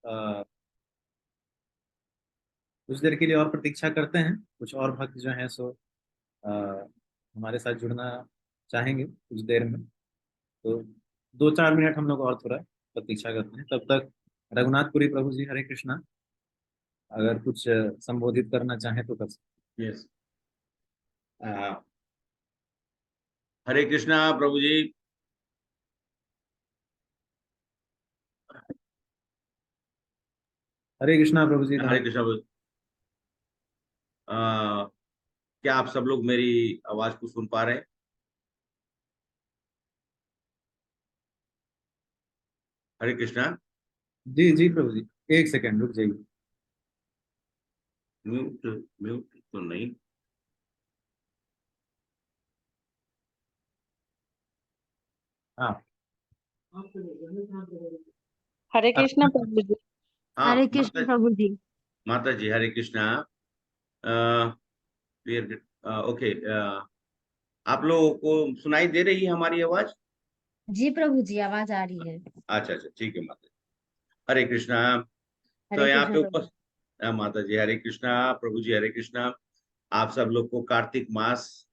अ, कुछ देर के लिए और प्रतीक्षा करते हैं। कुछ और भक्त जो हैं सो अ, हमारे साथ जुड़ना चाहेंगे कुछ देर में। तो 2-4 मिनट हम लोग और थोड़ा प्रतीक्षा करते हैं। तब तक रघुनाथपुरी प्रभु जी, हरे कृष्णा, अगर कुछ संबोधित करना चाहें तो कर सकते यस। हरे कृष्णा प्रभु जी। हैं। हरे कृष्णा प्रभु जी, हरे धन्यवाद। कृष्णा प्रभु। क्या आप सब लोग मेरी आवाज को सुन पा रहे हैं? हरे कृष्णा। जी जी प्रभु जी, एक सेकेंड रुक जाइए। म्यूट म्यूट तो नहीं। हाँ। हरे कृष्णा प्रभु जी। हाँ हरे माता। कृष्ण प्रभु जी। माता जी हरे कृष्णा। ओके। आप लोगों को सुनाई दे रही है हमारी आवाज? जी प्रभु जी, आवाज आ रही है। अच्छा अच्छा, ठीक है माता जी। हरे कृष्णा। तो हरे यहाँ कृष्ण पे प्रभु। माता जी हरे कृष्णा, प्रभु जी हरे कृष्णा। आप सब लोग को कार्तिक मास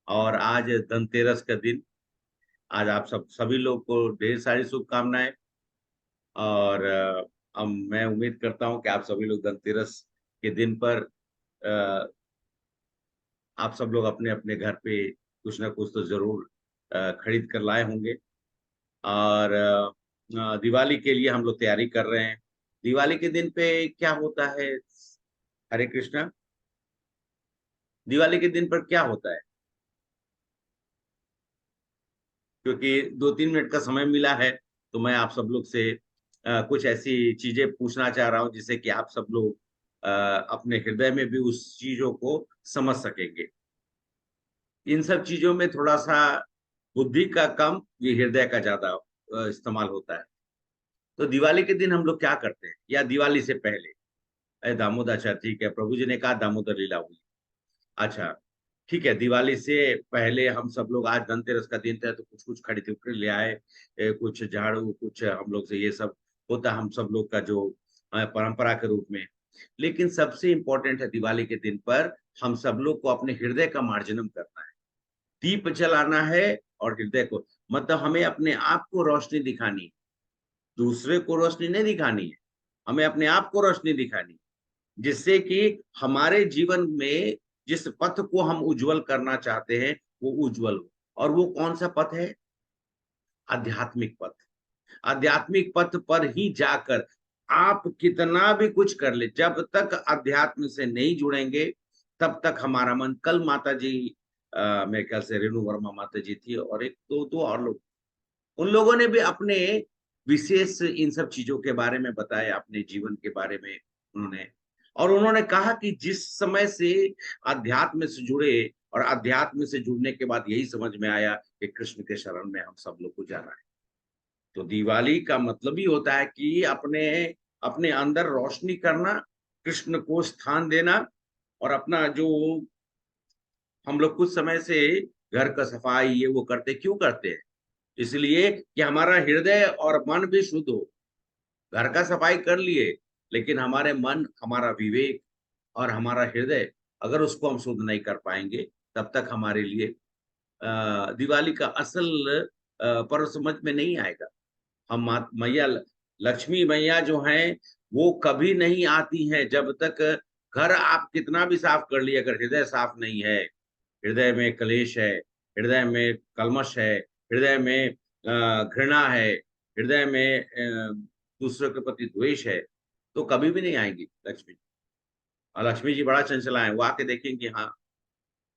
और आज धनतेरस का दिन। आज आप सब सभी लोग को ढेर सारी शुभकामनाएं। और अब मैं उम्मीद करता हूं कि आप सभी लोग धनतेरस के दिन पर अ, आप सब लोग अपने अपने घर पे कुछ ना कुछ तो जरूर खरीद कर लाए होंगे। और दिवाली के लिए हम लोग तैयारी कर रहे हैं। दिवाली के दिन पे क्या होता है? हरे कृष्णा। दिवाली के दिन पर क्या होता है? क्योंकि 2-3 मिनट का समय मिला है, तो मैं आप सब लोग से कुछ ऐसी चीजें पूछना चाह रहा हूं जिससे कि आप सब लोग अपने हृदय में भी उस चीजों को समझ सकेंगे। इन सब चीजों में थोड़ा सा बुद्धि का कम, ये हृदय का ज्यादा इस्तेमाल होता है। तो दिवाली के दिन हम लोग क्या करते हैं, या दिवाली से पहले? अरे दामोदर, अच्छा ठीक है, प्रभु जी ने कहा दामोदर लीला हुई। अच्छा ठीक है, दिवाली से पहले हम सब लोग, आज धनतेरस का दिन था तो कुछ कुछ खरीद के ले आए। कुछ झाड़ू, कुछ हम लोग से ये सब होता है, हम सब लोग का जो परंपरा के रूप में। लेकिन सबसे इम्पोर्टेंट है दिवाली के दिन पर हम सब लोग को अपने हृदय का मार्जनम करना है। दीप जलाना है और हृदय को, मतलब हमें अपने आप को रोशनी दिखानी है। दूसरे को रोशनी नहीं दिखानी है, हमें अपने आप को रोशनी दिखानी है, जिससे कि हमारे जीवन में जिस पथ को हम उज्जवल करना चाहते हैं वो उज्जवल हो। और वो कौन सा पथ है? आध्यात्मिक पथ। आध्यात्मिक पथ पर ही जाकर आप कितना भी कुछ कर ले, जब तक अध्यात्म से नहीं जुड़ेंगे तब तक हमारा मन, कल माता जी मेरे ख्याल से रेणु वर्मा माता जी थी और एक दो दो और लोग, उन लोगों ने भी अपने विशेष इन सब चीजों के बारे में बताया, अपने जीवन के बारे में उन्होंने। और उन्होंने कहा कि जिस समय से अध्यात्म से जुड़े और अध्यात्म से जुड़ने के बाद यही समझ में आया कि कृष्ण के शरण में हम सब लोग को जाना है। तो दिवाली का मतलब ही होता है कि अपने अपने अंदर रोशनी करना, कृष्ण को स्थान देना। और अपना जो हम लोग कुछ समय से घर का सफाई ये वो करते, क्यों करते हैं? इसलिए कि हमारा हृदय और मन भी शुद्ध हो। घर का सफाई कर लिए, लेकिन हमारे मन, हमारा विवेक और हमारा हृदय, अगर उसको हम शुद्ध नहीं कर पाएंगे तब तक हमारे लिए दिवाली का असल पर्व समझ में नहीं आएगा। हम मैया लक्ष्मी मैया जो हैं वो कभी नहीं आती हैं जब तक घर आप कितना भी साफ कर लिए, अगर हृदय साफ नहीं है, हृदय में क्लेश है, हृदय में कलमश है, हृदय में घृणा है, हृदय में दूसरों के प्रति द्वेष है, तो कभी भी नहीं आएंगी लक्ष्मी। और लक्ष्मी जी बड़ा चंचला है, वो आके देखेंगे हाँ।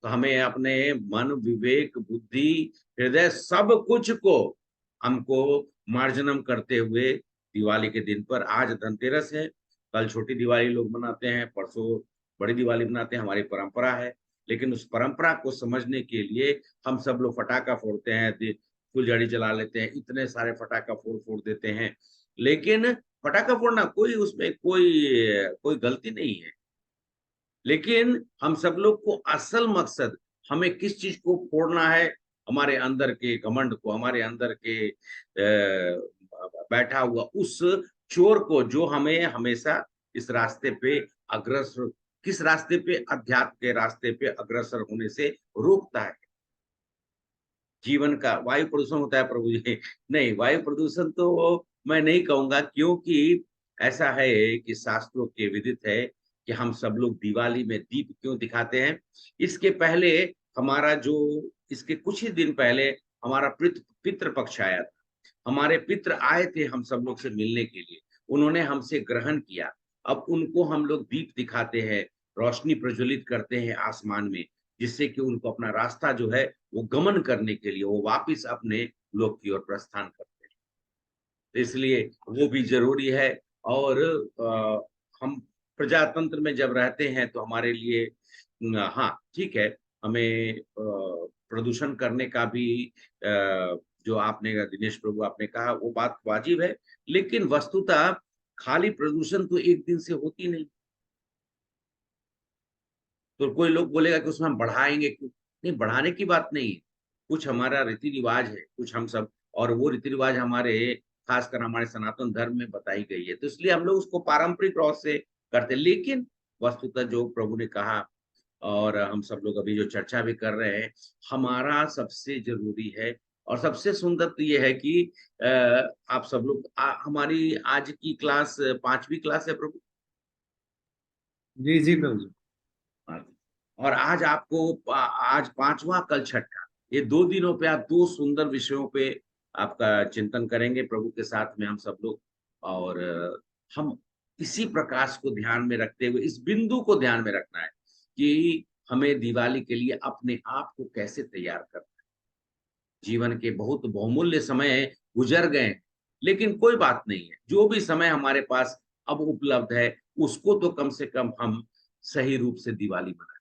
तो हमें अपने मन, विवेक, बुद्धि, हृदय, सब कुछ को हमको मार्जनम करते हुए दिवाली के दिन पर, आज धनतेरस है, कल छोटी दिवाली लोग मनाते हैं, परसों बड़ी दिवाली मनाते हैं, हमारी परंपरा है। लेकिन उस परंपरा को समझने के लिए हम सब लोग फटाका फोड़ते हैं, फुलझड़ी जला लेते हैं, इतने सारे फटाका फोड़ फोड़ देते हैं। लेकिन फटाका फोड़ना कोई, उसमें कोई कोई गलती नहीं है। लेकिन हम सब लोग को असल मकसद, हमें किस चीज को फोड़ना है? हमारे अंदर के घमंड को, हमारे अंदर के बैठा हुआ उस चोर को, जो हमें हमेशा इस रास्ते पे अग्रसर, किस रास्ते पे, अध्यात्म के रास्ते पे अग्रसर होने से रोकता है। जीवन का वायु प्रदूषण होता है प्रभु जी? नहीं, वायु प्रदूषण तो मैं नहीं कहूंगा, क्योंकि ऐसा है कि शास्त्रों के विदित है कि हम सब लोग दिवाली में दीप क्यों दिखाते हैं। इसके पहले हमारा जो, इसके कुछ ही दिन पहले हमारा पितृ पक्ष आया था। हमारे पितृ आए थे हम सब लोग से मिलने के लिए, उन्होंने हमसे ग्रहण किया। अब उनको हम लोग दीप दिखाते हैं, रोशनी प्रज्वलित करते हैं आसमान में, जिससे कि उनको अपना रास्ता जो है वो गमन करने के लिए वो वापिस अपने लोक की ओर प्रस्थान करते हैं। तो इसलिए वो भी जरूरी है। और हम प्रजातंत्र में जब रहते हैं तो हमारे लिए हाँ ठीक है, हमें प्रदूषण करने का भी जो आपने दिनेश प्रभु आपने कहा वो बात वाजिब है, लेकिन वस्तुतः खाली प्रदूषण तो एक दिन से होती नहीं। तो कोई लोग बोलेगा कि उसमें हम बढ़ाएंगे क्यों? नहीं, बढ़ाने की बात नहीं है। कुछ हमारा रीति रिवाज है, कुछ हम सब, और वो रीति रिवाज हमारे, खासकर हमारे सनातन धर्म में बताई गई है, तो इसलिए हम लोग उसको पारंपरिक रूप से करते हैं। लेकिन वस्तुतः जो प्रभु ने कहा, और हम सब लोग अभी जो चर्चा भी कर रहे हैं, हमारा सबसे जरूरी है और सबसे सुंदर तो ये है कि आप सब लोग हमारी आज की क्लास 5वीं क्लास है प्रभु। जी जी प्रभु जी। और आज आपको आज 5वां, कल 6ठा, ये 2 दिनों पे आप 2 सुंदर विषयों पे आपका चिंतन करेंगे प्रभु के साथ में हम सब लोग। और हम इसी प्रकाश को ध्यान में रखते हुए, इस बिंदु को ध्यान में रखना है कि हमें दिवाली के लिए अपने आप को कैसे तैयार करना है। जीवन के बहुत बहुमूल्य समय गुजर गए हैं, लेकिन कोई बात नहीं है, जो भी समय हमारे पास अब उपलब्ध है उसको तो कम से कम हम सही रूप से दिवाली मनाएं।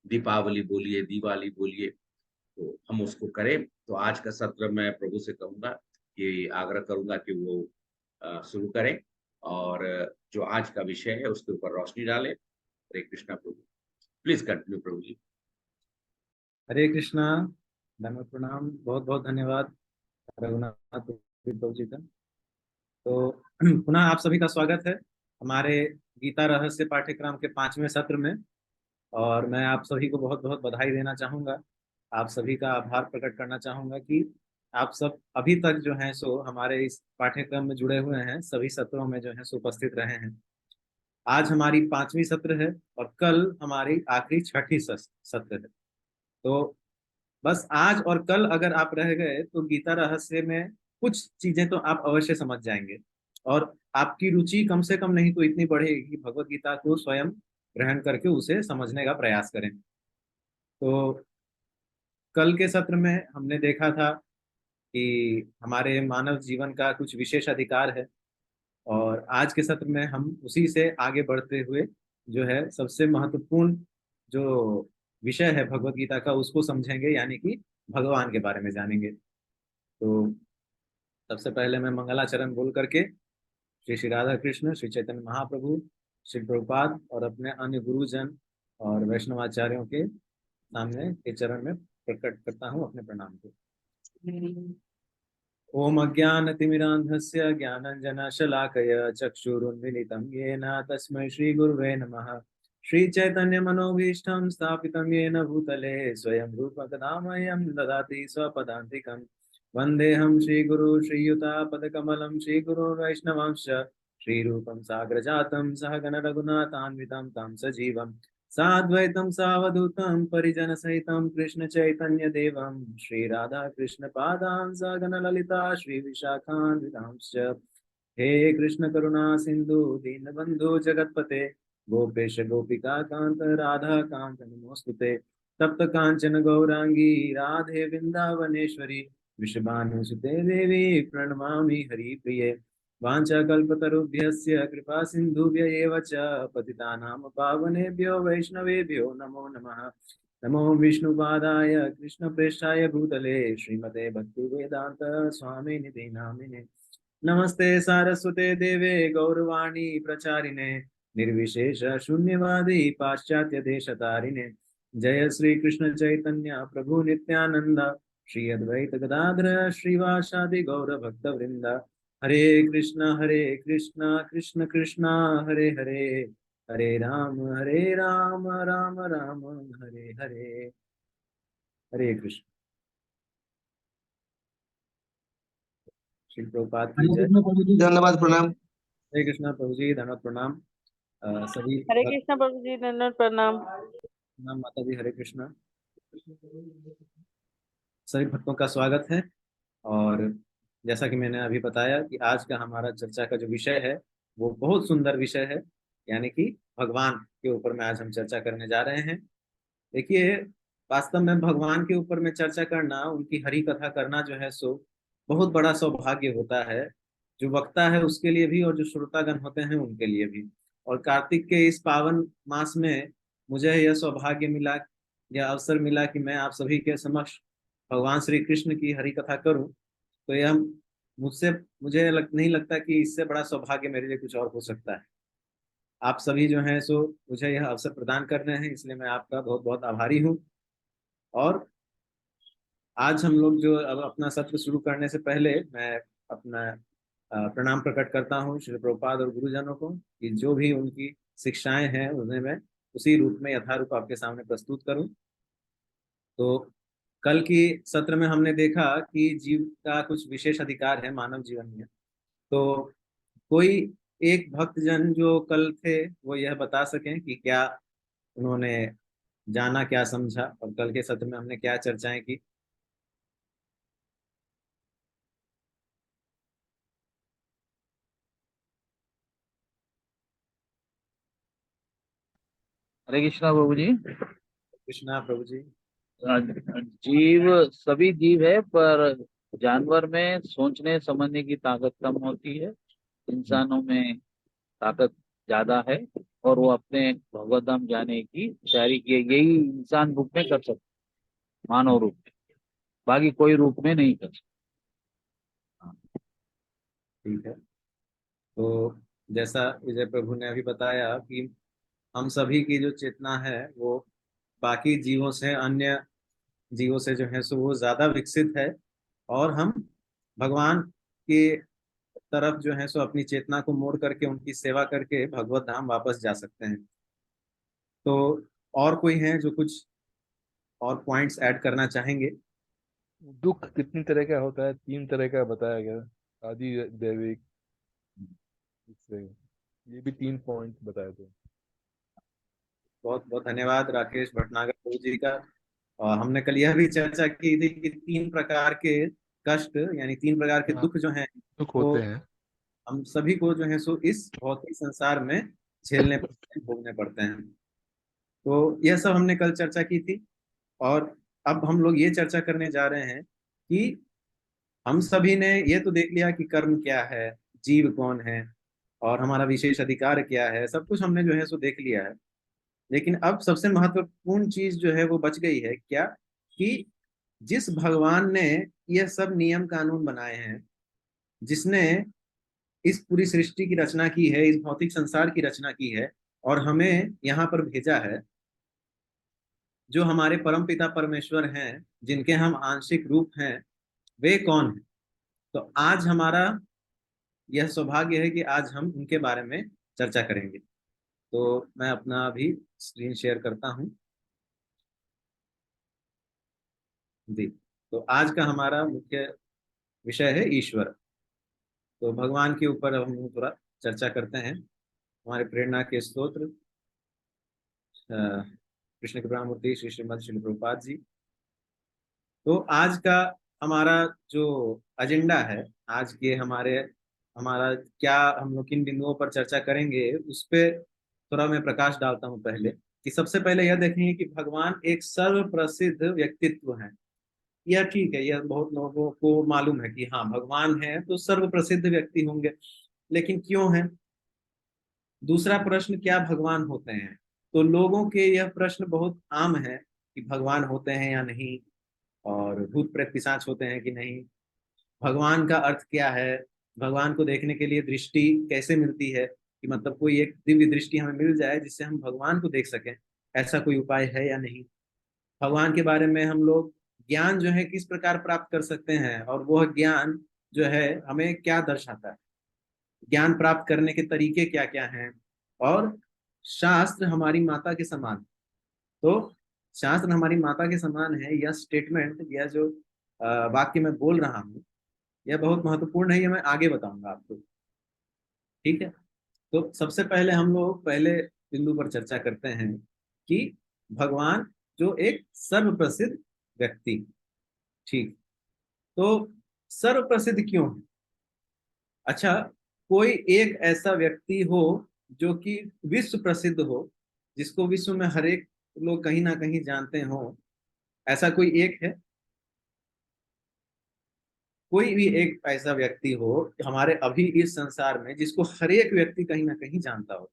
दीपावली बोलिए, दिवाली बोलिए, तो हम उसको करें। तो आज का सत्र मैं प्रभु से कहूंगा कि आग्रह करूंगा कि वो शुरू करें, और जो आज का विषय है उसके ऊपर रोशनी डालें। हरे कृष्णा प्रभु, प्लीज कंटिन्यू प्रभु जी। हरे कृष्णा। धन्यवाद, प्रणाम, बहुत बहुत धन्यवाद रघुनाथ प्रभु जी का। तो पुनः आप सभी का स्वागत है हमारे गीता रहस्य पाठ्यक्रम के 5वें सत्र में। और मैं आप सभी को बहुत बहुत बधाई देना चाहूँगा। आप सभी का आभार प्रकट करना चाहूँगा कि आप सब अभी तक जो हैं सो हमारे इस पाठ्यक्रम में जुड़े हुए हैं, सभी सत्रों में जो हैं सो उपस्थित रहे हैं। आज हमारी 5वीं सत्र है और कल हमारी आखिरी 6ठी सत्र है। तो बस आज और कल अगर आप रह गए तो गीता रहस्य में कुछ चीजें तो आप अवश्य समझ जाएंगे, और आपकी रुचि कम से कम नहीं तो इतनी बढ़ेगी कि भगवत गीता को स्वयं ग्रहण करके उसे समझने का प्रयास करें। तो कल के सत्र में हमने देखा था कि हमारे मानव जीवन का कुछ विशेष अधिकार है, और आज के सत्र में हम उसी से आगे बढ़ते हुए जो है सबसे महत्वपूर्ण जो विषय है भगवत गीता का उसको समझेंगे, यानी कि भगवान के बारे में जानेंगे। तो सबसे पहले मैं मंगलाचरण बोल करके श्री श्री राधा कृष्ण, श्री चैतन्य महाप्रभु, श्री प्रभुपाद और अपने अन्य गुरुजन और वैष्णवाचार्यों के सामने के चरण में प्रकट करता हूँ अपने प्रणाम को। ओम अज्ञानतिमिरान्धस्य ज्ञानाञ्जनशलाकया चक्षुरुन्मीलितं येन तस्मै श्रीगुरुवे नमः। श्रीचैतन्यमनोभीष्टं स्थापितं येन भूतले स्वयं रूपकदा मह्यं ददाति स्वपदान्तिकं। वन्देऽहं श्रीगुरु श्रीयुतापदकमलं श्रीगुरो वैष्णवांश्च श्रीरूपं साग्रजातं सहगण रघुनाथान्वितं तं सजीवं साद्वैतं सावधूतं परिजनसहितं कृष्ण चैतन्य देवं श्री राधा कृष्ण पादान् सगण ललिता श्री विशाखान्वितांश्च। हे कृष्ण करुणा सिंधु दीनबंधु जगतपते गोपेश गोपिका कांत राधा कांत नमोस्तुते। तप्त कांचन गौरांगी राधे वृंदावनेश्वरी वृषभानुसुते देवी प्रणमामि हरिप्रिये। वाञ्छाकल्पतरुभ्यस्य कृपा सिन्धुभ्य एव च पतितानां पावनेभ्यो वैष्णवेभ्यो नमो नमः। नमो विष्णुपादाय कृष्णप्रेष्ठाय भूतले श्रीमते भक्तिवेदान्त स्वामिनिधि नामिने। नमस्ते सारस्वते देवे गौरवाणी प्रचारिणे निर्विशेष शून्यवादी पाश्चात्य देशतारिणे। जय श्री कृष्ण चैतन्य प्रभु नित्यानंद श्री अद्वैत गदाधर श्रीवासादि गौर भक्त वृंदा। हरे कृष्णा कृष्ण कृष्णा हरे हरे, हरे राम राम राम हरे हरे। हरे कृष्ण। श्री प्रभुपाद की जय। धन्यवाद, प्रणाम। हरे कृष्णा प्रभु जी, धन्यवाद, प्रणाम। सभी हरे भक्त, कृष्णा प्रभु जी, दंडवत प्रणाम। प्रणाम माता जी, हरे कृष्णा। सभी भक्तों का स्वागत है। और जैसा कि मैंने अभी बताया कि आज का हमारा चर्चा का जो विषय है वो बहुत सुंदर विषय है, यानी कि भगवान के ऊपर में आज हम चर्चा करने जा रहे हैं। देखिए, वास्तव में भगवान के ऊपर में चर्चा करना, उनकी हरि कथा करना जो है सो बहुत बड़ा सौभाग्य होता है, जो वक्ता है उसके लिए भी और जो श्रोतागण होते हैं उनके लिए भी। और कार्तिक के इस पावन मास में मुझे यह सौभाग्य मिला, यह अवसर मिला कि मैं आप सभी के समक्ष भगवान श्री कृष्ण की हरि कथा करूं। तो यह मुझसे नहीं लगता कि इससे बड़ा सौभाग्य मेरे लिए कुछ और हो सकता है। आप सभी जो हैं सो मुझे यह अवसर प्रदान कर रहे हैं, इसलिए मैं आपका बहुत बहुत आभारी हूँ। और आज हम लोग जो अब अपना सत्र शुरू करने से पहले मैं अपना प्रणाम प्रकट करता हूँ श्री प्रभुपाद और गुरुजनों को, कि जो भी उनकी शिक्षाएं हैं उन्हें मैं उसी रूप में यथारूप आपके सामने प्रस्तुत करूं। तो कल की सत्र में हमने देखा कि जीव का कुछ विशेष अधिकार है मानव जीवन में। तो कोई एक भक्तजन जो कल थे वो यह बता सकें कि क्या उन्होंने जाना, क्या समझा, और कल के सत्र में हमने क्या चर्चाएं की। हरे कृष्णा प्रभु जी। कृष्णा प्रभु जी। जीव सभी जीव है, पर जानवर में सोचने समझने की ताकत कम होती है, इंसानों में ताकत ज्यादा है। और वो अपने भगवत धाम जाने की तैयारी की यही इंसान रूप में कर सकते, मानव रूप में, बाकी कोई रूप में नहीं कर सकते। हाँ, ठीक है। तो जैसा विजय प्रभु ने अभी बताया कि हम सभी की जो चेतना है वो बाकी जीवों से, अन्य जीवों से जो है सो वो ज्यादा विकसित है। और हम भगवान की तरफ जो है सो अपनी चेतना को मोड़ करके उनकी सेवा करके भगवत धाम वापस जा सकते हैं। तो और कोई है जो कुछ और पॉइंट्स ऐड करना चाहेंगे? दुख कितनी तरह का होता है? 3 तरह का बताया गया, आदि, दैविक, इससे ये भी 3 पॉइंट बताए थे। बहुत बहुत धन्यवाद राकेश भटनागर प्रभु जी का। और हमने कल यह भी चर्चा की थी कि 3 प्रकार के कष्ट, यानी 3 प्रकार के हाँ, दुख जो हैं दुख वो होते हैं। हम सभी को जो है सो इस भौतिक संसार में झेलने पड़ते हैं, भोगने पड़ते हैं। तो यह सब हमने कल चर्चा की थी। और अब हम लोग ये चर्चा करने जा रहे हैं कि हम सभी ने ये तो देख लिया कि कर्म क्या है, जीव कौन है, और हमारा विशेष अधिकार क्या है, सब कुछ हमने जो है सो देख लिया है। लेकिन अब सबसे महत्वपूर्ण चीज जो है वो बच गई है, क्या? कि जिस भगवान ने यह सब नियम कानून बनाए हैं, जिसने इस पूरी सृष्टि की रचना की है, इस भौतिक संसार की रचना की है और हमें यहाँ पर भेजा है, जो हमारे परम पिता परमेश्वर हैं, जिनके हम आंशिक रूप हैं, वे कौन है? तो आज हमारा यह सौभाग्य है कि आज हम उनके बारे में चर्चा करेंगे। तो मैं अपना अभी स्क्रीन शेयर करता हूँ जी। तो आज का हमारा मुख्य विषय है ईश्वर। तो भगवान के ऊपर हम थोड़ा चर्चा करते हैं। हमारे प्रेरणा के स्तोत्र कृष्ण के ब्रह्ममूर्ति श्री श्रीमद श्री प्रभुपाद जी। तो आज का हमारा जो एजेंडा है, आज के हमारा क्या, हम लोग किन बिंदुओं पर चर्चा करेंगे उस पे थोड़ा मैं प्रकाश डालता हूँ। पहले कि सबसे पहले यह देखेंगे कि भगवान एक सर्व प्रसिद्ध व्यक्तित्व है। यह ठीक है, यह बहुत लोगों को मालूम है कि हाँ भगवान है तो सर्व प्रसिद्ध व्यक्ति होंगे, लेकिन क्यों है? दूसरा प्रश्न, क्या भगवान होते हैं? तो लोगों के यह प्रश्न बहुत आम है कि भगवान होते हैं या नहीं, और भूत प्रेत पिशाच होते हैं कि नहीं, भगवान का अर्थ क्या है, भगवान को देखने के लिए दृष्टि कैसे मिलती है, कि मतलब कोई एक दिव्य दृष्टि हमें मिल जाए जिससे हम भगवान को देख सकें, ऐसा कोई उपाय है या नहीं? भगवान के बारे में हम लोग ज्ञान जो है किस प्रकार प्राप्त कर सकते हैं, और वह ज्ञान जो है हमें क्या दर्शाता है, ज्ञान प्राप्त करने के तरीके क्या क्या हैं, और शास्त्र हमारी माता के समान। तो शास्त्र हमारी माता के समान है, यह स्टेटमेंट, यह जो वाक्य मैं बोल रहा हूँ, यह बहुत महत्वपूर्ण है। ये मैं आगे बताऊंगा आपको, ठीक है। तो सबसे पहले हम लोग पहले बिंदु पर चर्चा करते हैं कि भगवान जो एक सर्वप्रसिद्ध व्यक्ति, ठीक, तो सर्वप्रसिद्ध क्यों है? अच्छा, कोई एक ऐसा व्यक्ति हो जो कि विश्व प्रसिद्ध हो, जिसको विश्व में हर एक लोग कहीं ना कहीं जानते हो, ऐसा कोई एक है? कोई भी एक ऐसा व्यक्ति हो हमारे अभी इस संसार में जिसको हर एक व्यक्ति कहीं ना कहीं जानता हो?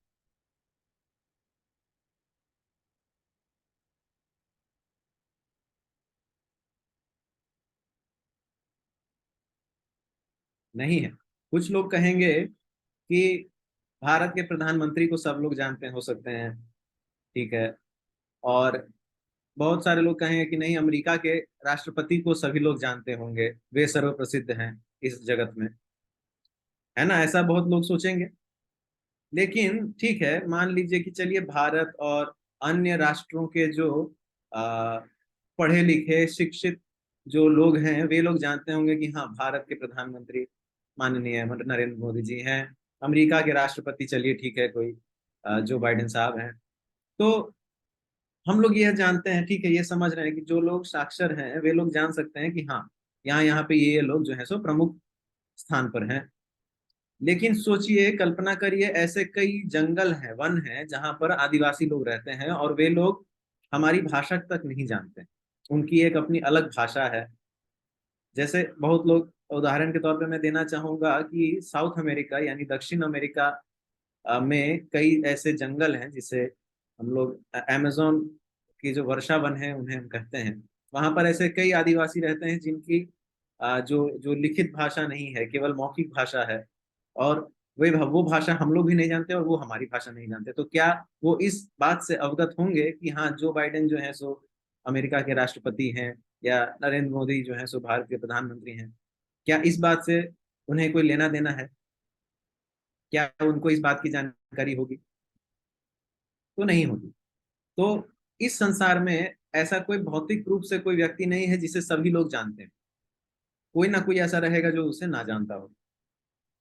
नहीं है। कुछ लोग कहेंगे कि भारत के प्रधानमंत्री को सब लोग जानते हो सकते हैं, ठीक है, और बहुत सारे लोग कहेंगे कि नहीं, अमेरिका के राष्ट्रपति को सभी लोग जानते होंगे, वे सर्वप्रसिद्ध हैं इस जगत में, है ना, ऐसा बहुत लोग सोचेंगे। लेकिन ठीक है, मान लीजिए कि चलिए भारत और अन्य राष्ट्रों के जो पढ़े लिखे शिक्षित जो लोग हैं, वे लोग जानते होंगे कि हाँ, भारत के प्रधानमंत्री माननीय नरेंद्र मोदी जी हैं, अमेरिका के राष्ट्रपति चलिए ठीक है कोई जो बाइडेन साहब हैं। तो हम लोग यह जानते हैं, ठीक है, ये समझ रहे हैं कि जो लोग साक्षर हैं वे लोग जान सकते हैं कि हाँ, यहाँ यहाँ पे ये लोग जो है सो प्रमुख स्थान पर हैं। लेकिन सोचिए, कल्पना करिए, ऐसे कई जंगल हैं, वन हैं, जहां पर आदिवासी लोग रहते हैं और वे लोग हमारी भाषा तक नहीं जानते। उनकी एक अपनी अलग भाषा है। जैसे बहुत लोग, उदाहरण के तौर पे मैं देना चाहूंगा कि साउथ अमेरिका यानी दक्षिण अमेरिका में कई ऐसे जंगल हैं जिसे हम लोग अमेजोन की जो वर्षा वन है उन्हें हम कहते हैं। वहां पर ऐसे कई आदिवासी रहते हैं जिनकी जो जो लिखित भाषा नहीं है, केवल मौखिक भाषा है, और वे वो भाषा हम लोग भी नहीं जानते और वो हमारी भाषा नहीं जानते। तो क्या वो इस बात से अवगत होंगे कि हाँ, जो बाइडेन जो है सो अमेरिका के राष्ट्रपति हैं, या नरेंद्र मोदी जो है सो भारत के प्रधानमंत्री हैं? क्या इस बात से उन्हें कोई लेना देना है? क्या उनको इस बात की जानकारी होगी? तो नहीं होगी। तो इस संसार में ऐसा कोई भौतिक रूप से कोई व्यक्ति नहीं है जिसे सभी लोग जानते हैं। कोई ना कोई ऐसा रहेगा जो उसे ना जानता हो,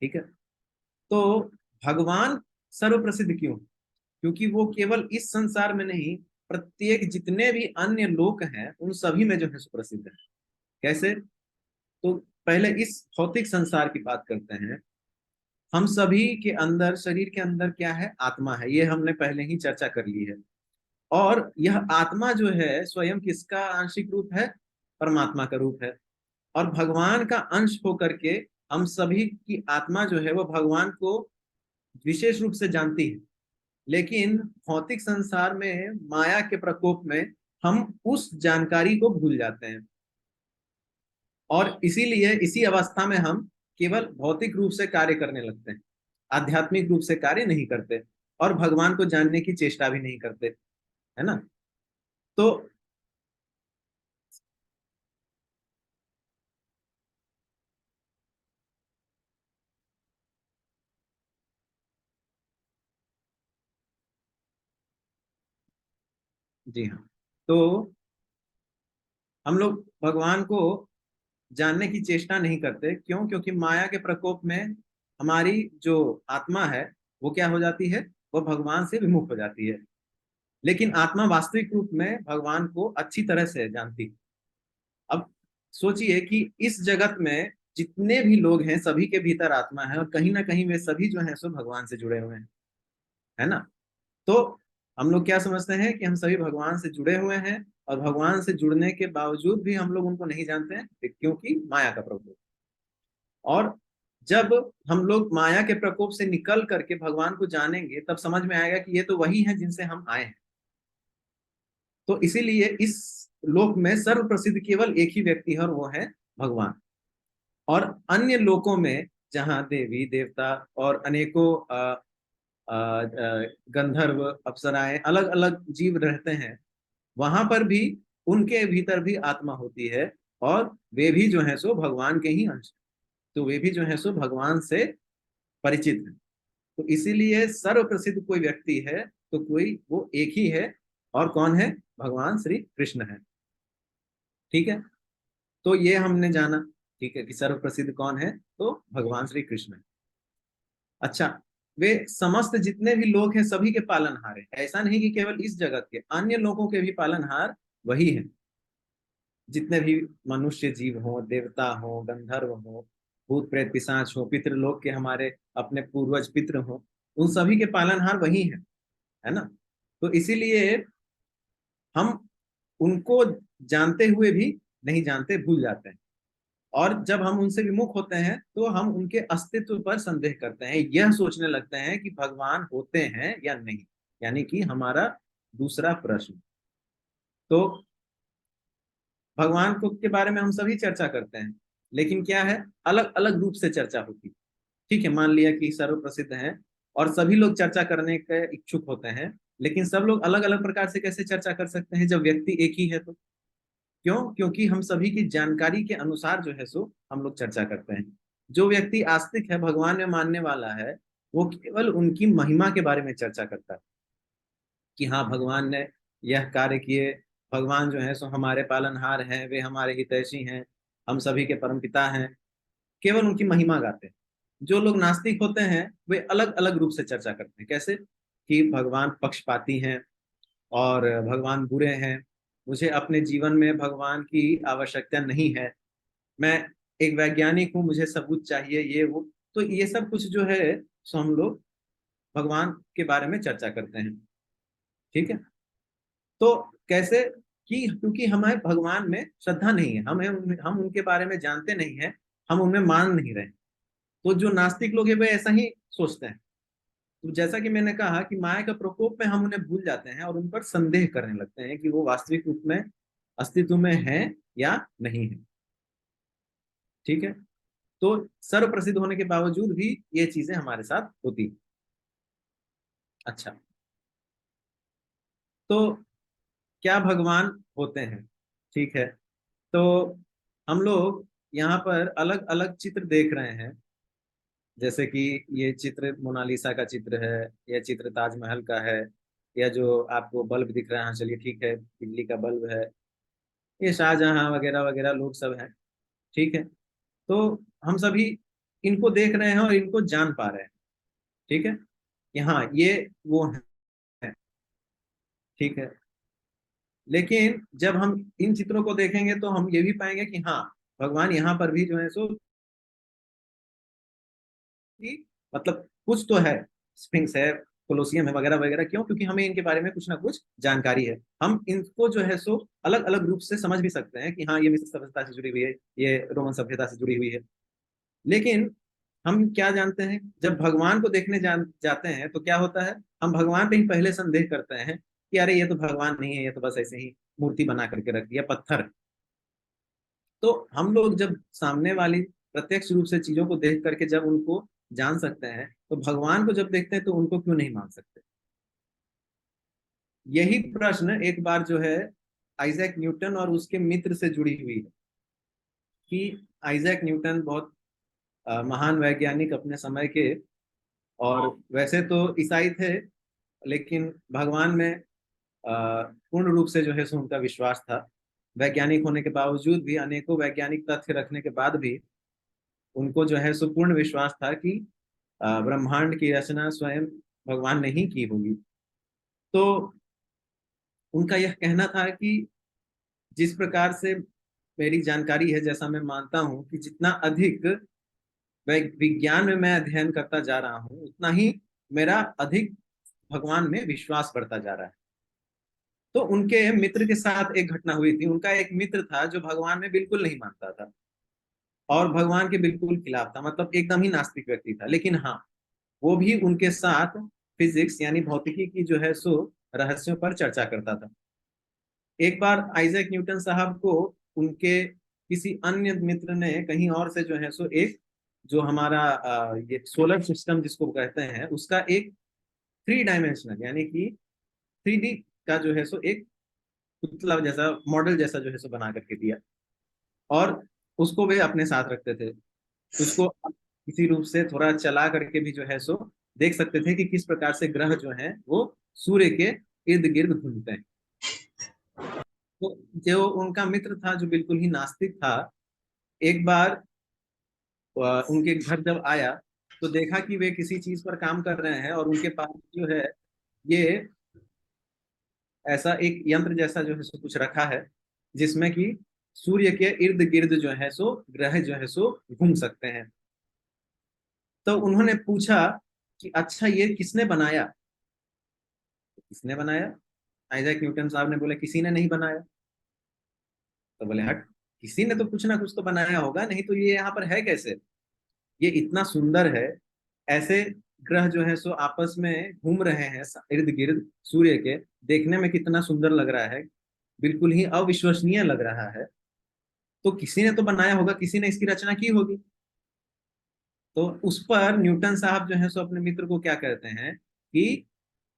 ठीक है। तो भगवान सर्वप्रसिद्ध क्यों? क्योंकि वो केवल इस संसार में नहीं, प्रत्येक जितने भी अन्य लोक हैं उन सभी में जो है सुप्रसिद्ध है। कैसे? तो पहले इस भौतिक संसार की बात करते हैं। हम सभी के अंदर, शरीर के अंदर क्या है? आत्मा है। ये हमने पहले ही चर्चा कर ली है। और यह आत्मा जो है स्वयं किसका आंशिक रूप है? परमात्मा का रूप है। और भगवान का अंश होकर के हम सभी की आत्मा जो है वो भगवान को विशेष रूप से जानती है। लेकिन भौतिक संसार में माया के प्रकोप में हम उस जानकारी को भूल जाते हैं, और इसीलिए इसी अवस्था में हम केवल भौतिक रूप से कार्य करने लगते हैं, आध्यात्मिक रूप से कार्य नहीं करते, और भगवान को जानने की चेष्टा भी नहीं करते, है ना। तो जी हाँ, तो हम लोग भगवान को जानने की चेष्टा नहीं करते। क्यों? क्योंकि माया के प्रकोप में हमारी जो आत्मा है वो क्या हो जाती है? वो भगवान से विमुख हो जाती है। लेकिन आत्मा वास्तविक रूप में भगवान को अच्छी तरह से जानती है। अब सोचिए कि इस जगत में जितने भी लोग हैं सभी के भीतर आत्मा है, और कहीं ना कहीं वे सभी जो है सो भगवान से जुड़े हुए हैं, है ना। तो हम लोग क्या समझते हैं कि हम सभी भगवान से जुड़े हुए हैं, और भगवान से जुड़ने के बावजूद भी हम लोग उनको नहीं जानते हैं, क्योंकि माया का प्रकोप। और जब हम लोग माया के प्रकोप से निकल करके भगवान को जानेंगे तब समझ में आएगा कि ये तो वही है जिनसे हम आए हैं। तो इसीलिए इस लोक में सर्वप्रसिद्ध केवल एक ही व्यक्ति है, और वो है भगवान। और अन्य लोकों में जहाँ देवी देवता और अनेकों गंधर्व, अप्सराएं, अलग अलग जीव रहते हैं, वहां पर भी उनके भीतर भी आत्मा होती है, और वे भी जो है सो भगवान के ही अंश। तो वे भी जो है सो भगवान से परिचित हैं। तो इसीलिए सर्व प्रसिद्ध कोई व्यक्ति है तो कोई वो एक ही है, और कौन है? भगवान श्री कृष्ण है। ठीक है, तो ये हमने जाना, ठीक है, कि सर्व प्रसिद्ध कौन है? तो भगवान श्री कृष्ण है। अच्छा, वे समस्त जितने भी लोग हैं सभी के पालनहार हैं। ऐसा नहीं कि केवल इस जगत के, अन्य लोगों के भी पालनहार वही है। जितने भी मनुष्य जीव हो, देवता हो, गंधर्व हो, भूत प्रेत पिशाच हो, पितृलोक के हमारे अपने पूर्वज पितृ हो, उन सभी के पालनहार वही है ना। तो इसीलिए हम उनको जानते हुए भी नहीं जानते, भूल जाते हैं। और जब हम उनसे विमुख होते हैं तो हम उनके अस्तित्व पर संदेह करते हैं, यह सोचने लगते हैं कि भगवान होते हैं या नहीं। यानी कि हमारा दूसरा प्रश्न। तो भगवान को के बारे में हम सभी चर्चा करते हैं, लेकिन क्या है, अलग अलग रूप से चर्चा होती है। ठीक है, मान लिया कि सर्व प्रसिद्ध हैं और सभी लोग चर्चा करने के इच्छुक होते हैं, लेकिन सब लोग अलग अलग प्रकार से कैसे चर्चा कर सकते हैं जब व्यक्ति एक ही है? तो क्यों? क्योंकि हम सभी की जानकारी के अनुसार जो है सो हम लोग चर्चा करते हैं। जो व्यक्ति आस्तिक है, भगवान में मानने वाला है, वो केवल उनकी महिमा के बारे में चर्चा करता है कि हाँ, भगवान ने यह कार्य किए, भगवान जो है सो हमारे पालनहार हैं, वे हमारे हितैषी हैं, हम सभी के परमपिता हैं, केवल उनकी महिमा गाते हैं। जो लोग नास्तिक होते हैं वे अलग अलग रूप से चर्चा करते हैं। कैसे? कि भगवान पक्षपाती हैं और भगवान बुरे हैं, मुझे अपने जीवन में भगवान की आवश्यकता नहीं है, मैं एक वैज्ञानिक हूँ, मुझे सबूत चाहिए, ये वो। तो ये सब कुछ जो है सो हम लोग भगवान के बारे में चर्चा करते हैं। ठीक है, तो कैसे? कि क्योंकि हमें भगवान में श्रद्धा नहीं है, हम उनके बारे में जानते नहीं है, हम उनमें मान नहीं रहे। तो जो नास्तिक लोग हैं वे ऐसा ही सोचते हैं। तो जैसा कि मैंने कहा कि माया का प्रकोप में हम उन्हें भूल जाते हैं और उन पर संदेह करने लगते हैं कि वो वास्तविक रूप में अस्तित्व में है या नहीं है। ठीक है, तो सर्व प्रसिद्ध होने के बावजूद भी ये चीजें हमारे साथ होती हैं। अच्छा, तो क्या भगवान होते हैं? ठीक है, तो हम लोग यहाँ पर अलग अलग चित्र देख रहे हैं। जैसे कि ये चित्र मोनालिसा का चित्र है, यह चित्र ताजमहल का है, या जो आपको बल्ब दिख रहा है, हाँ चलिए ठीक है, बिजली का बल्ब है, ये शाहजहां वगैरह वगैरह लोग सब हैं। ठीक है, तो हम सभी इनको देख रहे हैं और इनको जान पा रहे हैं। ठीक है, कि हाँ ये वो है। ठीक है, लेकिन जब हम इन चित्रों को देखेंगे तो हम ये भी पाएंगे कि हाँ, भगवान यहाँ पर भी जो है सो कि मतलब कुछ तो है, स्फिंक्स है, कोलोसियम है वगैरह वगैरह। क्यों? क्योंकि हमें इनके बारे में कुछ ना कुछ जानकारी है। हम इनको जो है सो अलग अलग रूप से समझ भी सकते हैं कि हाँ, ये मिस्र सभ्यता से जुड़ी हुई है, ये रोमन सभ्यता से जुड़ी हुई है। लेकिन हम क्या जानते हैं, जब भगवान को देखने जाते हैं तो क्या होता है, हम भगवान पे ही पहले संदेह करते हैं कि अरे ये तो भगवान नहीं है, ये तो बस ऐसे ही मूर्ति बना करके रख दिया, पत्थर। तो हम लोग जब सामने वाली प्रत्यक्ष रूप से चीजों को देख करके जब उनको जान सकते हैं, तो भगवान को जब देखते हैं तो उनको क्यों नहीं मान सकते? यही प्रश्न एक बार जो है आइजैक न्यूटन और उसके मित्र से जुड़ी हुई है। कि आइजैक न्यूटन बहुत महान वैज्ञानिक अपने समय के, और वैसे तो ईसाई थे, लेकिन भगवान में पूर्ण रूप से जो है सो उनका विश्वास था। वैज्ञानिक होने के बावजूद भी, अनेकों वैज्ञानिक तथ्य रखने के बाद भी उनको जो है सो पूर्ण विश्वास था कि ब्रह्मांड की रचना स्वयं भगवान ने ही की होगी। तो उनका यह कहना था कि जिस प्रकार से मेरी जानकारी है, जैसा मैं मानता हूं कि जितना अधिक विज्ञान में मैं अध्ययन करता जा रहा हूं, उतना ही मेरा अधिक भगवान में विश्वास बढ़ता जा रहा है। तो उनके मित्र के साथ एक घटना हुई थी। उनका एक मित्र था जो भगवान में बिल्कुल नहीं मानता था और भगवान के बिल्कुल खिलाफ था, मतलब एकदम ही नास्तिक व्यक्ति था। लेकिन हाँ, वो भी उनके साथ फिजिक्स यानी भौतिकी की जो है सो रहस्यों पर चर्चा करता था। एक बार आइजैक न्यूटन साहब को उनके किसी अन्य मित्र ने कहीं और से जो है सो एक, जो हमारा ये सोलर सिस्टम जिसको कहते हैं, उसका एक 3 डायमेंशनल यानी कि 3D का जो है सो एक पुतला जैसा, मॉडल जैसा जो है सो बना करके दिया, और उसको वे अपने साथ रखते थे। उसको किसी रूप से थोड़ा चला करके भी जो है सो देख सकते थे कि किस प्रकार से ग्रह जो हैं वो सूर्य के इर्द गिर्द घूमते हैं। तो जो उनका मित्र था जो बिल्कुल ही नास्तिक था, एक बार उनके घर जब आया तो देखा कि वे किसी चीज पर काम कर रहे हैं और उनके पास जो है ये ऐसा एक यंत्र जैसा जो है सो कुछ रखा है जिसमें कि सूर्य के इर्द गिर्द जो है सो ग्रह जो है सो घूम सकते हैं। तो उन्होंने पूछा कि अच्छा ये किसने बनाया? किसने बनाया? आइजैक न्यूटन साहब ने बोला किसी ने नहीं बनाया। तो बोले हट, किसी ने तो कुछ ना कुछ तो बनाया होगा, नहीं तो ये यहाँ पर है कैसे? ये इतना सुंदर है, ऐसे ग्रह जो है सो आपस में घूम रहे हैं इर्द गिर्द सूर्य के, देखने में कितना सुंदर लग रहा है, बिल्कुल ही अविश्वसनीय लग रहा है। तो किसी ने तो बनाया होगा, किसी ने इसकी रचना की होगी। तो उस पर न्यूटन साहब जो है सो अपने मित्र को क्या कहते हैं कि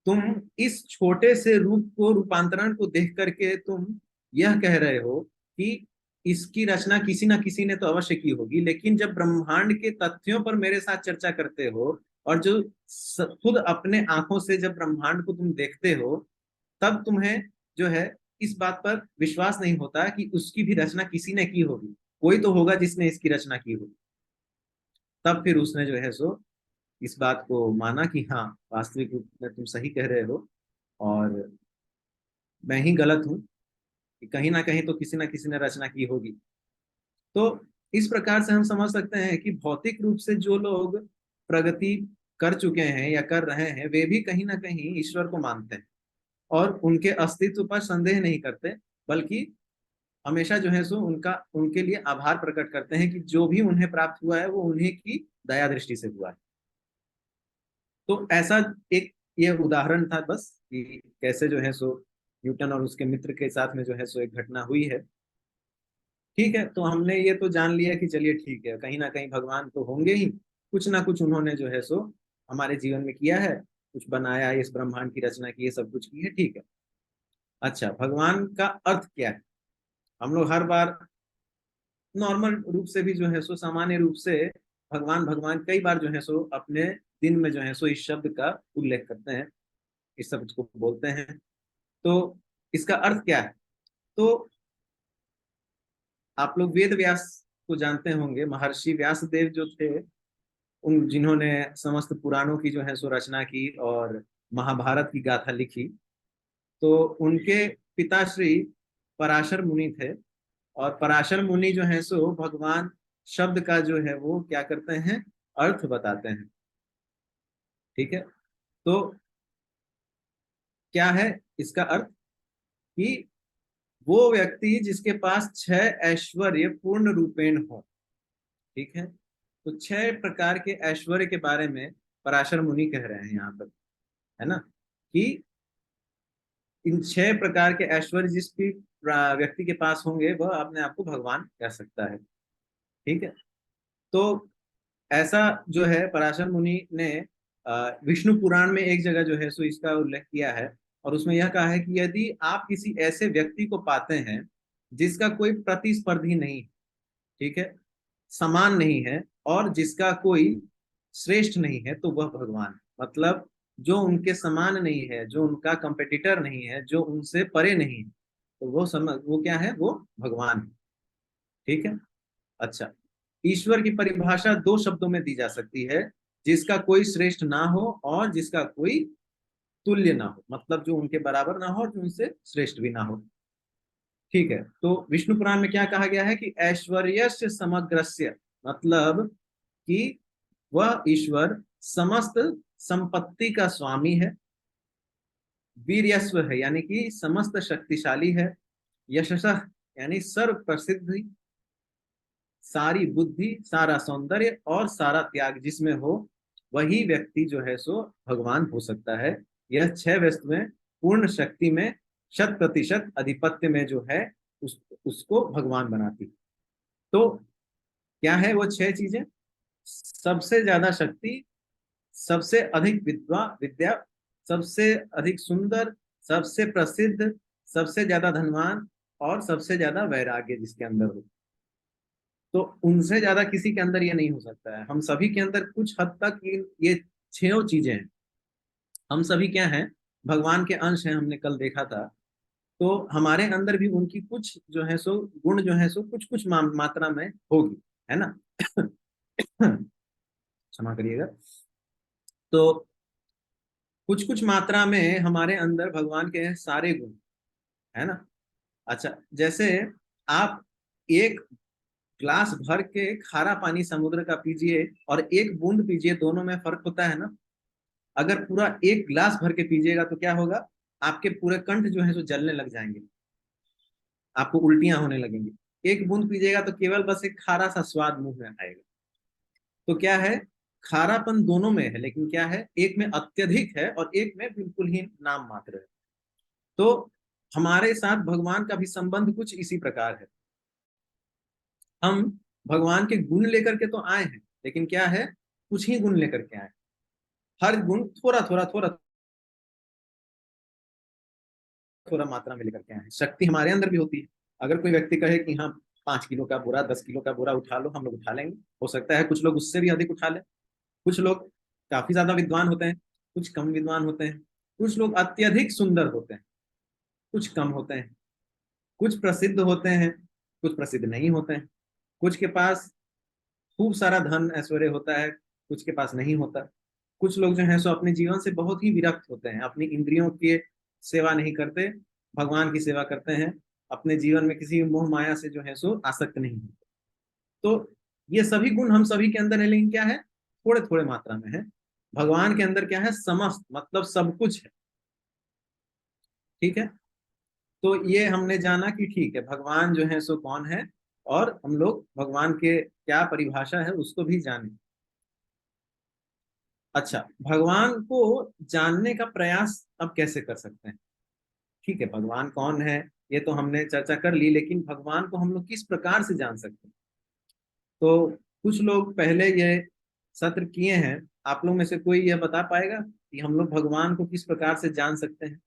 तुम इस छोटे से रूप को, रूपांतरण को देख करके तुम यह कह रहे हो कि इसकी रचना किसी ना किसी ने तो अवश्य की होगी, लेकिन जब ब्रह्मांड के तथ्यों पर मेरे साथ चर्चा करते हो और जो खुद अपने आंखों से जब ब्रह्मांड को तुम देखते हो, तब तुम्हें जो है इस बात पर विश्वास नहीं होता कि उसकी भी रचना किसी ने की होगी, कोई तो होगा जिसने इसकी रचना की होगी। तब फिर उसने जो है सो इस बात को माना कि हाँ, वास्तविक रूप में तुम सही कह रहे हो और मैं ही गलत हूँ, कि कहीं ना कहीं तो किसी ना किसी ने रचना की होगी। तो इस प्रकार से हम समझ सकते हैं कि भौतिक रूप से जो लोग प्रगति कर चुके हैं या कर रहे हैं, वे भी कहीं ना कहीं ईश्वर को मानते हैं और उनके अस्तित्व पर संदेह नहीं करते, बल्कि हमेशा जो है सो उनका, उनके लिए आभार प्रकट करते हैं कि जो भी उन्हें प्राप्त हुआ है वो उन्हीं की दया दृष्टि से हुआ है। तो ऐसा एक ये उदाहरण था बस कि कैसे जो है सो न्यूटन और उसके मित्र के साथ में जो है सो एक घटना हुई है। ठीक है, तो हमने ये तो जान लिया कि चलिए ठीक है, कहीं ना कहीं भगवान तो होंगे ही, कुछ ना कुछ उन्होंने जो है सो हमारे जीवन में किया है, कुछ बनाया, इस ब्रह्मांड की रचना की है, सब कुछ की है, ठीक है। अच्छा, भगवान का अर्थ क्या है? हम लोग हर बार नॉर्मल रूप से भी जो है सो, सामान्य रूप से भगवान भगवान कई बार जो है सो अपने दिन में जो है सो इस शब्द का उल्लेख करते हैं, इस शब्द को बोलते हैं। तो इसका अर्थ क्या है? तो आप लोग वेद व्यास को जानते होंगे, महर्षि व्यास देव जो थे, उन जिन्होंने समस्त पुराणों की जो है सो रचना की और महाभारत की गाथा लिखी। तो उनके पिताश्री पराशर मुनि थे और पराशर मुनि जो है सो भगवान शब्द का जो है वो क्या करते हैं, अर्थ बताते हैं। ठीक है, तो क्या है इसका अर्थ? कि वो व्यक्ति जिसके पास 6 ऐश्वर्य पूर्ण रूपेण हो। ठीक है, तो 6 प्रकार के ऐश्वर्य के बारे में पराशर मुनि कह रहे हैं यहाँ पर, है ना, कि इन 6 प्रकार के ऐश्वर्य जिस भी व्यक्ति के पास होंगे वह अपने आप को भगवान कह सकता है। ठीक है, तो ऐसा जो है पराशर मुनि ने विष्णु पुराण में एक जगह जो है सो इसका उल्लेख किया है और उसमें यह कहा है कि यदि आप किसी ऐसे व्यक्ति को पाते हैं जिसका कोई प्रतिस्पर्धी नहीं, ठीक है, समान नहीं है और जिसका कोई श्रेष्ठ नहीं है, तो वह भगवान, मतलब जो उनके समान नहीं है, जो उनका कंपेटिटर नहीं है, जो उनसे परे नहीं है, तो वो क्या है, वो भगवान है। ठीक है, अच्छा, ईश्वर की परिभाषा 2 शब्दों में दी जा सकती है, जिसका कोई श्रेष्ठ ना हो और जिसका कोई तुल्य ना हो, मतलब जो उनके बराबर ना हो और जो उनसे श्रेष्ठ भी ना हो। ठीक है, तो विष्णु पुराण में क्या कहा गया है कि ऐश्वर्यस्य समग्रस्य, मतलब कि वह ईश्वर समस्त संपत्ति का स्वामी है, वीर्यस्व है यानी कि समस्त शक्तिशाली है, यशस यानी सर्व प्रसिद्धि, सारी बुद्धि, सारा सौंदर्य और सारा त्याग जिसमें हो, वही व्यक्ति जो है सो भगवान हो सकता है। यह 6 वस्तुएं पूर्ण शक्ति में 100% अधिपत्य में जो है उसको भगवान बनाती। तो क्या है वो 6 चीजें? सबसे ज्यादा शक्ति, सबसे अधिक विद्या, सबसे अधिक सुंदर, सबसे प्रसिद्ध, सबसे ज्यादा धनवान और सबसे ज्यादा वैराग्य जिसके अंदर हो। तो उनसे ज्यादा किसी के अंदर ये नहीं हो सकता है। हम सभी के अंदर कुछ हद तक ये छह चीजें हैं। हम सभी क्या हैं, भगवान के अंश हैं, हमने कल देखा था। तो हमारे अंदर भी उनकी कुछ जो है सो गुण जो है सो कुछ कुछ मात्रा में होगी, है ना। क्षमा करिएगा। तो कुछ कुछ मात्रा में हमारे अंदर भगवान के हैं सारे गुण, है ना। अच्छा, जैसे आप एक ग्लास भर के खारा पानी समुद्र का पीजिए और एक बूंद पीजिए, दोनों में फर्क होता है ना। अगर पूरा एक ग्लास भर के पीजिएगा तो क्या होगा, आपके पूरे कंठ जो है सो जलने लग जाएंगे, आपको उल्टियां होने लगेंगी। एक बूंद पीजिएगा तो केवल बस एक खारा सा स्वाद मुंह में आएगा। तो क्या है, खारापन दोनों में है, लेकिन क्या है, एक में अत्यधिक है और एक में बिल्कुल ही नाम मात्र है। तो हमारे साथ भगवान का भी संबंध कुछ इसी प्रकार है। हम भगवान के गुण लेकर के तो आए हैं, लेकिन क्या है, कुछ ही गुण लेकर के आए। हर गुण थोड़ा थोड़ा थोड़ा थोड़ा मात्रा में लेकर के आए हैं। शक्ति हमारे अंदर भी होती है। अगर कोई व्यक्ति कहे कि हाँ 5 किलो का बोरा 10 किलो का बोरा उठा लो, हम लोग उठा लेंगे। हो सकता है कुछ लोग उससे भी अधिक उठा ले। कुछ लोग काफी ज्यादा विद्वान होते हैं, कुछ कम विद्वान होते हैं। कुछ लोग अत्यधिक सुंदर होते हैं, कुछ कम होते हैं। कुछ प्रसिद्ध होते हैं, कुछ प्रसिद्ध नहीं होते हैं। कुछ के पास खूब सारा धन ऐश्वर्य होता है, कुछ के पास नहीं होता। कुछ लोग जो है सो अपने जीवन से बहुत ही विरक्त होते हैं, अपनी इंद्रियों की सेवा नहीं करते, भगवान की सेवा करते हैं। अपने जीवन में किसी मोह माया से जो है सो आसक्त नहीं होते। तो ये सभी गुण हम सभी के अंदर है, लेकिन क्या है, थोड़े थोड़े मात्रा में है। भगवान के अंदर क्या है, समस्त मतलब सब कुछ है। ठीक है। तो ये हमने जाना कि ठीक है, भगवान जो है सो कौन है, और हम लोग भगवान के क्या परिभाषा है उसको भी जाने। अच्छा, भगवान को जानने का प्रयास अब कैसे कर सकते हैं। ठीक है, भगवान कौन है ये तो हमने चर्चा कर ली, लेकिन भगवान को हम लोग किस प्रकार से जान सकते हैं। तो कुछ लोग पहले ये सत्र किए हैं, आप लोग में से कोई यह बता पाएगा कि हम लोग भगवान को किस प्रकार से जान सकते हैं।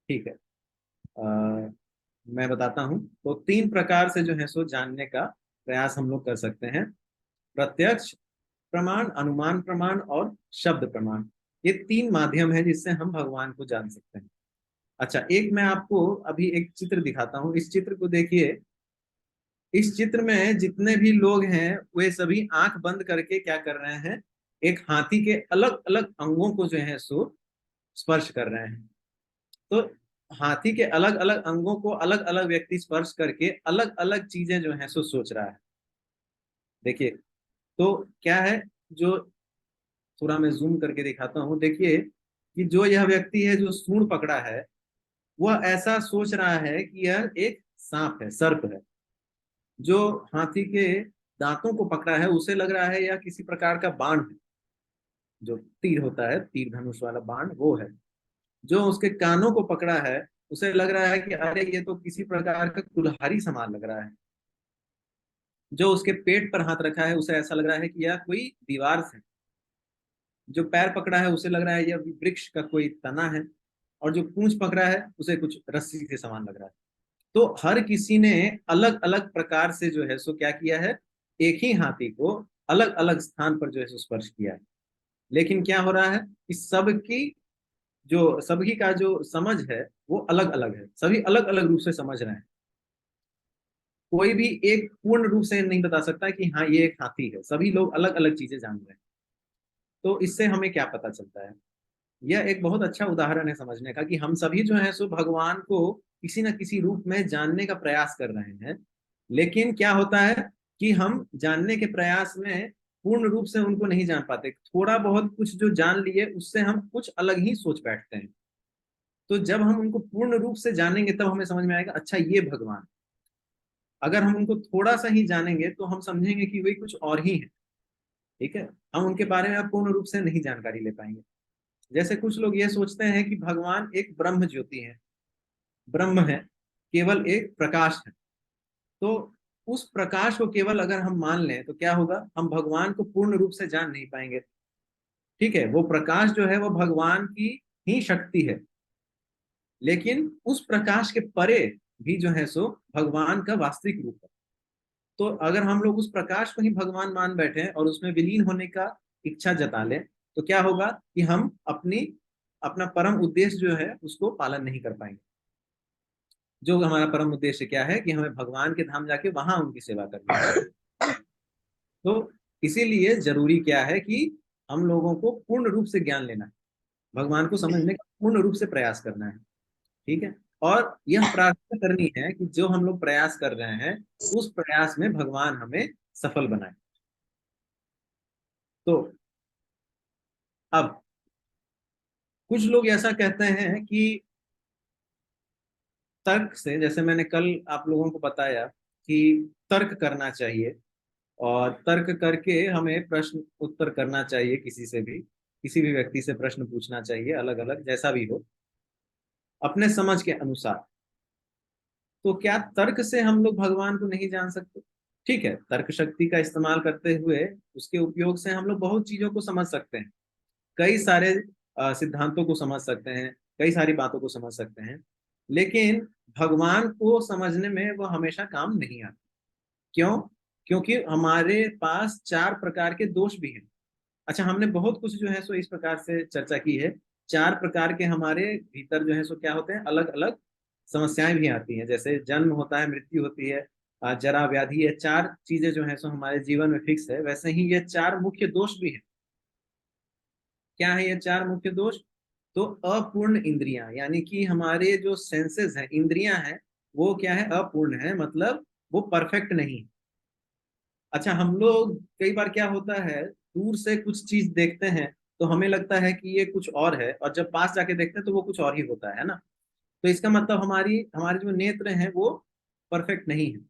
ठीक है, मैं बताता हूँ। तो 3 प्रकार से जो है सो जानने का प्रयास हम लोग कर सकते हैं। प्रत्यक्ष प्रमाण, अनुमान प्रमाण और शब्द प्रमाण। ये 3 माध्यम है जिससे हम भगवान को जान सकते हैं। अच्छा, एक मैं आपको अभी एक चित्र दिखाता हूँ। इस चित्र को देखिए। इस चित्र में जितने भी लोग हैं वे सभी आंख बंद करके क्या कर रहे हैं, एक हाथी के अलग अलग अंगों को जो है सो स्पर्श कर रहे हैं। तो हाथी के अलग अलग अंगों को अलग अलग व्यक्ति स्पर्श करके अलग अलग चीजें जो है सो सोच रहा है। देखिए, तो क्या है, जो थोड़ा मैं जूम करके दिखाता हूँ। देखिए कि जो यह व्यक्ति है जो सूंड पकड़ा है, वह ऐसा सोच रहा है कि यह एक सांप है, सर्प है। जो हाथी के दांतों को पकड़ा है उसे लग रहा है यह किसी प्रकार का बाण है, जो तीर होता है, तीर धनुष वाला बाण वो है। जो उसके कानों को पकड़ा है उसे लग रहा है कि अरे ये तो किसी प्रकार का कुल्हाड़ी सामान लग रहा है। जो उसके पेट पर हाथ रखा है उसे ऐसा लग रहा है कि यह कोई दीवार से। जो पैर पकड़ा है उसे लग रहा है यह वृक्ष का कोई तना है। और जो पूंछ पकड़ा है उसे कुछ रस्सी के समान लग रहा है। तो हर किसी ने अलग अलग प्रकार से जो है सो क्या किया है, एक ही हाथी को अलग अलग स्थान पर जो है सो स्पर्श किया है। लेकिन क्या हो रहा है कि सभी का जो समझ है वो अलग अलग है, सभी अलग अलग रूप से समझ रहे हैं। कोई भी एक पूर्ण रूप से नहीं बता सकता कि हाँ ये एक हाथी है, सभी लोग अलग अलग चीजें जान रहे हैं। तो इससे हमें क्या पता चलता है, यह एक बहुत अच्छा उदाहरण है समझने का कि हम सभी जो है सो भगवान को किसी न किसी रूप में जानने का प्रयास कर रहे हैं। लेकिन क्या होता है कि हम जानने के प्रयास में पूर्ण रूप से उनको नहीं जान पाते। थोड़ा बहुत कुछ जो जान लिए उससे हम कुछ अलग ही सोच बैठते हैं। तो जब हम उनको पूर्ण रूप से जानेंगे तब हमें समझ में आएगा अच्छा ये भगवान। अगर हम उनको थोड़ा सा ही जानेंगे तो हम समझेंगे कि वही कुछ और ही है। ठीक है, हम उनके बारे में पूर्ण रूप से नहीं जानकारी ले पाएंगे। जैसे कुछ लोग ये सोचते हैं कि भगवान एक ब्रह्म ज्योति है, ब्रह्म है, केवल एक प्रकाश है। तो उस प्रकाश को केवल अगर हम मान लें तो क्या होगा, हम भगवान को पूर्ण रूप से जान नहीं पाएंगे। ठीक है, वो प्रकाश जो है वो भगवान की ही शक्ति है, लेकिन उस प्रकाश के परे भी जो है सो भगवान का वास्तविक रूप है। तो अगर हम लोग उस प्रकाश को ही भगवान मान बैठे और उसमें विलीन होने का इच्छा जता लें तो क्या होगा कि हम अपना परम उद्देश्य जो है उसको पालन नहीं कर पाएंगे। जो हमारा परम उद्देश्य क्या है कि हमें भगवान के धाम जाके वहां उनकी सेवा करनी है। तो इसीलिए जरूरी क्या है कि हम लोगों को पूर्ण रूप से ज्ञान लेना है, भगवान को समझने का पूर्ण रूप से प्रयास करना है। ठीक है, और यह प्रार्थना करनी है कि जो हम लोग प्रयास कर रहे हैं उस प्रयास में भगवान हमें सफल बनाए। तो अब कुछ लोग ऐसा कहते हैं कि तर्क से, जैसे मैंने कल आप लोगों को बताया कि तर्क करना चाहिए और तर्क करके हमें प्रश्न उत्तर करना चाहिए, किसी भी व्यक्ति से प्रश्न पूछना चाहिए, अलग अलग जैसा भी हो अपने समझ के अनुसार। तो क्या तर्क से हम लोग भगवान को नहीं जान सकते? ठीक है, तर्क शक्ति का इस्तेमाल करते हुए उसके उपयोग से हम लोग बहुत चीजों को समझ सकते हैं, कई सारे सिद्धांतों को समझ सकते हैं, कई सारी बातों को समझ सकते हैं, लेकिन भगवान को समझने में वो हमेशा काम नहीं आता। क्यों? क्योंकि हमारे पास 4 प्रकार के दोष भी हैं। अच्छा, हमने बहुत कुछ जो है सो इस प्रकार से चर्चा की है। 4 प्रकार के हमारे भीतर जो है सो क्या होते हैं, अलग अलग समस्याएं भी आती हैं। जैसे जन्म होता है, मृत्यु होती है, जरा व्याधि, ये 4 चीजें जो है सो हमारे जीवन में फिक्स है। वैसे ही ये 4 मुख्य दोष भी हैं। क्या है ये 4 मुख्य दोष? तो अपूर्ण इंद्रियां, यानी कि हमारे जो सेंसेस हैं, इंद्रियां हैं, वो क्या है, अपूर्ण है, मतलब वो परफेक्ट नहीं है। अच्छा, हम लोग कई बार क्या होता है, दूर से कुछ चीज देखते हैं तो हमें लगता है कि ये कुछ और है, और जब पास जाके देखते हैं तो वो कुछ और ही होता है ना। तो इसका मतलब हमारी हमारे जो नेत्र हैं वो परफेक्ट नहीं है।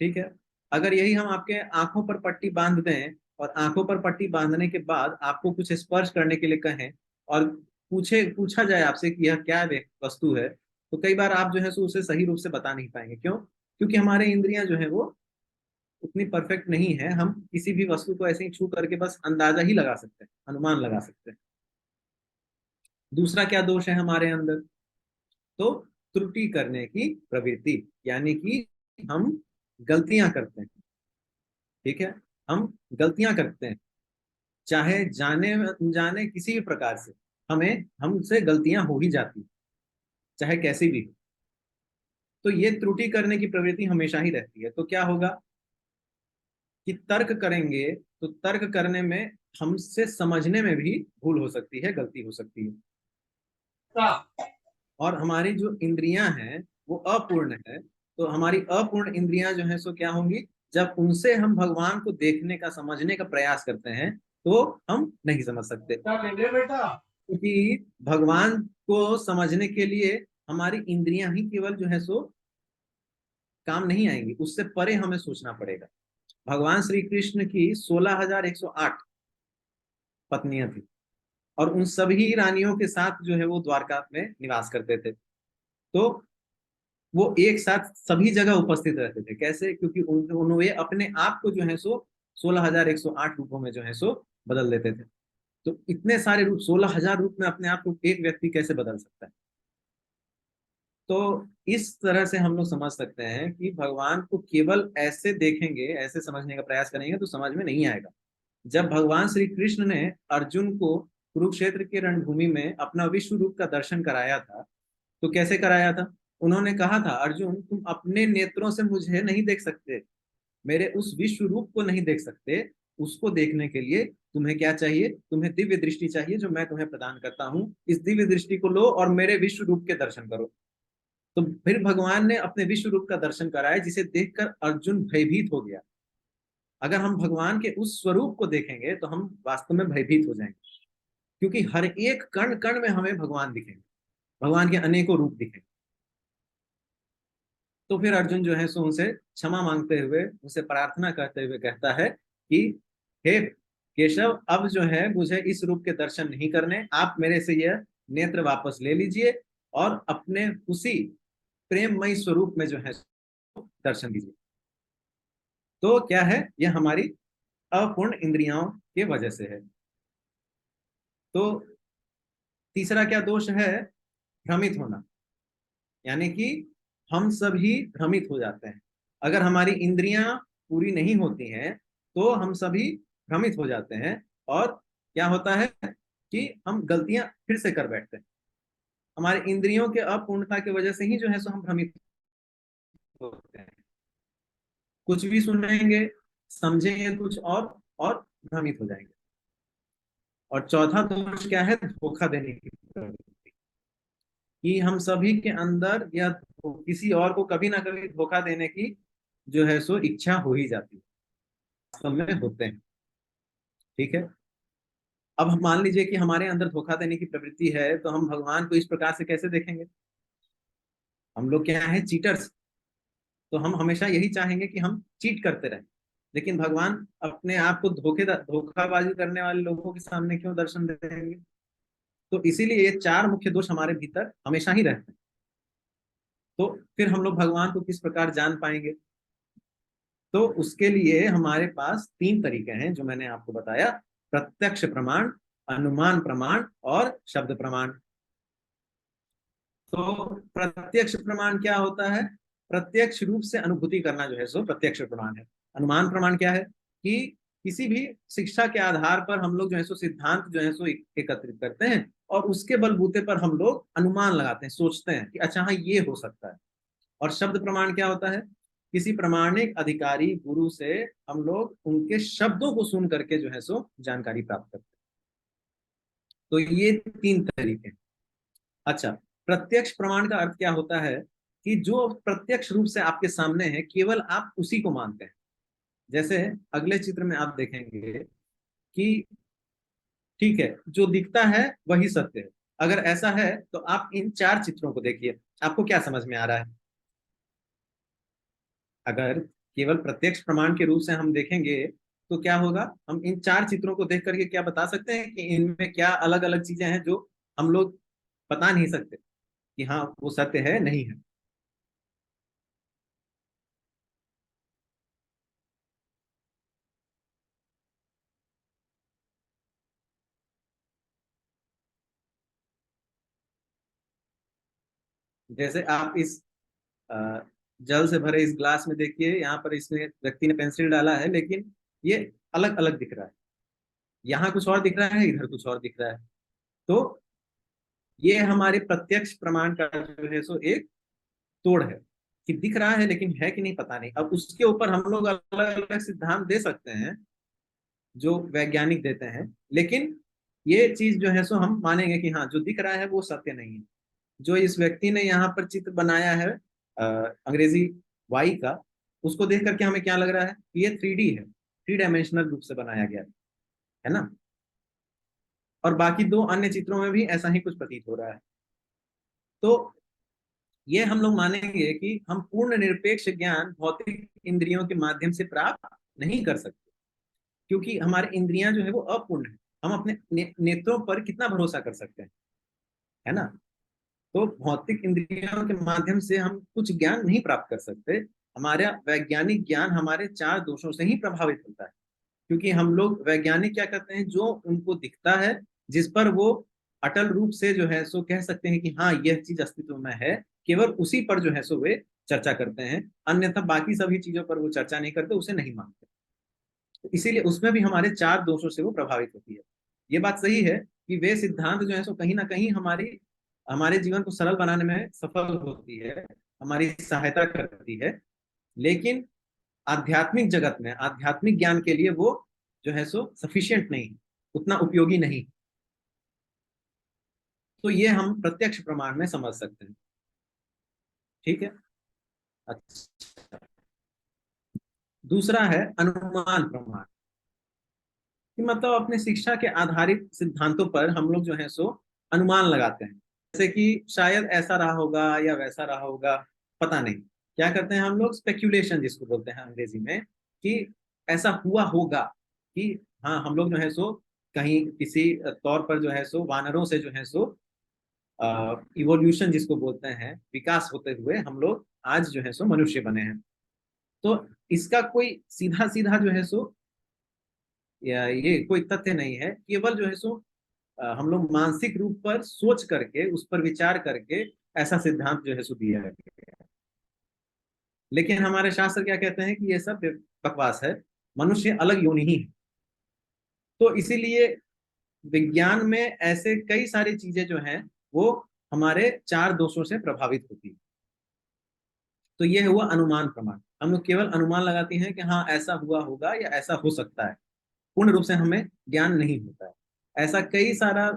ठीक है, अगर यही हम आपके आंखों पर पट्टी बांध दें और आंखों पर पट्टी बांधने के बाद आपको कुछ स्पर्श करने के लिए कहें और पूछा जाए आपसे कि यह क्या वस्तु है, तो कई बार आप जो है सो उसे सही रूप से बता नहीं पाएंगे। क्यों? क्योंकि हमारे इंद्रियां जो है वो उतनी परफेक्ट नहीं है। हम किसी भी वस्तु को ऐसे ही छू करके बस अंदाजा ही लगा सकते हैं, अनुमान लगा सकते हैं। दूसरा क्या दोष है हमारे अंदर? तो त्रुटि करने की प्रवृत्ति, यानी कि हम गलतियां करते हैं। ठीक है, हम गलतियां करते हैं, चाहे जाने अनजाने किसी भी प्रकार से हमें हमसे गलतियां हो ही जाती, चाहे कैसी भी। तो ये त्रुटि करने की प्रवृत्ति हमेशा ही रहती है। तो क्या होगा कि तर्क करेंगे तो तर्क करने में हमसे समझने में भी भूल हो सकती है, गलती हो सकती है। और हमारी जो इंद्रियां हैं वो अपूर्ण है, तो हमारी अपूर्ण इंद्रियां जो है सो क्या होंगी, जब उनसे हम भगवान को देखने का, समझने का प्रयास करते हैं तो हम नहीं समझ सकते। क्योंकि भगवान को समझने के लिए हमारी इंद्रियां ही केवल जो है सो काम नहीं आएंगी, उससे परे हमें सोचना पड़ेगा। भगवान श्री कृष्ण की 16,108 पत्नियां थी और उन सभी रानियों के साथ जो है वो द्वारका में निवास करते थे। तो वो एक साथ सभी जगह उपस्थित रहते थे। कैसे? क्योंकि उन्होंने अपने आप को जो है सो 16,108 रूपों में जो है सो बदल देते थे। तो इतने सारे रूप, 16,000 रूप में अपने आप को एक व्यक्ति कैसे बदल सकता है? तो इस तरह से हम लोग समझ सकते हैं कि भगवान को केवल ऐसे देखेंगे, ऐसे समझने का प्रयास करेंगे तो समझ में नहीं आएगा। जब भगवान श्री कृष्ण ने अर्जुन को कुरुक्षेत्र के रणभूमि में अपना विश्व रूप का दर्शन कराया था, तो कैसे कराया था? उन्होंने कहा था, अर्जुन तुम अपने नेत्रों से मुझे नहीं देख सकते, मेरे उस विश्व रूप को नहीं देख सकते। उसको देखने के लिए तुम्हें क्या चाहिए? तुम्हें दिव्य दृष्टि चाहिए, जो मैं तुम्हें प्रदान करता हूँ। इस दिव्य दृष्टि को लो और मेरे विश्व रूप के दर्शन करो। तो फिर भगवान ने अपने विश्व रूप का दर्शन कराया, जिसे देखकर अर्जुन भयभीत हो गया। अगर हम भगवान के उस स्वरूप को देखेंगे तो हम वास्तव में भयभीत हो जाएंगे, क्योंकि हर एक कण कण में हमें भगवान दिखेंगे, भगवान के अनेकों रूप दिखेंगे। तो फिर अर्जुन जो है सो उनसे क्षमा मांगते हुए, उनसे प्रार्थना करते हुए कहता है कि हे केशव, अब जो है मुझे इस रूप के दर्शन नहीं करने, आप मेरे से यह नेत्र वापस ले लीजिए और अपने उसी प्रेममय स्वरूप में जो है दर्शन दीजिए। तो क्या है, ये हमारी अपूर्ण इंद्रियों के वजह से है। तो तीसरा क्या दोष है, भ्रमित होना, यानी कि हम सभी भ्रमित हो जाते हैं। अगर हमारी इंद्रियां पूरी नहीं होती हैं तो हम सभी भ्रमित हो जाते हैं, और क्या होता है कि हम गलतियां फिर से कर बैठते हैं। हमारी इंद्रियों के अपूर्णता की वजह से ही जो है सो हम भ्रमित होते हैं। कुछ भी सुनेंगे, समझेंगे कुछ और भ्रमित हो जाएंगे। और चौथा दोष क्या है, धोखा देने की प्रवृत्ति, कि हम सभी के अंदर या किसी और को कभी ना कभी धोखा देने की जो है सो इच्छा हो ही जाती है, वास्तव में होते हैं। ठीक है। अब हम मान लीजिए कि हमारे अंदर धोखा देने की प्रवृत्ति है, तो हम भगवान को इस प्रकार से कैसे देखेंगे? हम लोग क्या है, चीटर्स। तो हम हमेशा यही चाहेंगे कि हम चीट करते रहें। लेकिन भगवान अपने आप को धोखाबाजी करने वाले लोगों के सामने क्यों दर्शन देंगे? तो इसीलिए ये चार मुख्य दोष हमारे भीतर हमेशा ही रहते हैं। तो फिर हम लोग भगवान को किस प्रकार जान पाएंगे? तो उसके लिए हमारे पास तीन तरीके हैं जो मैंने आपको बताया: प्रत्यक्ष प्रमाण, अनुमान प्रमाण और शब्द प्रमाण। तो प्रत्यक्ष प्रमाण क्या होता है? प्रत्यक्ष रूप से अनुभूति करना जो है सो प्रत्यक्ष प्रमाण है। अनुमान प्रमाण क्या है कि किसी भी शिक्षा के आधार पर हम लोग जो है सो सिद्धांत जो है सो एकत्रित करते हैं, और उसके बलबूते पर हम लोग अनुमान लगाते हैं, सोचते हैं कि अच्छा हाँ ये हो सकता है। और शब्द प्रमाण क्या होता है? किसी प्रमाणिक अधिकारी गुरु से हम लोग उनके शब्दों को सुन करके जो है सो जानकारी प्राप्त करते हैं। तो ये तीन तरीके। अच्छा, प्रत्यक्ष प्रमाण का अर्थ क्या होता है कि जो प्रत्यक्ष रूप से आपके सामने है, केवल आप उसी को मानते हैं। जैसे अगले चित्र में आप देखेंगे कि ठीक है, जो दिखता है वही सत्य है। अगर ऐसा है तो आप इन चार चित्रों को देखिए, आपको क्या समझ में आ रहा है? अगर केवल प्रत्यक्ष प्रमाण के रूप से हम देखेंगे तो क्या होगा? हम इन चार चित्रों को देख करके क्या बता सकते हैं कि इनमें क्या अलग अलग चीजें हैं जो हम लोग बता नहीं सकते कि हाँ वो सत्य है, नहीं है। जैसे आप इस अ, जल से भरे इस ग्लास में देखिए, यहाँ पर इसमें व्यक्ति ने पेंसिल डाला है, लेकिन ये अलग अलग दिख रहा है। यहाँ कुछ और दिख रहा है, इधर कुछ और दिख रहा है। तो ये हमारे प्रत्यक्ष प्रमाण का जो है सो एक तोड़ है कि दिख रहा है लेकिन है कि नहीं पता नहीं। अब उसके ऊपर हम लोग अलग अलग सिद्धांत दे सकते हैं जो वैज्ञानिक देते हैं, लेकिन ये चीज जो है सो हम मानेंगे कि हाँ जो दिख रहा है वो सत्य नहीं है। जो इस व्यक्ति ने यहाँ पर चित्र बनाया है अंग्रेजी वाई का, उसको देख करके हमें क्या लग रहा है कि ये 3D है, 3 डायमेंशनल रूप से बनाया गया है ना। और बाकी दो अन्य चित्रों में भी ऐसा ही कुछ प्रतीत हो रहा है। तो ये हम लोग मानेंगे कि हम पूर्ण निरपेक्ष ज्ञान भौतिक इंद्रियों के माध्यम से प्राप्त नहीं कर सकते, क्योंकि हमारी इंद्रियां जो है वो अपूर्ण है। हम अपने नेत्रों पर कितना भरोसा कर सकते हैं, है ना। तो भौतिक इंद्रियों के माध्यम से हम कुछ ज्ञान नहीं प्राप्त कर सकते। हमारा वैज्ञानिक ज्ञान हमारे चार दोषों से ही प्रभावित होता है, क्योंकि हम लोग वैज्ञानिक क्या करते हैं, जो उनको दिखता है, जिस पर वो अटल रूप से जो है सो कह सकते हैं कि हाँ यह चीज अस्तित्व में है, केवल उसी पर जो है सो वे चर्चा करते हैं। अन्यथा बाकी सभी चीजों पर वो चर्चा नहीं करते, उसे नहीं मानते। तो इसीलिए उसमें भी हमारे चार दोषों से वो प्रभावित होती है। ये बात सही है कि वे सिद्धांत जो है सो कहीं ना कहीं हमारे जीवन को सरल बनाने में सफल होती है, हमारी सहायता करती है। लेकिन आध्यात्मिक जगत में आध्यात्मिक ज्ञान के लिए वो जो है सो सफिशिएंट नहीं, उतना उपयोगी नहीं। तो ये हम प्रत्यक्ष प्रमाण में समझ सकते हैं। ठीक है। अच्छा, दूसरा है अनुमान प्रमाण, कि मतलब अपने शिक्षा के आधारित सिद्धांतों पर हम लोग जो है सो अनुमान लगाते हैं। जैसे कि शायद ऐसा रहा होगा या वैसा रहा होगा, पता नहीं। क्या करते हैं हम लोग? स्पेक्यूलेशन जिसको बोलते हैं अंग्रेजी में, कि ऐसा हुआ होगा कि हाँ हम लोग जो है सो कहीं किसी तौर पर जो है सो वानरों से जो है सो इवोल्यूशन जिसको बोलते हैं, विकास होते हुए हम लोग आज जो है सो मनुष्य बने हैं। तो इसका कोई सीधा सीधा जो है सो या ये कोई तथ्य नहीं है, केवल जो है सो हम लोग मानसिक रूप पर सोच करके, उस पर विचार करके ऐसा सिद्धांत जो है सो दिया है। लेकिन हमारे शास्त्र क्या कहते हैं कि ये सब बकवास है, मनुष्य अलग योनि ही है। तो इसीलिए विज्ञान में ऐसे कई सारी चीजें जो हैं वो हमारे चार दोषों से प्रभावित होती है। तो ये हुआ अनुमान प्रमाण। हम लोग केवल अनुमान लगाते हैं कि हाँ ऐसा हुआ होगा या ऐसा हो सकता है, पूर्ण रूप से हमें ज्ञान नहीं होता है। ऐसा कई सारा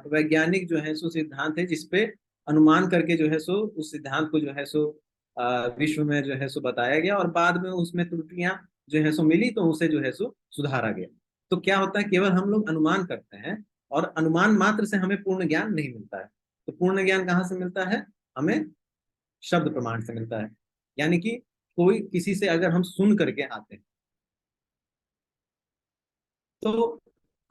वैज्ञानिक जो है सो सिद्धांत है जिसपे अनुमान करके जो है सो उस सिद्धांत को जो है सो विश्व में जो है सो बताया गया, और बाद में उसमें त्रुटियां जो है सो मिली तो उसे जो है सो सुधारा गया। तो क्या होता है, केवल हम लोग अनुमान करते हैं और अनुमान मात्र से हमें पूर्ण ज्ञान नहीं मिलता है। तो पूर्ण ज्ञान कहाँ से मिलता है? हमें शब्द प्रमाण से मिलता है। यानी कि कोई किसी से अगर हम सुन करके आते हैं, तो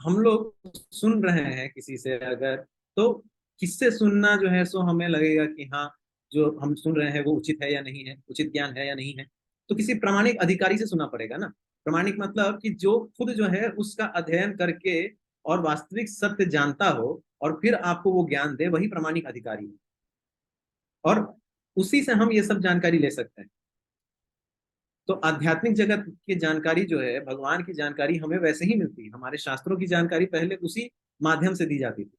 हम लोग सुन रहे हैं किसी से अगर, तो किससे सुनना जो है सो हमें लगेगा कि हाँ जो हम सुन रहे हैं वो उचित है या नहीं है, उचित ज्ञान है या नहीं है। तो किसी प्रामाणिक अधिकारी से सुनना पड़ेगा ना। प्रामाणिक मतलब कि जो खुद जो है उसका अध्ययन करके और वास्तविक सत्य जानता हो और फिर आपको वो ज्ञान दे, वही प्रामाणिक अधिकारी है। और उसी से हम ये सब जानकारी ले सकते हैं। तो आध्यात्मिक जगत की जानकारी जो है, भगवान की जानकारी हमें वैसे ही मिलती है। हमारे शास्त्रों की जानकारी पहले उसी माध्यम से दी जाती थी।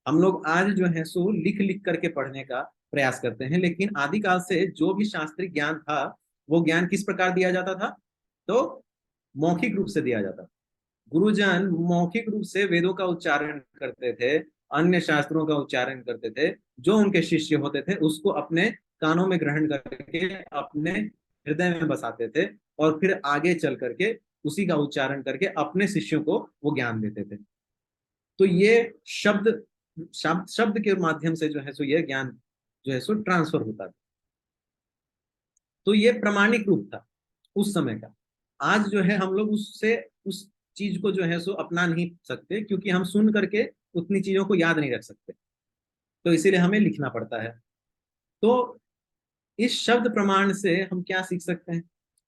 हम लोग आज जो है सो लिख लिख करके पढ़ने का प्रयास करते हैं, लेकिन आदिकाल से जो भी शास्त्रीय ज्ञान था वो ज्ञान किस प्रकार दिया जाता था? तो मौखिक रूप से दिया जाता था। गुरुजन मौखिक रूप से वेदों का उच्चारण करते थे, अन्य शास्त्रों का उच्चारण करते थे। जो उनके शिष्य होते थे उसको अपने कानों में ग्रहण करके अपने हृदय में बसाते थे, और फिर आगे चल करके उसी का उच्चारण करके अपने शिष्यों को वो ज्ञान देते थे। तो ये शब्द शब्द शब्द के माध्यम से जो है सो ये ज्ञान जो है सो ट्रांसफर होता था। तो ये प्रामाणिक रूप था उस समय का। आज जो है हम लोग उससे उस चीज को जो है सो अपना नहीं सकते, क्योंकि हम सुन करके उतनी चीजों को याद नहीं रख सकते। तो इसीलिए हमें लिखना पड़ता है। तो इस शब्द प्रमाण से हम क्या सीख सकते हैं?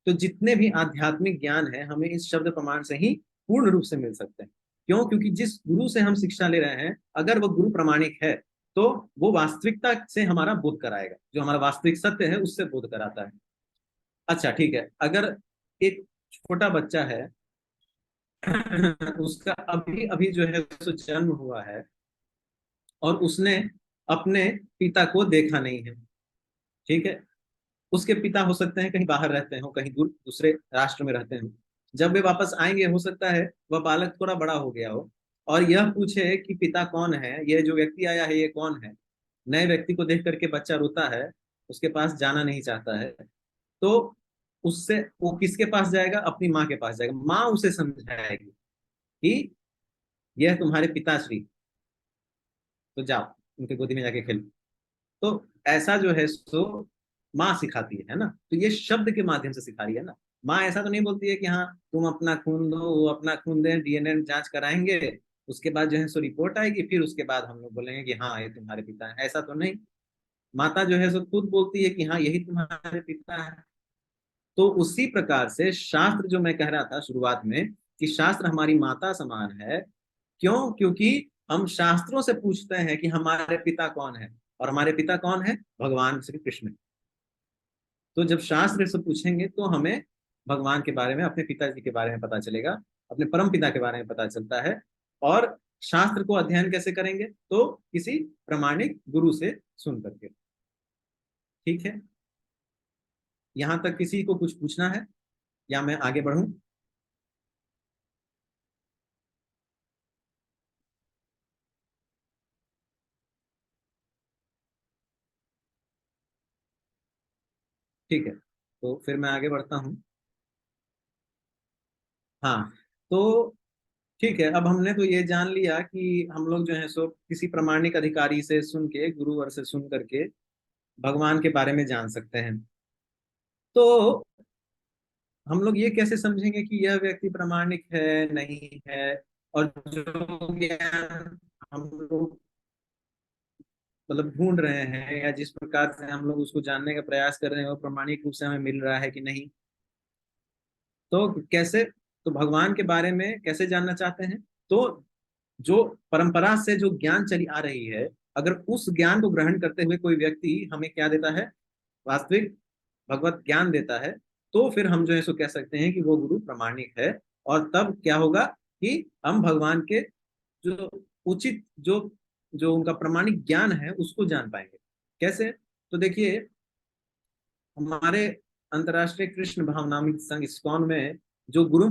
तो जितने भी आध्यात्मिक ज्ञान है हमें इस शब्द प्रमाण से ही पूर्ण रूप से मिल सकते हैं। क्यों? क्योंकि जिस गुरु से हम शिक्षा ले रहे हैं, अगर वो गुरु प्रामाणिक है तो वो वास्तविकता से हमारा बोध कराएगा, जो हमारा वास्तविक सत्य है उससे बोध कराता है। अच्छा ठीक है, अगर एक छोटा बच्चा है उसका अभी अभी जो है सो जन्म हुआ है और उसने अपने पिता को देखा नहीं है, ठीक है। उसके पिता हो सकते हैं कहीं बाहर रहते हो, कहीं दूसरे राष्ट्र में रहते हो। जब वे वापस आएंगे हो सकता है वह बालक थोड़ा बड़ा हो गया हो और यह पूछे कि पिता कौन है, यह जो व्यक्ति आया है ये कौन है। नए व्यक्ति को देख करके बच्चा रोता है, उसके पास जाना नहीं चाहता है। तो उससे वो किसके पास जाएगा? अपनी माँ के पास जाएगा। माँ उसे समझाएगी कि यह तुम्हारे पिताश्री, तो जाओ उनके गोदी में जाके खेलो। तो ऐसा जो है सो माँ सिखाती है ना। तो ये शब्द के माध्यम से सिखा रही है ना। माँ ऐसा तो नहीं बोलती है कि हाँ तुम अपना खून दो, वो अपना खून दें, डीएनए जांच कराएंगे, उसके बाद जो है सो रिपोर्ट आएगी, फिर उसके बाद हम लोग बोलेंगे कि हाँ ये तुम्हारे पिता है। ऐसा तो नहीं। माता जो है सो खुद बोलती है कि हाँ यही तुम्हारे पिता है। तो उसी प्रकार से शास्त्र, जो मैं कह रहा था शुरुआत में कि शास्त्र हमारी माता समान है। क्यों? क्योंकि हम शास्त्रों से पूछते हैं कि हमारे पिता कौन है, और हमारे पिता कौन है? भगवान श्री कृष्ण। तो जब शास्त्र से पूछेंगे तो हमें भगवान के बारे में, अपने पिताजी के बारे में पता चलेगा, अपने परम पिता के बारे में पता चलता है। और शास्त्र को अध्ययन कैसे करेंगे? तो किसी प्रामाणिक गुरु से सुन करके। ठीक है, यहां तक किसी को कुछ पूछना है या मैं आगे बढ़ूं? ठीक है, तो फिर मैं आगे बढ़ता हूं। हाँ, तो ठीक है, अब हमने तो ये जान लिया कि हम लोग जो है सो किसी प्रामाणिक अधिकारी से सुन के, गुरुवर से सुन करके भगवान के बारे में जान सकते हैं। तो हम लोग ये कैसे समझेंगे कि यह व्यक्ति प्रामाणिक है नहीं है? और जो ज्ञान हम लोग मतलब ढूंढ रहे हैं, या जिस प्रकार से हम लोग उसको जानने का प्रयास कर रहे हैं वो प्रामाणिक रूप से हमें मिल रहा है कि नहीं। तो कैसे, तो भगवान के बारे में कैसे जानना चाहते हैं, तो जो परंपरा से जो ज्ञान चली आ रही है, अगर उस ज्ञान को ग्रहण करते हुए कोई व्यक्ति हमें क्या देता है, वास्तविक भगवत ज्ञान देता है, तो फिर हम जो है सो कह सकते हैं कि वो गुरु प्रामाणिक है। और तब क्या होगा कि हम भगवान के जो उचित जो जो उनका प्रामाणिक ज्ञान है उसको जान पाएंगे। कैसे, तो देखिए, हमारे अंतर्राष्ट्रीय कृष्ण भावनामृत संघ इस्कॉन में जो गुरु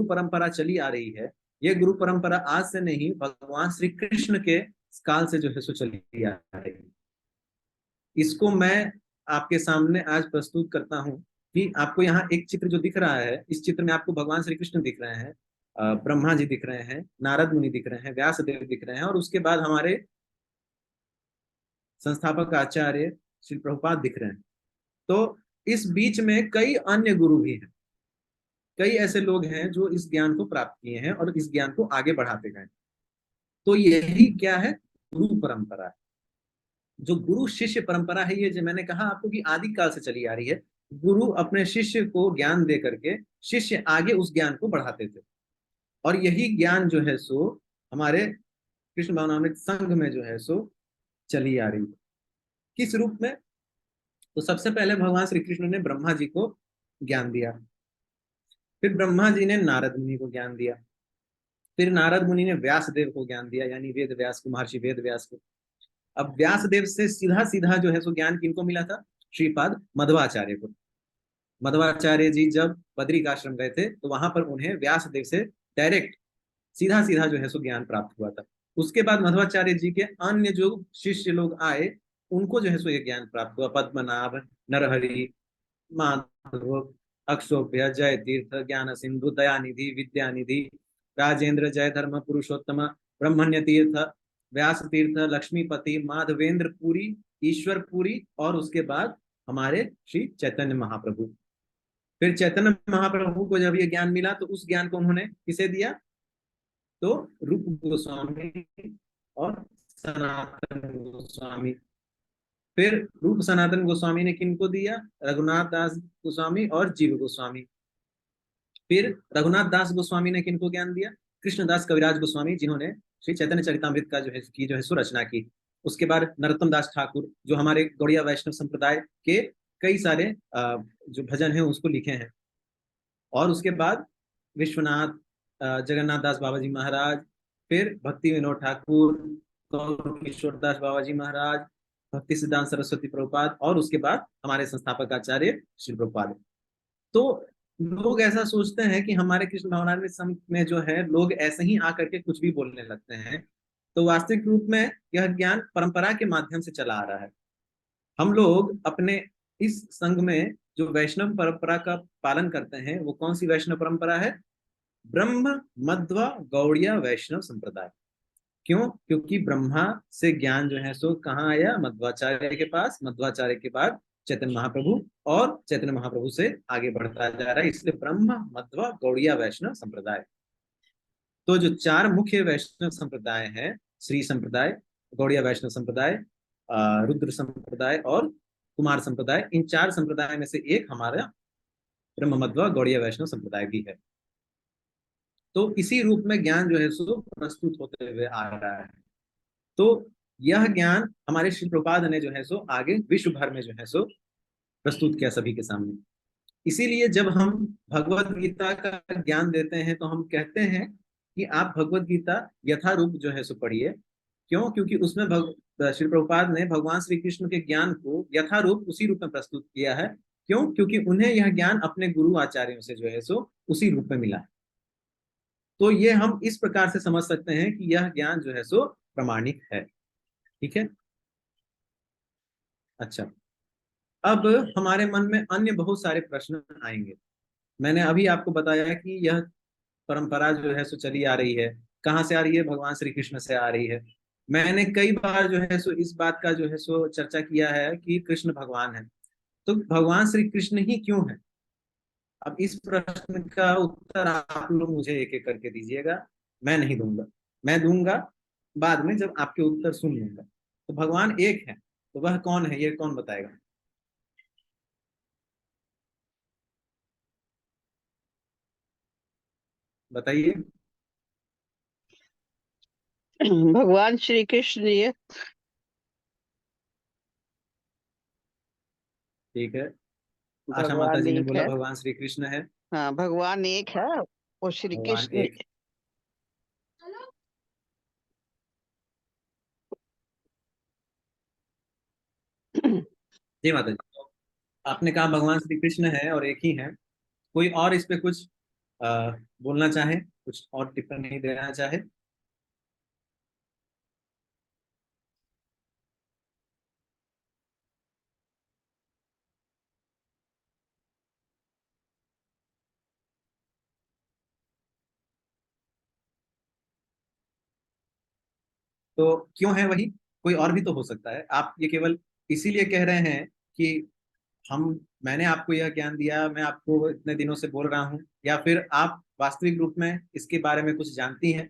परंपरा चली आ रही है, ये गुरु परंपरा आज से नहीं, भगवान श्री कृष्ण के काल से जो है सो चली आ रही है। इसको मैं आपके सामने आज प्रस्तुत करता हूँ कि आपको यहाँ एक चित्र जो दिख रहा है, इस चित्र में आपको भगवान श्री कृष्ण दिख रहे हैं, ब्रह्मा जी दिख रहे हैं, नारद मुनि दिख रहे हैं, व्यास देव दिख रहे हैं, और उसके बाद हमारे संस्थापक आचार्य श्री प्रभुपाद दिख रहे हैं। तो इस बीच में कई अन्य गुरु भी हैं, कई ऐसे लोग हैं जो इस ज्ञान को प्राप्त किए हैं और इस ज्ञान को आगे बढ़ाते गए। तो यही क्या है, गुरु परंपरा है। जो गुरु शिष्य परंपरा है, ये जो मैंने कहा आपको कि आदि काल से चली आ रही है। गुरु अपने शिष्य को ज्ञान दे करके शिष्य आगे उस ज्ञान को बढ़ाते थे, और यही ज्ञान जो है सो हमारे कृष्ण भावनामृत संघ में जो है सो चली आ रही है। किस रूप में, तो सबसे पहले भगवान श्री कृष्ण ने ब्रह्मा जी को ज्ञान दिया, फिर ब्रह्मा जी ने नारद मुनि को ज्ञान दिया, फिर नारद मुनि ने व्यास देव को ज्ञान दिया, यानी वेद व्यास को, महर्षि वेद व्यास को। अब व्यास देव से सीधा सीधा जो है सो ज्ञान किनको मिला था, श्रीपाद मध्वाचार्य को। मध्वाचार्य जी जब बद्रिक आश्रम गए थे तो वहां पर उन्हें व्यास देव से डायरेक्ट सीधा सीधा जो है सो ज्ञान प्राप्त हुआ था। उसके बाद मध्वाचार्य जी के अन्य जो शिष्य लोग आए, उनको जो है सो ये ज्ञान प्राप्त हुआ। पद्मनाभ, नरहरि, माधव, अक्षोभ्य, जय तीर्थ, ज्ञान सिंधु, दयानिधि, विद्यानिधि, राजेंद्र, जय धर्म, पुरुषोत्तम, ब्रह्मण्य तीर्थ, व्यास तीर्थ, लक्ष्मीपति, माधवेंद्र पुरी, ईश्वर पुरी, और उसके बाद हमारे श्री चैतन्य महाप्रभु। फिर चैतन्य महाप्रभु को जब ये ज्ञान मिला तो उस ज्ञान को उन्होंने किसे दिया, तो रूप गोस्वामी और सनातन गोस्वामी। फिर रूप सनातन गोस्वामी ने किनको दिया, रघुनाथ दास गोस्वामी और जीव गोस्वामी। फिर रघुनाथ दास गोस्वामी ने किनको ज्ञान दिया, कृष्णदास कविराज गोस्वामी, जिन्होंने श्री चैतन्य चरितामृत का जो है सो रचना की। उसके बाद नरोत्तम दास ठाकुर, जो हमारे गौड़िया वैष्णव संप्रदाय के कई सारे जो भजन है उसको लिखे हैं। और उसके बाद विश्वनाथ, जगन्नाथ दास बाबा जी महाराज, फिर भक्ति विनोद ठाकुर, गौर किशोर दास बाबा जी महाराज, भक्ति सिद्धांत सरस्वती प्रभुपाद, और उसके बाद हमारे संस्थापक आचार्य श्री प्रभुपाद। तो लोग ऐसा सोचते हैं कि हमारे कृष्ण भावनामृत संघ में जो है लोग ऐसे ही आकर के कुछ भी बोलने लगते हैं, तो वास्तविक रूप में यह ज्ञान परंपरा के माध्यम से चला आ रहा है। हम लोग अपने इस संघ में जो वैष्णव परंपरा का पालन करते हैं, वो कौन सी वैष्णव परंपरा है, ब्रह्म मध्व गौड़िया वैष्णव संप्रदाय। क्यों, क्योंकि ब्रह्मा से ज्ञान जो है सो कहाँ आया, मध्वाचार्य के पास, मध्वाचार्य के बाद चैतन्य महाप्रभु, और चैतन्य महाप्रभु से आगे बढ़ता जा रहा है, इसलिए ब्रह्म मध्व गौड़िया वैष्णव संप्रदाय। तो जो चार मुख्य वैष्णव संप्रदाय हैं, श्री संप्रदाय, गौड़िया वैष्णव संप्रदाय, रुद्र संप्रदाय और कुमार संप्रदाय, इन चार संप्रदाय में से एक हमारा ब्रह्म मध्व गौड़िया वैष्णव संप्रदाय भी है। तो इसी रूप में ज्ञान जो है सो प्रस्तुत होते हुए आ रहा है। तो यह ज्ञान हमारे श्री प्रभुपाद ने जो है सो आगे विश्व भर में जो है सो प्रस्तुत किया सभी के सामने। इसीलिए जब हम भगवत गीता का ज्ञान देते हैं तो हम कहते हैं कि आप भगवत गीता यथारूप जो है सो पढ़िए। क्यों, क्योंकि उसमें श्री प्रभुपाद ने भगवान श्री कृष्ण के ज्ञान को यथारूप उसी रूप में प्रस्तुत किया है। क्यों, क्योंकि उन्हें यह ज्ञान अपने गुरु आचार्यों से जो है सो उसी रूप में मिला है। तो ये हम इस प्रकार से समझ सकते हैं कि यह ज्ञान जो है सो प्रामाणिक है। ठीक है, अच्छा, अब हमारे मन में अन्य बहुत सारे प्रश्न आएंगे। मैंने अभी आपको बताया कि यह परंपरा जो है सो चली आ रही है, कहाँ से आ रही है, भगवान श्री कृष्ण से आ रही है। मैंने कई बार जो है सो इस बात का जो है सो चर्चा किया है कि कृष्ण भगवान है, तो भगवान श्री कृष्ण ही क्यों है। अब इस प्रश्न का उत्तर आप लोग मुझे एक एक करके दीजिएगा, मैं नहीं दूंगा, मैं दूंगा बाद में जब आपके उत्तर सुन लूंगा। तो भगवान एक है, तो वह कौन है, ये कौन बताएगा? बताइए। भगवान श्री कृष्ण जी है। ठीक है, आशा माता भगवान जी ने एक बोला है। भगवान श्री कृष्ण है। हाँ, भगवान एक है, वो श्री भगवान कृष्ण। एक। जी माता जी, आपने कहा भगवान श्री कृष्ण है और एक ही है। कोई और इस पे कुछ बोलना चाहे, कुछ और टिप्पणी देना चाहे? तो क्यों है वही? कोई और भी तो हो सकता है। आप ये केवल इसीलिए कह रहे हैं कि हम मैंने आपको यह ज्ञान दिया, मैं आपको इतने दिनों से बोल रहा हूँ, या फिर आप वास्तविक रूप में इसके बारे में कुछ जानती हैं?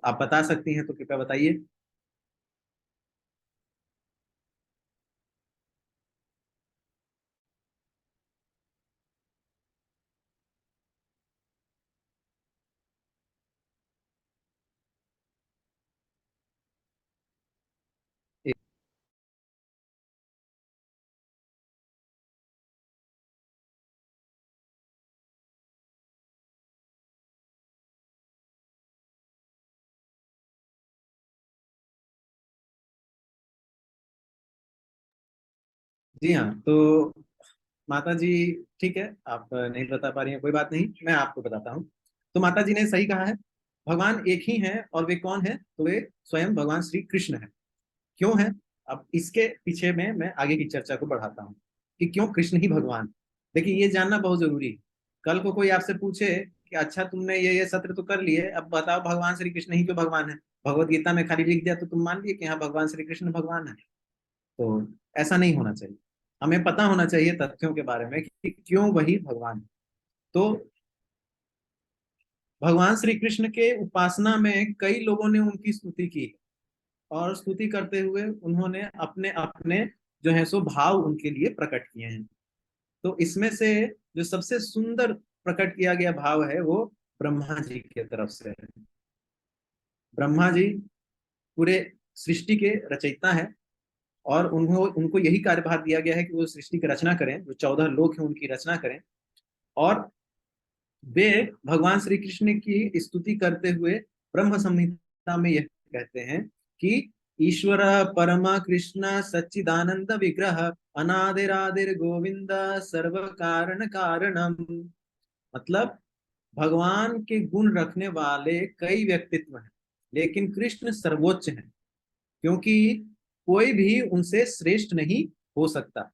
आप बता सकती हैं तो कृपया बताइए। जी हाँ, तो माता जी, ठीक है, आप नहीं बता पा रही हैं, कोई बात नहीं, मैं आपको बताता हूँ। तो माता जी ने सही कहा है, भगवान एक ही हैं, और वे कौन है? तो वे स्वयं भगवान श्री कृष्ण है। क्यों है? अब इसके पीछे में मैं आगे की चर्चा को बढ़ाता हूँ कि क्यों कृष्ण ही भगवान। देखिए, ये जानना बहुत जरूरी है। कल को कोई आपसे पूछे कि अच्छा तुमने ये सत्र तो कर लिए, अब बताओ भगवान श्री कृष्ण ही क्यों भगवान है? भगवत गीता में खाली लिख दिया तो तुम मान लिए कि हाँ भगवान श्री कृष्ण भगवान है? तो ऐसा नहीं होना चाहिए। हमें पता होना चाहिए तथ्यों के बारे में कि क्यों वही भगवान है। तो भगवान श्री कृष्ण के उपासना में कई लोगों ने उनकी स्तुति की, और स्तुति करते हुए उन्होंने अपने अपने जो है सो भाव उनके लिए प्रकट किए हैं। तो इसमें से जो सबसे सुंदर प्रकट किया गया भाव है वो ब्रह्मा जी की तरफ से है। ब्रह्मा जी पूरे सृष्टि के रचयिता हैं, और उनको उनको यही कार्यभार दिया गया है कि वो सृष्टि की रचना करें, जो 14 लोक हैं उनकी रचना करें। और वे भगवान श्री कृष्ण की स्तुति करते हुए ब्रह्म संहिता में यह कहते हैं कि ईश्वर परमा कृष्ण सच्चिदानंद विग्रह अनादिरादिर गोविंद सर्व कारण कारणम। मतलब भगवान के गुण रखने वाले कई व्यक्तित्व हैं, लेकिन कृष्ण सर्वोच्च हैं, क्योंकि कोई भी उनसे श्रेष्ठ नहीं हो सकता।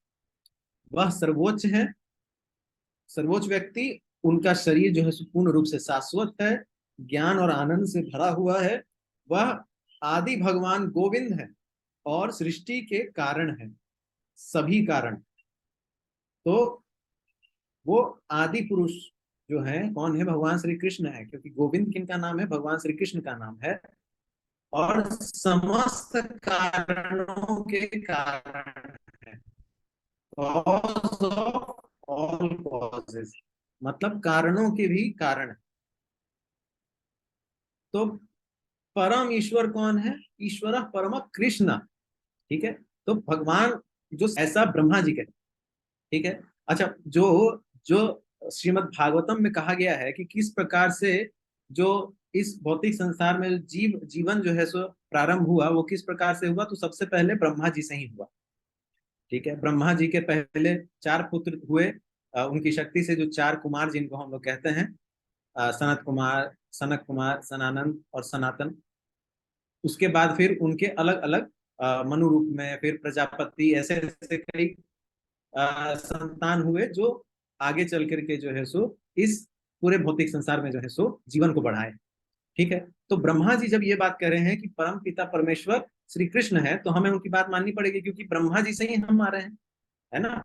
वह सर्वोच्च है, सर्वोच्च व्यक्ति। उनका शरीर जो है पूर्ण रूप से शाश्वत है, ज्ञान और आनंद से भरा हुआ है। वह आदि भगवान गोविंद है, और सृष्टि के कारण है, सभी कारण। तो वो आदि पुरुष जो है कौन है? भगवान श्री कृष्ण है, क्योंकि गोविंद किनका नाम है? भगवान श्री कृष्ण का नाम है। और समस्त कारणों के कारण है, कॉज ऑफ ऑल कॉजेस, मतलब कारणों के भी कारण। तो परम ईश्वर कौन है? ईश्वर परम कृष्ण। ठीक है, तो भगवान जो ऐसा ब्रह्मा जी कहते, ठीक है। अच्छा, जो जो श्रीमद् भागवतम में कहा गया है कि किस प्रकार से जो इस भौतिक संसार में जीवन जो है सो प्रारंभ हुआ, वो किस प्रकार से हुआ? तो सबसे पहले ब्रह्मा जी से ही हुआ। ठीक है, ब्रह्मा जी के पहले 4 पुत्र हुए। उनकी शक्ति से जो 4 कुमार जिनको हम लोग कहते हैं, सनत कुमार, सनक कुमार, सनानंद और सनातन। उसके बाद फिर उनके अलग अलग मनु रूप में फिर प्रजापति, ऐसे ऐसे कई संतान हुए, जो आगे चल करके जो है सो इस पूरे भौतिक संसार में जो है सो जीवन को बढ़ाए। ठीक है, तो ब्रह्मा जी जब ये बात कर रहे हैं कि परम पिता परमेश्वर श्री कृष्ण है, तो हमें उनकी बात माननी पड़ेगी, क्योंकि ब्रह्मा जी से ही हम आ रहे हैं, है ना?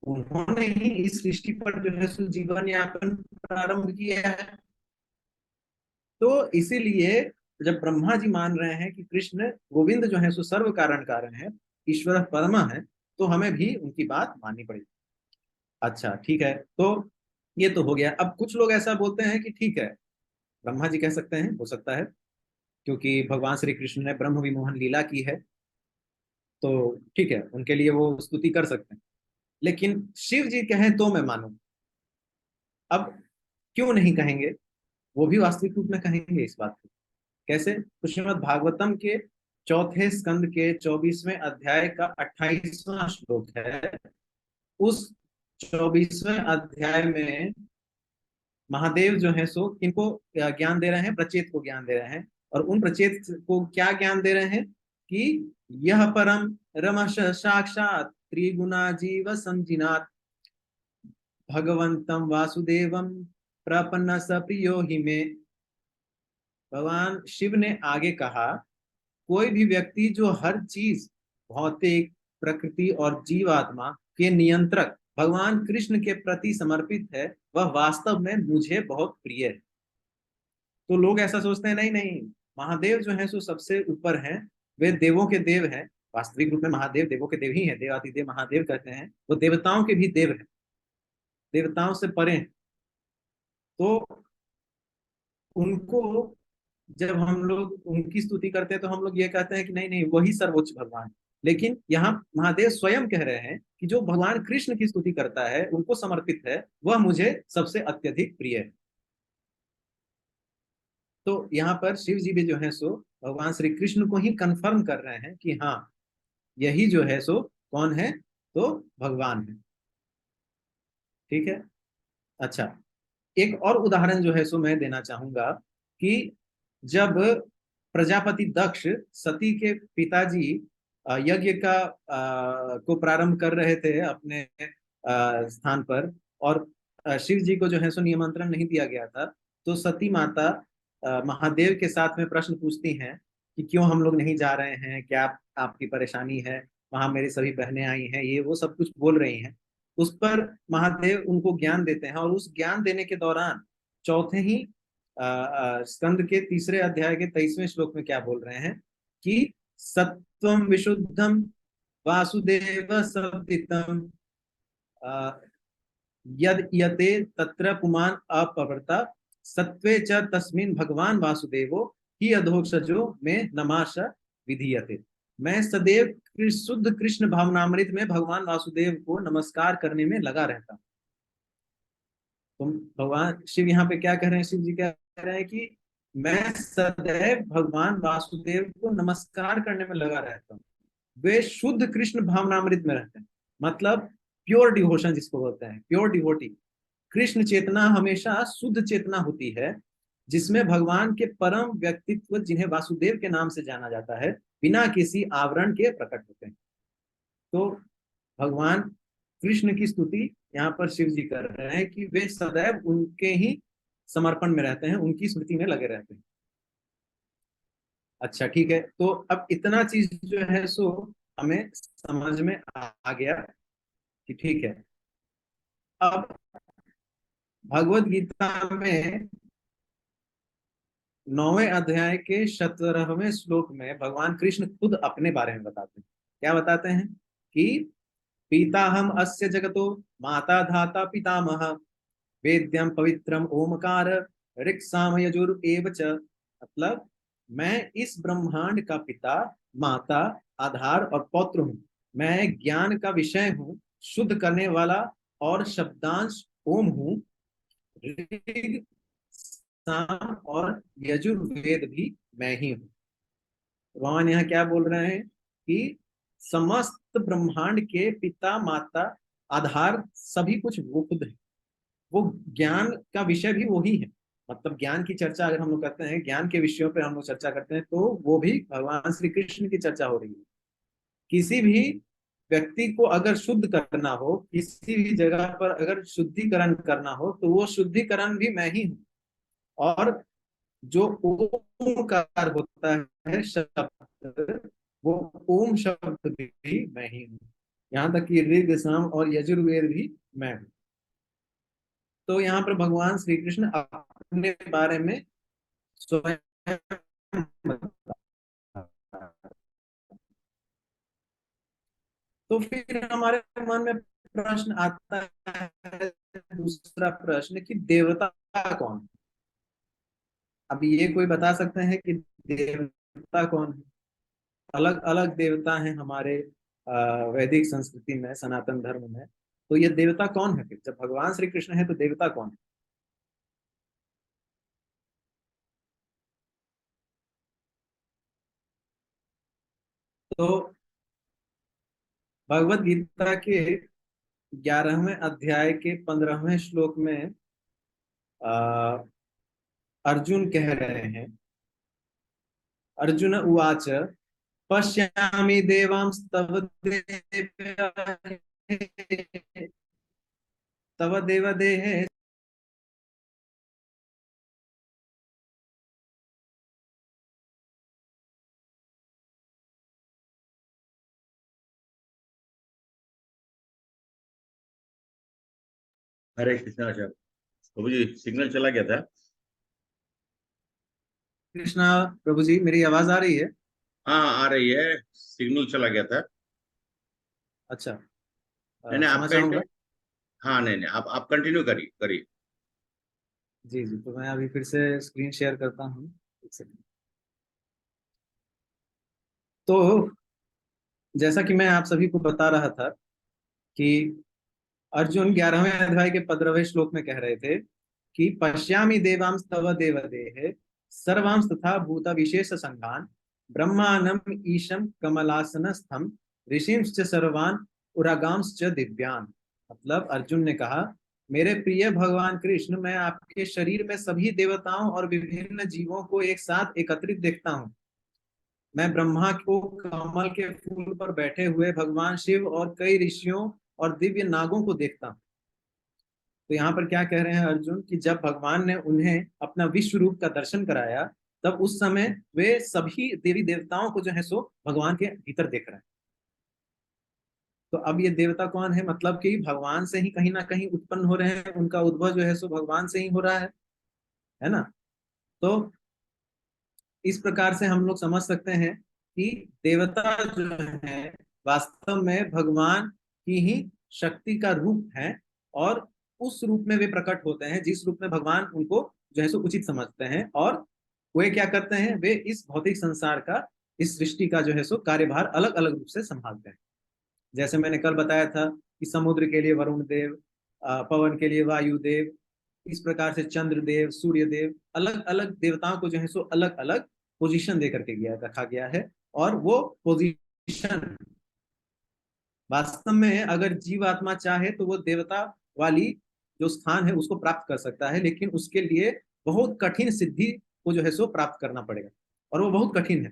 उन्होंने ही इस सृष्टि पर जो है सो जीवन यापन प्रारंभ किया है। तो इसीलिए जब ब्रह्मा जी मान रहे हैं कि कृष्ण गोविंद जो है सो सर्व कारण है, ईश्वर परमा है, तो हमें भी उनकी बात माननी पड़ेगी। अच्छा ठीक है, तो ये तो हो गया। अब कुछ लोग ऐसा बोलते हैं कि ठीक है, ब्रह्मा जी कह सकते हैं, हो सकता है, क्योंकि भगवान श्री कृष्ण ने ब्रह्म विमोहन लीला की है, तो ठीक है, उनके लिए वो स्तुति कर सकते हैं। लेकिन शिव जी कहें तो मैं मानूं। अब क्यों नहीं कहेंगे, वो भी वास्तविक रूप में कहेंगे इस बात को। कैसे? तो श्रीमद् भागवतम के चौथे स्कंद के 24वें अध्याय का 28वां श्लोक है। उस 24वें अध्याय में महादेव जो है सो किनको ज्ञान दे रहे हैं? प्रचेत को ज्ञान दे रहे हैं। और उन प्रचेत को क्या ज्ञान दे रहे हैं? कि यह परम रमश साक्षात त्रिगुणा जीव संजिनात भगवंतम वासुदेवम प्रपन्न सप्रियो हि में। भगवान शिव ने आगे कहा, कोई भी व्यक्ति जो हर चीज, भौतिक, प्रकृति और जीवात्मा के नियंत्रक भगवान कृष्ण के प्रति समर्पित है, वह वास्तव में मुझे बहुत प्रिय है। तो लोग ऐसा सोचते हैं, नहीं नहीं, महादेव जो है सो सबसे ऊपर हैं, वे देवों के देव हैं। वास्तविक रूप में महादेव देवों के देव ही हैं, देवातिदेव महादेव कहते हैं, वो देवताओं के भी देव हैं, देवताओं से परे हैं। तो उनको जब हम लोग उनकी स्तुति करते हैं तो हम लोग ये कहते हैं कि नहीं नहीं, वही सर्वोच्च भगवान है। लेकिन यहाँ महादेव स्वयं कह रहे हैं कि जो भगवान कृष्ण की स्तुति करता है, उनको समर्पित है, वह मुझे सबसे अत्यधिक प्रिय है। तो यहाँ पर शिव जी भी जो है सो भगवान श्री कृष्ण को ही कंफर्म कर रहे हैं कि हाँ, यही जो है सो कौन है? तो भगवान है। ठीक है। अच्छा, एक और उदाहरण जो है सो मैं देना चाहूंगा कि जब प्रजापति दक्ष सती के पिताजी यज्ञ का को प्रारंभ कर रहे थे अपने स्थान पर, और शिव जी को जो है सो निमंत्रण नहीं दिया गया था, तो सती माता महादेव के साथ में प्रश्न पूछती हैं कि क्यों हम लोग नहीं जा रहे हैं, क्या आपकी परेशानी है, वहां मेरी सभी बहनें आई हैं, ये वो सब कुछ बोल रही हैं। उस पर महादेव उनको ज्ञान देते हैं, और उस ज्ञान देने के दौरान चौथे ही स्कंद के तीसरे अध्याय के 23वें श्लोक में क्या बोल रहे हैं कि सत्वम विशुद्धम वासुदेव सवितम यद यते तत्र पुमान अपवर्ता सत्वे च तस्मिन भगवान वासुदेवो ही अधोक्षजो में नमाश विधीयते। मैं सदैव शुद्ध कृष्ण भावनामृत में भगवान वासुदेव को नमस्कार करने में लगा रहता हूँ। तो भगवान शिव यहाँ पे क्या कह रहे हैं? शिव जी कह रहे हैं कि मैं सदैव भगवान वासुदेव को नमस्कार करने में लगा रहता हूँ। वे शुद्ध कृष्ण भावनामृत में रहते हैं, मतलब प्योर डिवोशन जिसको बोलते हैं, प्योर डिवोटी। कृष्ण चेतना हमेशा शुद्ध चेतना होती है, जिसमें भगवान के परम व्यक्तित्व, जिन्हें वासुदेव के नाम से जाना जाता है, बिना किसी आवरण के प्रकट होते हैं। तो भगवान कृष्ण की स्तुति यहाँ पर शिव जी कर रहे हैं कि वे सदैव उनके ही समर्पण में रहते हैं, उनकी स्मृति में लगे रहते हैं। अच्छा ठीक है, तो अब इतना चीज जो है सो हमें समझ में आ गया कि ठीक है। अब भगवत गीता में 9वें अध्याय के 17वें श्लोक में भगवान कृष्ण खुद अपने बारे में बताते हैं। क्या बताते हैं? कि पिता हम अस्य जगतो माता धाता पितामह वेद्यम पवित्रम ओमकार ऋक्साम यजुर एव च। मतलब मैं इस ब्रह्मांड का पिता, माता, आधार और पौत्र हूँ। मैं ज्ञान का विषय हूँ, शुद्ध करने वाला और शब्दांश ओम हूँ। ऋग, साम और यजुर्वेद भी मैं ही हूँ। भगवान यहाँ क्या बोल रहे हैं कि समस्त ब्रह्मांड के पिता, माता, आधार, सभी कुछ वो खुद है। वो ज्ञान का विषय भी वही है। मतलब ज्ञान की चर्चा अगर हम लोग करते हैं, ज्ञान के विषयों पर हम लोग चर्चा करते हैं, तो वो भी भगवान श्री कृष्ण की चर्चा हो रही है। किसी भी व्यक्ति को अगर शुद्ध करना हो, किसी भी जगह पर अगर शुद्धिकरण करना हो, तो वो शुद्धिकरण भी मैं ही हूँ। और जो ओमकार होता है शब्द, वो ओम शब्द भी मैं ही हूँ। यहाँ तक कि ऋग, साम और यजुर्वेद भी मैं हूँ। तो यहाँ पर भगवान श्री कृष्ण अपने बारे में स्वयं तो फिर हमारे मन में प्रश्न आता है, दूसरा प्रश्न, कि देवता कौन है। अब ये कोई बता सकते हैं कि देवता कौन है। अलग अलग देवता हैं हमारे वैदिक संस्कृति में, सनातन धर्म में। तो ये देवता कौन है फिर? जब भगवान श्री कृष्ण है तो देवता कौन है? तो भगवत गीता के 11वें अध्याय के 15वें श्लोक में आ, अर्जुन कह रहे हैं, अर्जुन उवाच पश्यामि देवांस्तव तव देवदेहे। हरे कृष्णा आचार्य प्रभु जी, सिग्नल चला गया था। कृष्णा प्रभु जी, मेरी आवाज आ रही है? हाँ हाँ, आ रही है, सिग्नल चला गया था। अच्छा, नहीं नहीं, आप क्षमा कंटिन्यू। चाहूंगा। हाँ नहीं नहीं, आप कंटिन्यू करिए करिए। जी जी, तो मैं अभी फिर से स्क्रीन शेयर करता हूँ, एक सेकंड। तो जैसा कि मैं आप सभी को बता रहा था कि अर्जुन 11वें अध्याय के 15वें श्लोक में कह रहे थे कि पश्यामि देवांस तव देवदेहे सर्वांस तथा भूत विशेष संघान ब्रह्मांडम ईशम कमलासनस्थम ऋषिंश्च सर्वान उरागांश्च दिव्यान। मतलब अर्जुन ने कहा, मेरे प्रिय भगवान कृष्ण, मैं आपके शरीर में सभी देवताओं और विभिन्न जीवों को एक साथ एकत्रित देखता हूँ। मैं ब्रह्मा को कमल के फूल पर बैठे हुए भगवान शिव और कई ऋषियों और दिव्य नागों को देखता हूँ। तो यहाँ पर क्या कह रहे हैं अर्जुन, कि जब भगवान ने उन्हें अपना विश्व रूप का दर्शन कराया, तब उस समय वे सभी देवी देवताओं को जो है सो भगवान के भीतर देख रहे हैं। तो अब ये देवता कौन है? मतलब कि भगवान से ही कहीं ना कहीं उत्पन्न हो रहे हैं, उनका उद्भव जो है सो भगवान से ही हो रहा है ना। तो इस प्रकार से हम लोग समझ सकते हैं कि देवता जो है वास्तव में भगवान की ही शक्ति का रूप है, और उस रूप में वे प्रकट होते हैं जिस रूप में भगवान उनको जो है सो उचित समझते हैं। और वे क्या करते हैं, वे इस भौतिक संसार का, इस सृष्टि का जो है सो कार्यभार अलग अलग रूप से संभालते हैं। जैसे मैंने कल बताया था कि समुद्र के लिए वरुण देव, पवन के लिए वायु देव, इस प्रकार से चंद्र देव, सूर्य देव, अलग अलग देवताओं को जो है सो अलग अलग पोजीशन दे करके रखा गया है। और वो पोजीशन वास्तव में अगर जीवात्मा चाहे तो वो देवता वाली जो स्थान है उसको प्राप्त कर सकता है, लेकिन उसके लिए बहुत कठिन सिद्धि को जो है सो प्राप्त करना पड़ेगा, और वो बहुत कठिन है।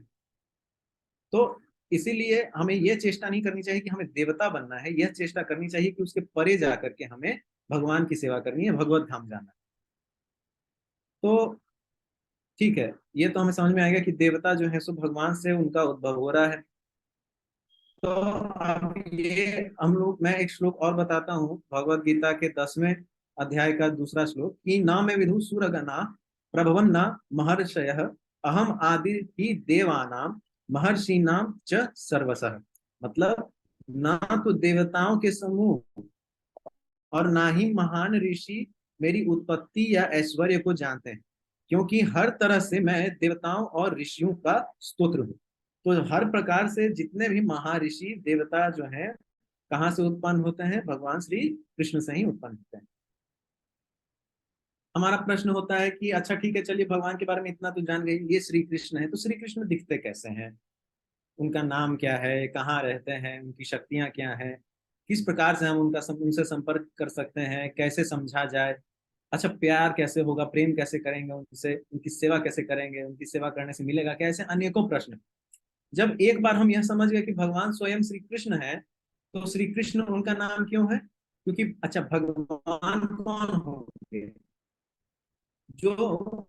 तो इसीलिए हमें यह चेष्टा नहीं करनी चाहिए कि हमें देवता बनना है, यह चेष्टा करनी चाहिए कि उसके परे जाकर के हमें भगवान की सेवा करनी है, भगवत धाम जाना है। तो ठीक है, ये तो हमें समझ में आएगा कि देवता जो है सो भगवान से उनका उद्भव हो रहा है। तो अब ये हम लोग, मैं एक श्लोक और बताता हूँ, भगवत गीता के 10वें अध्याय का दूसरा श्लोक, कि न में विदु सुरगना प्रभवन न महर्षय अहम आदि ही देवानाम महर्षिनाम च सर्वसः। मतलब ना तो देवताओं के समूह और ना ही महान ऋषि मेरी उत्पत्ति या ऐश्वर्य को जानते हैं, क्योंकि हर तरह से मैं देवताओं और ऋषियों का स्तोत्र हूँ। तो हर प्रकार से जितने भी महर्षि देवता जो हैं, कहाँ से उत्पन्न होते हैं? भगवान श्री कृष्ण से ही उत्पन्न होते हैं। हमारा प्रश्न होता है कि अच्छा ठीक है, चलिए भगवान के बारे में इतना तो जान गए, ये श्री कृष्ण है, तो श्री कृष्ण दिखते कैसे हैं? उनका नाम क्या है? कहाँ रहते हैं? उनकी शक्तियां क्या हैं? किस प्रकार से हम उनसे संपर्क कर सकते हैं? कैसे समझा जाए? अच्छा, प्यार कैसे होगा? प्रेम कैसे करेंगे उनसे? उनकी सेवा कैसे करेंगे? उनकी सेवा करने से मिलेगा क्या? ऐसे अनेकों प्रश्न। जब एक बार हम यह समझ गए कि भगवान स्वयं श्री कृष्ण है, तो श्री कृष्ण उनका नाम क्यों है? क्योंकि अच्छा, भगवान कौन होंगे? जो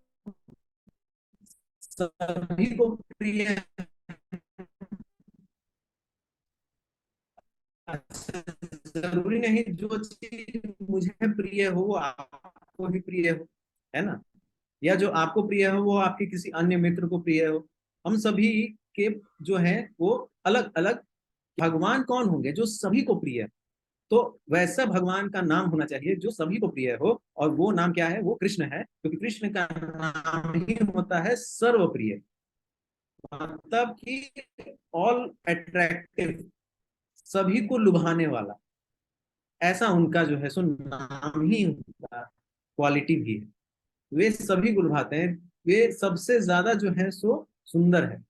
सभी को प्रिय है। अच्छा, जरूरी नहीं जो चीज मुझे प्रिय हो वो आपको भी प्रिय हो, है ना। या जो आपको प्रिय हो वो आपके किसी अन्य मित्र को प्रिय हो। हम सभी के जो है वो अलग अलग भगवान कौन होंगे जो सभी को प्रिय है। तो वैसा भगवान का नाम होना चाहिए जो सभी को प्रिय हो, और वो नाम क्या है? वो कृष्ण है, क्योंकि कृष्ण का नाम ही होता है सर्वप्रिय, मतलब कि ऑल अट्रैक्टिव, सभी को लुभाने वाला। ऐसा उनका जो है सो नाम ही उनका क्वालिटी भी है। वे सभी को लुभाते हैं, वे सबसे ज्यादा जो है सो सुंदर है,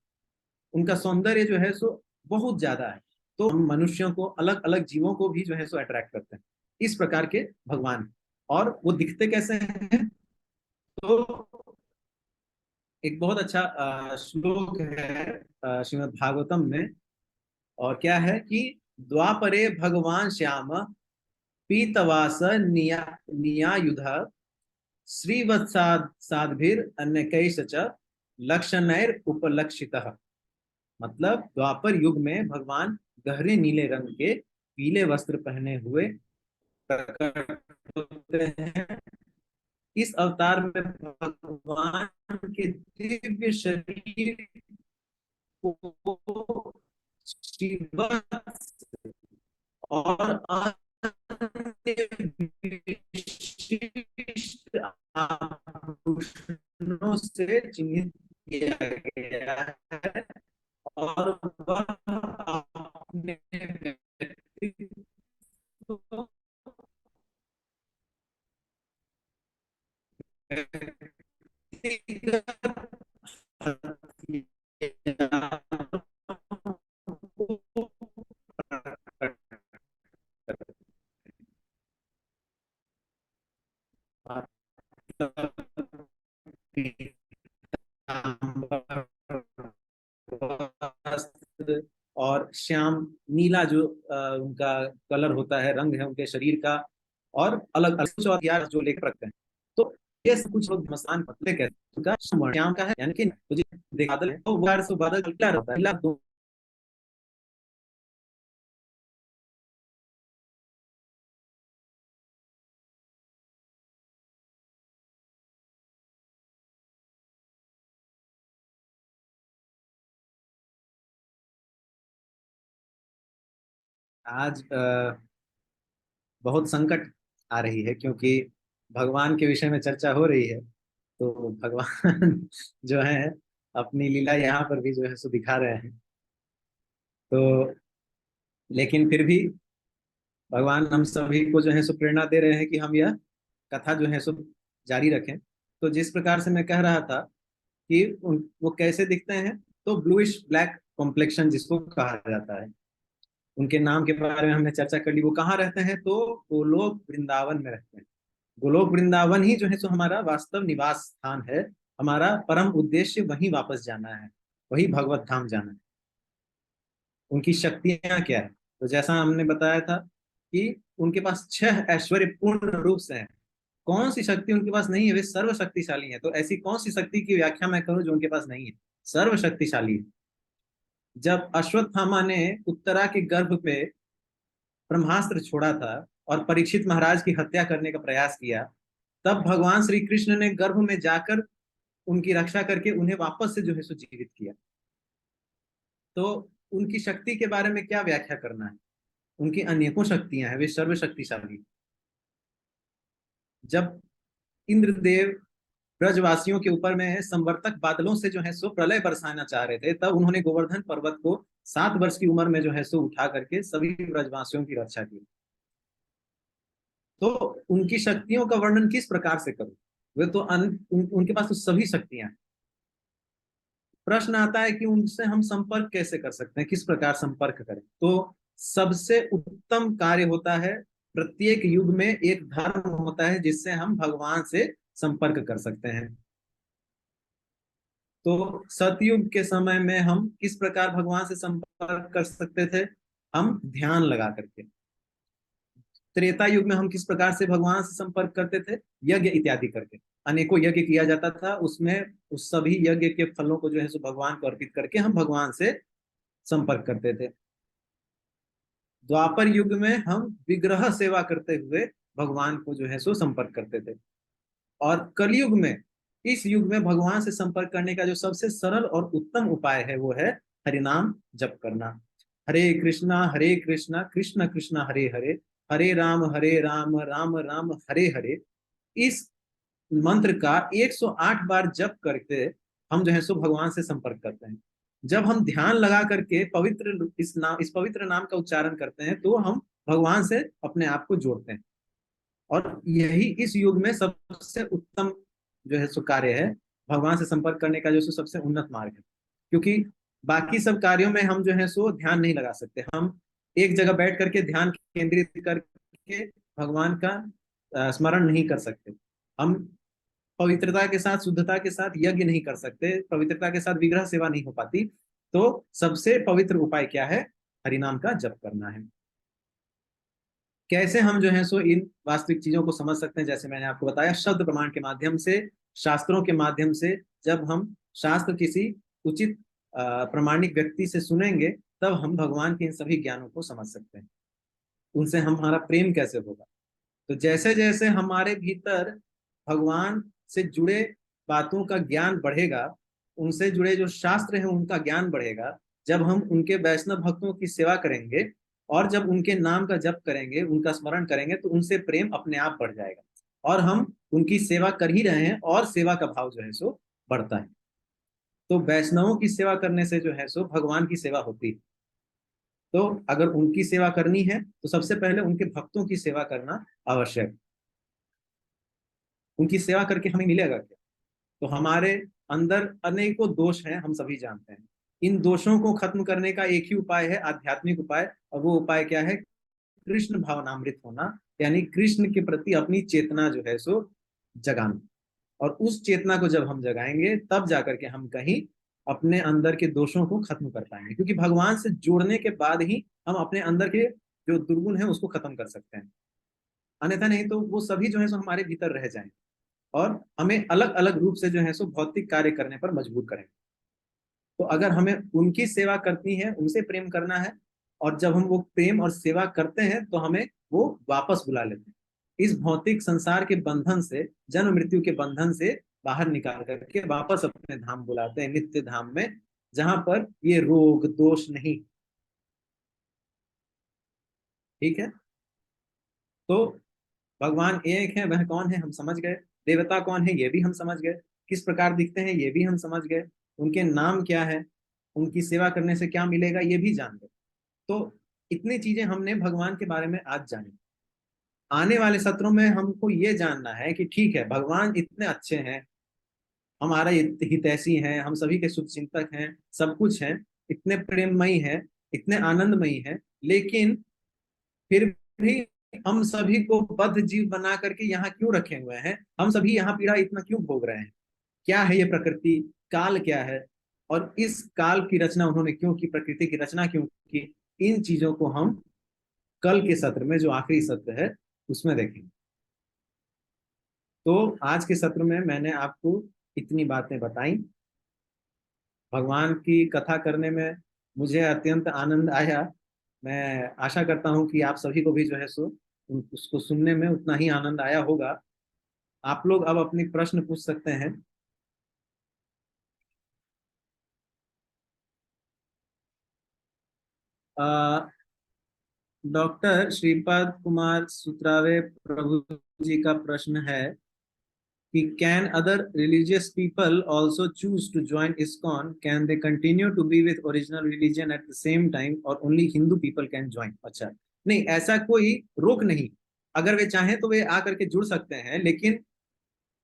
उनका सौंदर्य जो है सो बहुत ज्यादा है। तो हम मनुष्यों को, अलग अलग जीवों को भी जो है सो अट्रैक्ट करते हैं, इस प्रकार के भगवान। और वो दिखते कैसे हैं? तो एक बहुत अच्छा श्लोक है श्रीमद् भागवतम में, और क्या है कि द्वापरे भगवान श्याम पीतवास नियायुध श्रीवत्साद साध्भिर अन्य कैश्च लक्षणैर उपलक्षितः। मतलब द्वापर युग में भगवान गहरे नीले रंग के पीले वस्त्र पहने हुए प्रकट होते हैं। इस अवतार में भगवान के दिव्य शरीर को श्रीवत्स और अन्य विशिष्ट आभूषणों से चिन्हित किया गया है, और वह अपने व्यक्तित्व और श्याम नीला जो उनका कलर होता है, रंग है उनके शरीर का, और अलग अलग कुछ और यार जो लेकर रखते हैं। तो ये सब कुछ लोग मस्तान पतले कहते हैं, उनका श्याम का है, यानी कि मुझे बादल है तो बादल क्या रहता है, नीला दो। आज बहुत संकट आ रही है, क्योंकि भगवान के विषय में चर्चा हो रही है, तो भगवान जो है अपनी लीला यहाँ पर भी जो है सो दिखा रहे हैं। तो लेकिन फिर भी भगवान हम सभी को जो है सो प्रेरणा दे रहे हैं कि हम यह कथा जो है सो जारी रखें। तो जिस प्रकार से मैं कह रहा था कि वो कैसे दिखते हैं, तो ब्लूइश ब्लैक कॉम्प्लेक्शन जिसको कहा जाता है, उनके नाम के बारे में हमने चर्चा कर ली। वो कहाँ रहते हैं? तो गोलोक वृंदावन में रहते हैं। गोलोक वृंदावन ही जो है सो हमारा वास्तव निवास स्थान है, हमारा परम उद्देश्य वहीं वापस जाना है, वही भगवत धाम जाना है। उनकी शक्तियां क्या है? तो जैसा हमने बताया था कि उनके पास 6 ऐश्वर्य पूर्ण रूप से हैं। कौन सी शक्ति उनके पास नहीं है? वे सर्वशक्तिशाली है। तो ऐसी कौन सी शक्ति की व्याख्या मैं करूं जो उनके पास नहीं है? सर्वशक्तिशाली है। जब अश्वत्थामा ने उत्तरा के गर्भ पे ब्रह्मास्त्र छोड़ा था और परीक्षित महाराज की हत्या करने का प्रयास किया, तब भगवान श्री कृष्ण ने गर्भ में जाकर उनकी रक्षा करके उन्हें वापस से जो है सो जीवित किया। तो उनकी शक्ति के बारे में क्या व्याख्या करना है? उनकी अनेकों शक्तियां हैं, वे सर्वशक्तिशाली। जब इंद्रदेव ब्रजवासियों के ऊपर में संवर्तक बादलों से जो है सो प्रलय बरसाना चाह रहे थे, तब उन्होंने गोवर्धन पर्वत को 7 वर्ष की उम्र में जो है सो उठा करके सभी ब्रजवासियों की रक्षा की। तो उनकी शक्तियों का वर्णन किस प्रकार से करूं? वे तो उनके पास तो सभी शक्तियां हैं। प्रश्न आता है कि उनसे हम संपर्क कैसे कर सकते हैं, किस प्रकार संपर्क करें? तो सबसे उत्तम कार्य होता है, प्रत्येक युग में एक धर्म होता है जिससे हम भगवान से संपर्क कर सकते हैं। तो सतयुग के समय में हम किस प्रकार भगवान से संपर्क कर सकते थे? हम ध्यान लगा करके। त्रेता युग में हम किस प्रकार से भगवान से संपर्क करते थे? यज्ञ इत्यादि करके। अनेकों यज्ञ किया जाता था, उसमें उस सभी यज्ञ के फलों को जो है सो भगवान को अर्पित करके हम भगवान से संपर्क करते थे। द्वापर युग में हम विग्रह सेवा करते हुए भगवान को जो है सो संपर्क करते थे। और कलयुग में इस युग में भगवान से संपर्क करने का जो सबसे सरल और उत्तम उपाय है वो है हरिनाम जप करना। हरे कृष्णा कृष्ण कृष्ण हरे हरे, हरे राम राम राम हरे हरे। इस मंत्र का 108 बार जप करके हम जो है सो भगवान से संपर्क करते हैं। जब हम ध्यान लगा करके इस पवित्र नाम का उच्चारण करते हैं तो हम भगवान से अपने आप को जोड़ते हैं। और यही इस युग में सबसे उत्तम जो है सो कार्य है, भगवान से संपर्क करने का जो सो सबसे उन्नत मार्ग है। क्योंकि बाकी सब कार्यों में हम जो है सो ध्यान नहीं लगा सकते। हम एक जगह बैठ करके ध्यान केंद्रित करके भगवान का स्मरण नहीं कर सकते। हम पवित्रता के साथ, शुद्धता के साथ यज्ञ नहीं कर सकते, पवित्रता के साथ विग्रह सेवा नहीं हो पाती। तो सबसे पवित्र उपाय क्या है? हरिनाम का जप करना है। कैसे हम जो है सो इन वास्तविक चीजों को समझ सकते हैं? जैसे मैंने आपको बताया, शब्द प्रमाण के माध्यम से, शास्त्रों के माध्यम से। जब हम शास्त्र किसी उचित प्रामाणिक व्यक्ति से सुनेंगे तब हम भगवान के इन सभी ज्ञानों को समझ सकते हैं। उनसे हमारा प्रेम कैसे होगा? तो जैसे जैसे हमारे भीतर भगवान से जुड़े बातों का ज्ञान बढ़ेगा, उनसे जुड़े जो शास्त्र हैं उनका ज्ञान बढ़ेगा। जब हम उनके वैष्णव भक्तों की सेवा करेंगे और जब उनके नाम का जप करेंगे, उनका स्मरण करेंगे, तो उनसे प्रेम अपने आप बढ़ जाएगा और हम उनकी सेवा कर ही रहे हैं और सेवा का भाव जो है सो बढ़ता है। तो वैष्णवों की सेवा करने से जो है सो भगवान की सेवा होती है। तो अगर उनकी सेवा करनी है तो सबसे पहले उनके भक्तों की सेवा करना आवश्यक। उनकी सेवा करके हमें मिलेगा क्या? तो हमारे अंदर अनेकों दोष हैं, हम सभी जानते हैं। इन दोषों को खत्म करने का एक ही उपाय है, आध्यात्मिक उपाय। और वो उपाय क्या है? कृष्ण भावनामृत होना, यानी कृष्ण के प्रति अपनी चेतना जो है सो जगाना। और उस चेतना को जब हम जगाएंगे तब जाकर के हम कहीं अपने अंदर के दोषों को खत्म कर पाएंगे। क्योंकि भगवान से जुड़ने के बाद ही हम अपने अंदर के जो दुर्गुण है उसको खत्म कर सकते हैं। अन्यथा नहीं तो वो सभी जो है सो हमारे भीतर रह जाएंगे और हमें अलग अलग रूप से जो है सो भौतिक कार्य करने पर मजबूर करेंगे। तो अगर हमें उनकी सेवा करनी है, उनसे प्रेम करना है, और जब हम वो प्रेम और सेवा करते हैं तो हमें वो वापस बुला लेते हैं। इस भौतिक संसार के बंधन से, जन्म मृत्यु के बंधन से बाहर निकाल करके वापस अपने धाम बुलाते हैं, नित्य धाम में, जहां पर ये रोग दोष नहीं। ठीक है? तो भगवान एक है, वह कौन है हम समझ गए। देवता कौन है ये भी हम समझ गए। किस प्रकार दिखते हैं ये भी हम समझ गए। उनके नाम क्या है, उनकी सेवा करने से क्या मिलेगा ये भी जान गए। तो इतनी चीजें हमने भगवान के बारे में आज जानी। आने वाले सत्रों में हमको ये जानना है कि ठीक है, भगवान इतने अच्छे हैं, हमारा हितैषी हैं, हम सभी के शुभ चिंतक हैं, सब कुछ हैं, इतने प्रेममयी हैं, इतने आनंदमयी हैं, लेकिन फिर भी हम सभी को बद्ध जीव बना करके यहाँ क्यों रखे हुए हैं? हम सभी यहाँ पीड़ा इतना क्यों भोग रहे हैं? क्या है ये प्रकृति? काल क्या है? और इस काल की रचना उन्होंने क्यों की? प्रकृति की रचना क्यों की? इन चीजों को हम कल के सत्र में, जो आखिरी सत्र है, उसमें देखेंगे। तो आज के सत्र में मैंने आपको इतनी बातें बताई। भगवान की कथा करने में मुझे अत्यंत आनंद आया। मैं आशा करता हूं कि आप सभी को भी जो है सो उसको सुनने में उतना ही आनंद आया होगा। आप लोग अब अपने प्रश्न पूछ सकते हैं। डॉक्टर श्रीपाद कुमार सुत्रावे प्रभु जी का प्रश्न है कि can other religious people also choose to join ISKCON? Can they continue to be with original religion at the same time, और only Hindu people can join? अच्छा, नहीं, ऐसा कोई रोक नहीं। अगर वे चाहें तो वे आकर के जुड़ सकते हैं, लेकिन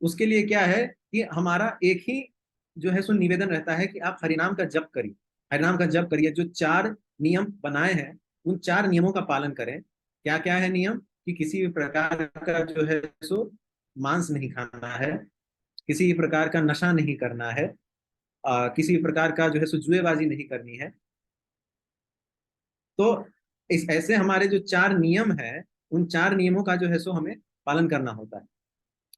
उसके लिए क्या है कि हमारा एक ही जो है सो निवेदन रहता है कि आप हरिनाम का जप करिए। हरिनाम का जप करिए। जो 4 नियम बनाए हैं उन 4 नियमों का पालन करें। क्या क्या है नियम? कि किसी भी प्रकार का जो है सो मांस नहीं खाना है, किसी भी प्रकार का नशा नहीं करना है, किसी भी प्रकार का जो है सो जुएबाजी नहीं करनी है। तो इस ऐसे हमारे जो 4 नियम है, उन 4 नियमों का जो है सो हमें पालन करना होता है।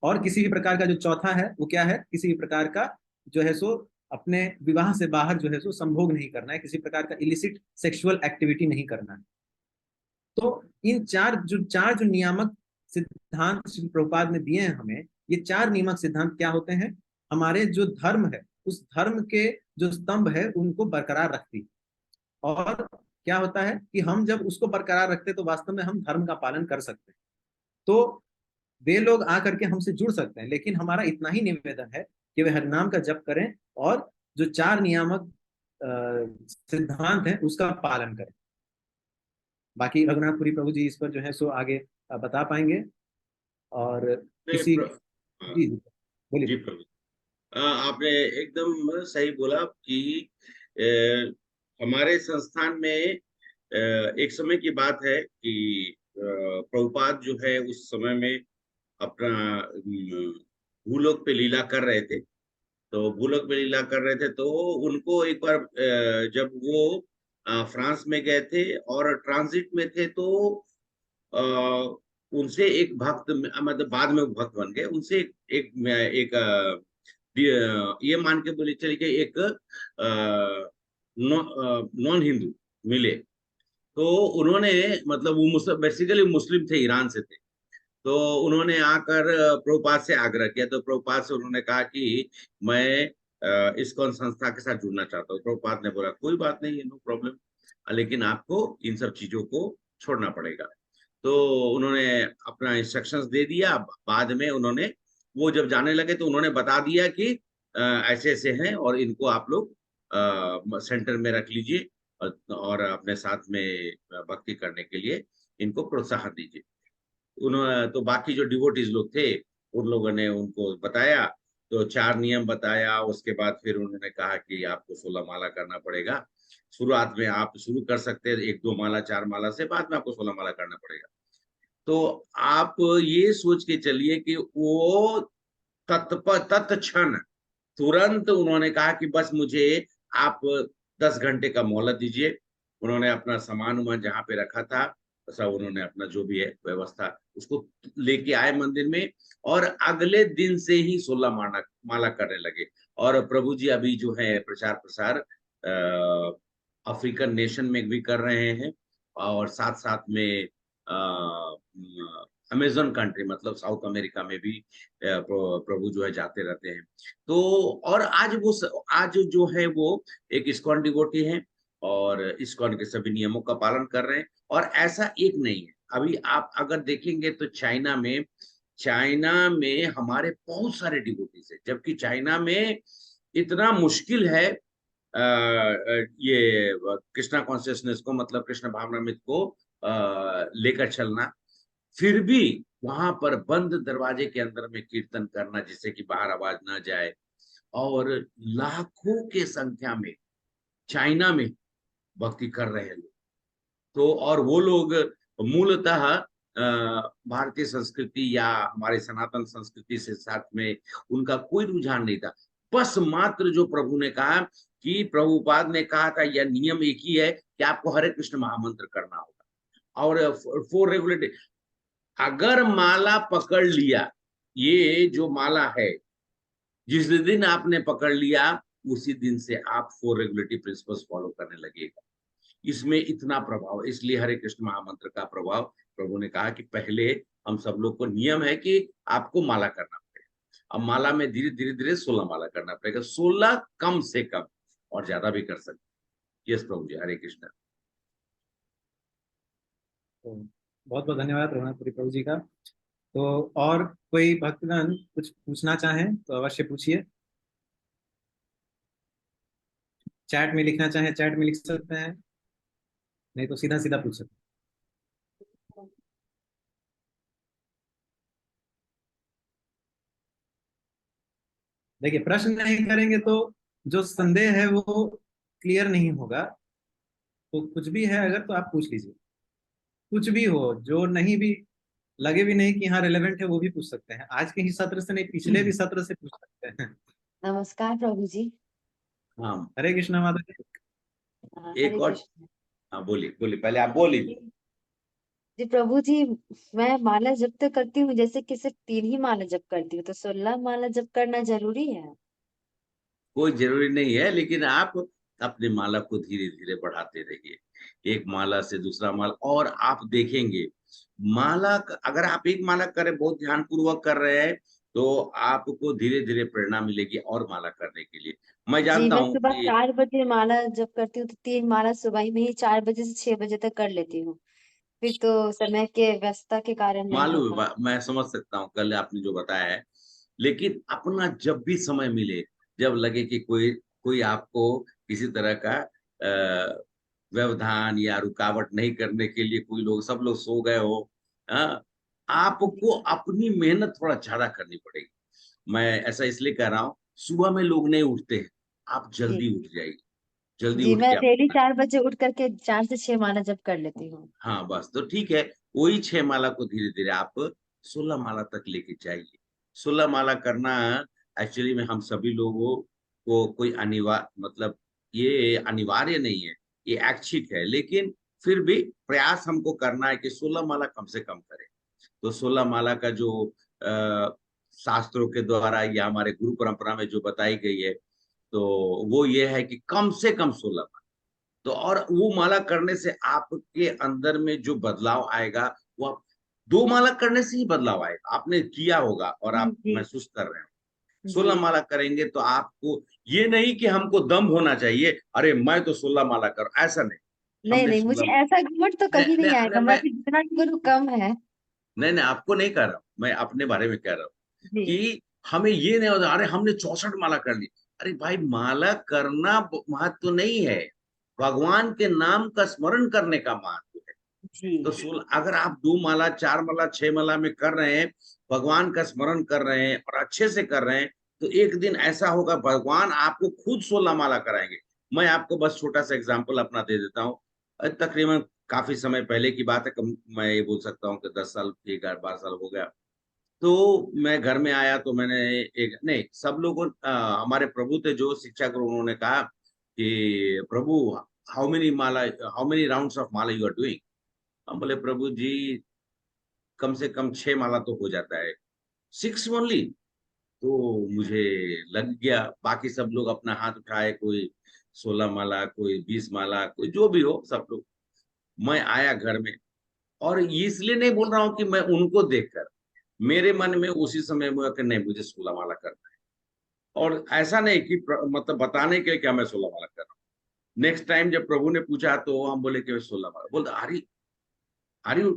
और किसी भी प्रकार का जो चौथा है वो क्या है? किसी भी प्रकार का जो है सो अपने विवाह से बाहर जो है सो संभोग नहीं करना है, किसी प्रकार का इलिसिट सेक्सुअल एक्टिविटी नहीं करना है। तो इन 4 जो नियामक सिद्धांत श्री प्रभुपाद ने दिए हैं हमें, ये 4 नियामक सिद्धांत क्या होते हैं? हमारे जो धर्म है उस धर्म के जो स्तंभ है उनको बरकरार रखती है। और क्या होता है कि हम जब उसको बरकरार रखते हैं तो वास्तव में हम धर्म का पालन कर सकते हैं। तो वे लोग आकर के हमसे जुड़ सकते हैं, लेकिन हमारा इतना ही निवेदन है कि वे हरिनाम का जप करें और जो 4 नियामक सिद्धांत हैं उसका पालन करें। बाकी रघुनाथपुरी प्रभु जी इस पर जो है सो आगे बता पाएंगे। और नहीं, किसी हाँ, जी जी बोलिए। प्रभु। आपने एकदम सही बोला कि हमारे संस्थान में एक समय की बात है कि प्रभुपाद जो है उस समय में अपना भूलोक पे लीला कर रहे थे। तो भूलोक पे लीला कर रहे थे तो उनको एक बार जब वो फ्रांस में गए थे और ट्रांजिट में थे तो अ, उनसे एक भक्त, मतलब बाद में वो भक्त बन गए, उनसे एक ये मान के बोले चलिए कि एक नॉन हिंदू मिले। तो उन्होंने, मतलब वो बेसिकली मुस्लिम थे, ईरान से थे। तो उन्होंने आकर प्रभुपाद से आग्रह किया। तो प्रभुपाद से उन्होंने कहा कि मैं इस्कॉन संस्था के साथ जुड़ना चाहता हूँ। प्रभुपाद ने बोला कोई बात नहीं है, नो प्रॉब्लम, लेकिन आपको इन सब चीजों को छोड़ना पड़ेगा। तो उन्होंने अपना इंस्ट्रक्शंस दे दिया। बाद में उन्होंने, वो जब जाने लगे तो उन्होंने बता दिया कि ऐसे ऐसे हैं और इनको आप लोग सेंटर में रख लीजिए और अपने साथ में भक्ति करने के लिए इनको प्रोत्साहन दीजिए। उन्होंने तो बाकी जो डिवोटीज लोग थे उन लोगों ने उनको बताया, तो 4 नियम बताया। उसके बाद फिर उन्होंने कहा कि आपको 16 माला करना पड़ेगा। शुरुआत में आप शुरू कर सकते हैं 1-2 माला 4 माला से, बाद में आपको 16 माला करना पड़ेगा। तो आप ये सोच के चलिए कि वो तत्क्षण तुरंत उन्होंने कहा कि बस मुझे आप 10 घंटे का मोहलत दीजिए। उन्होंने अपना सामान वामान जहाँ पे रखा था सब, उन्होंने अपना जो भी है व्यवस्था उसको लेके आए मंदिर में, और अगले दिन से ही 16 माला माला करने लगे। और प्रभु जी अभी जो है प्रचार प्रसार अफ्रीकन नेशन में भी कर रहे हैं, और साथ साथ में अमेजन कंट्री, मतलब साउथ अमेरिका में भी प्रभु जो है जाते रहते हैं। तो और आज जो है वो एक इस्कॉन डिवोटी है और इस्कॉन के सभी नियमों का पालन कर रहे हैं। और ऐसा एक नहीं है, अभी आप अगर देखेंगे तो चाइना में हमारे बहुत सारे डिवोटीज है, जबकि चाइना में इतना मुश्किल है ये कृष्णा कॉन्शियसनेस को, मतलब कृष्ण भावनामृत को लेकर चलना। फिर भी वहां पर बंद दरवाजे के अंदर में कीर्तन करना जिससे कि बाहर आवाज ना जाए, और लाखों के संख्या में चाइना में भक्ति कर रहे हैं लोग। तो और वो लोग मूलतः भारतीय संस्कृति या हमारे सनातन संस्कृति से साथ में उनका कोई रुझान नहीं था। बस मात्र जो प्रभु ने कहा कि प्रभुपाद ने कहा था यह नियम एक ही है कि आपको हरे कृष्ण महामंत्र करना होगा, और 4 रेगुलेटरी, अगर माला पकड़ लिया, ये जो माला है जिस दिन आपने पकड़ लिया उसी दिन से आप 4 रेगुलेटरी प्रिंसिपल्स फॉलो करने लगेगा। इसमें इतना प्रभाव, इसलिए हरे कृष्ण महामंत्र का प्रभाव प्रभु ने कहा कि पहले हम सब लोग को नियम है कि आपको माला करना पड़ेगा। अब माला में धीरे धीरे धीरे 16 माला करना पड़ेगा, 16 कम से कम, और ज्यादा भी कर सकते। यस प्रभु जी, हरे कृष्ण। तो बहुत बहुत धन्यवाद रघुनाथपुरी प्रभु जी का। तो और कोई भक्तगण कुछ पूछना चाहें तो अवश्य पूछिए। चैट में लिखना चाहें चैट में लिख सकते हैं, नहीं तो सीधा सीधा पूछ सकते हैं। देखिए, प्रश्न नहीं करेंगे तो जो संदेह है वो क्लियर नहीं होगा। तो कुछ भी है अगर तो आप पूछ लीजिए, कुछ भी हो, जो नहीं भी लगे भी नहीं कि हाँ रिलेवेंट है वो भी पूछ सकते हैं। आज के ही सत्र से नहीं, पिछले भी सत्र से पूछ सकते हैं। नमस्कार प्रभु जी। हाँ, हरे कृष्णा माता जी। एक हरे और, कृष्ण हाँ बोलिए बोलिए, पहले आप बोल लीजिए। जी। प्रभु जी, मैं माला जप तो करती हूँ, जैसे कि सिर्फ 3 ही माला जप करती हूँ, तो 16 माला जप करना जरूरी है? कोई जरूरी नहीं है, लेकिन आप अपने माला को धीरे धीरे बढ़ाते रहिए, एक माला से दूसरा माला, और आप देखेंगे माला अगर आप एक माला करें, बहुत ध्यान पूर्वक कर रहे हैं, तो आपको धीरे धीरे प्रेरणा मिलेगी और माला करने के लिए। मैं जी जानता मैं हूँ सुबह कि 4 बजे माला जप करती हूँ, तो 3 माला सुबह में ही 4 बजे से 6 बजे तक कर लेती हूँ। फिर तो समय के व्यस्तता के कारण नहीं हो मालूम है, पाता। मैं समझ सकता हूँ कल आपने जो बताया है, लेकिन अपना जब भी समय मिले, जब लगे कि कोई कोई आपको किसी तरह का व्यवधान या रुकावट नहीं करने के लिए, कोई लोग सब लोग सो गए हो, हाँ, आपको अपनी मेहनत थोड़ा ज्यादा करनी पड़ेगी। मैं ऐसा इसलिए कह रहा हूँ, सुबह में लोग नहीं उठते हैं, आप जी जल्दी उठ जाइए, जल्दी जी उठ मैं के आप डेली 4 बजे उठ करके 4 से 6 माला जप कर लेती हूँ। हाँ, बस तो ठीक है। वही 6 माला को धीरे-धीरे आप 16 माला तक लेके जाइए। 16 माला करना एक्चुअली में हम सभी लोगों को कोई मतलब ये अनिवार्य नहीं है, ये ऐच्छिक है, लेकिन फिर भी प्रयास हमको करना है कि 16 माला कम से कम करें। तो 16 माला का जो शास्त्रों के द्वारा या हमारे गुरु परंपरा में जो बताई गई है, तो वो ये है कि कम से कम 16 माला। तो और वो माला करने से आपके अंदर में जो बदलाव आएगा, वो आप 2 माला करने से ही बदलाव आएगा। आपने किया होगा और आप जी महसूस कर रहे हो। जी 16 माला करेंगे तो आपको ये नहीं कि हमको दम होना चाहिए, अरे मैं तो 16 माला कर, ऐसा नहीं। नहीं हमने नहीं, 16 मुझे ऐसा घमंड तो नहीं, कभी नहीं, नहीं आएगा। नहीं, मैं भी जितना गुरु कम है। नहीं, आपको नहीं कह रहा हूँ, मैं अपने बारे में कह रहा हूँ जी कि हमें ये नहीं होता, अरे हमने 64 माला कर ली। अरे भाई, माला करना महत्व नहीं है, भगवान के नाम का स्मरण करने का महत्व है। जी तो 16 अगर आप 2 माला, 4 माला, 6 माला में कर रहे हैं, भगवान का स्मरण कर रहे हैं और अच्छे से कर रहे हैं, तो एक दिन ऐसा होगा भगवान आपको खुद 16 माला कराएंगे। मैं आपको बस छोटा सा एग्जांपल अपना दे देता हूँ। तकरीबन काफी समय पहले की बात है, मैं ये बोल सकता हूँ कि 10 साल, 11-12 साल हो गया। तो मैं घर में आया तो मैंने एक नहीं, सब लोगों हमारे प्रभु थे जो शिक्षा गुरु, उन्होंने कहा कि प्रभु, how many rounds of mala you are doing. हम बोले प्रभु जी, कम से कम 6 माला तो हो जाता है। 6 ओनली? तो मुझे लग गया। बाकी सब लोग अपना हाथ उठाए, कोई 16 माला, कोई 20 माला, कोई जो भी हो, सब लोग। मैं आया घर में, और ये इसलिए नहीं बोल रहा हूँ कि मैं उनको देखकर, मेरे मन में उसी समय हुआ कि नहीं, मुझे 16 माला करना है। और ऐसा नहीं कि मतलब बताने के लिए क्या मैं 16 माला कर रहा हूँ। नेक्स्ट टाइम जब प्रभु ने पूछा तो हम बोले कि 16 माला। बोलते, are you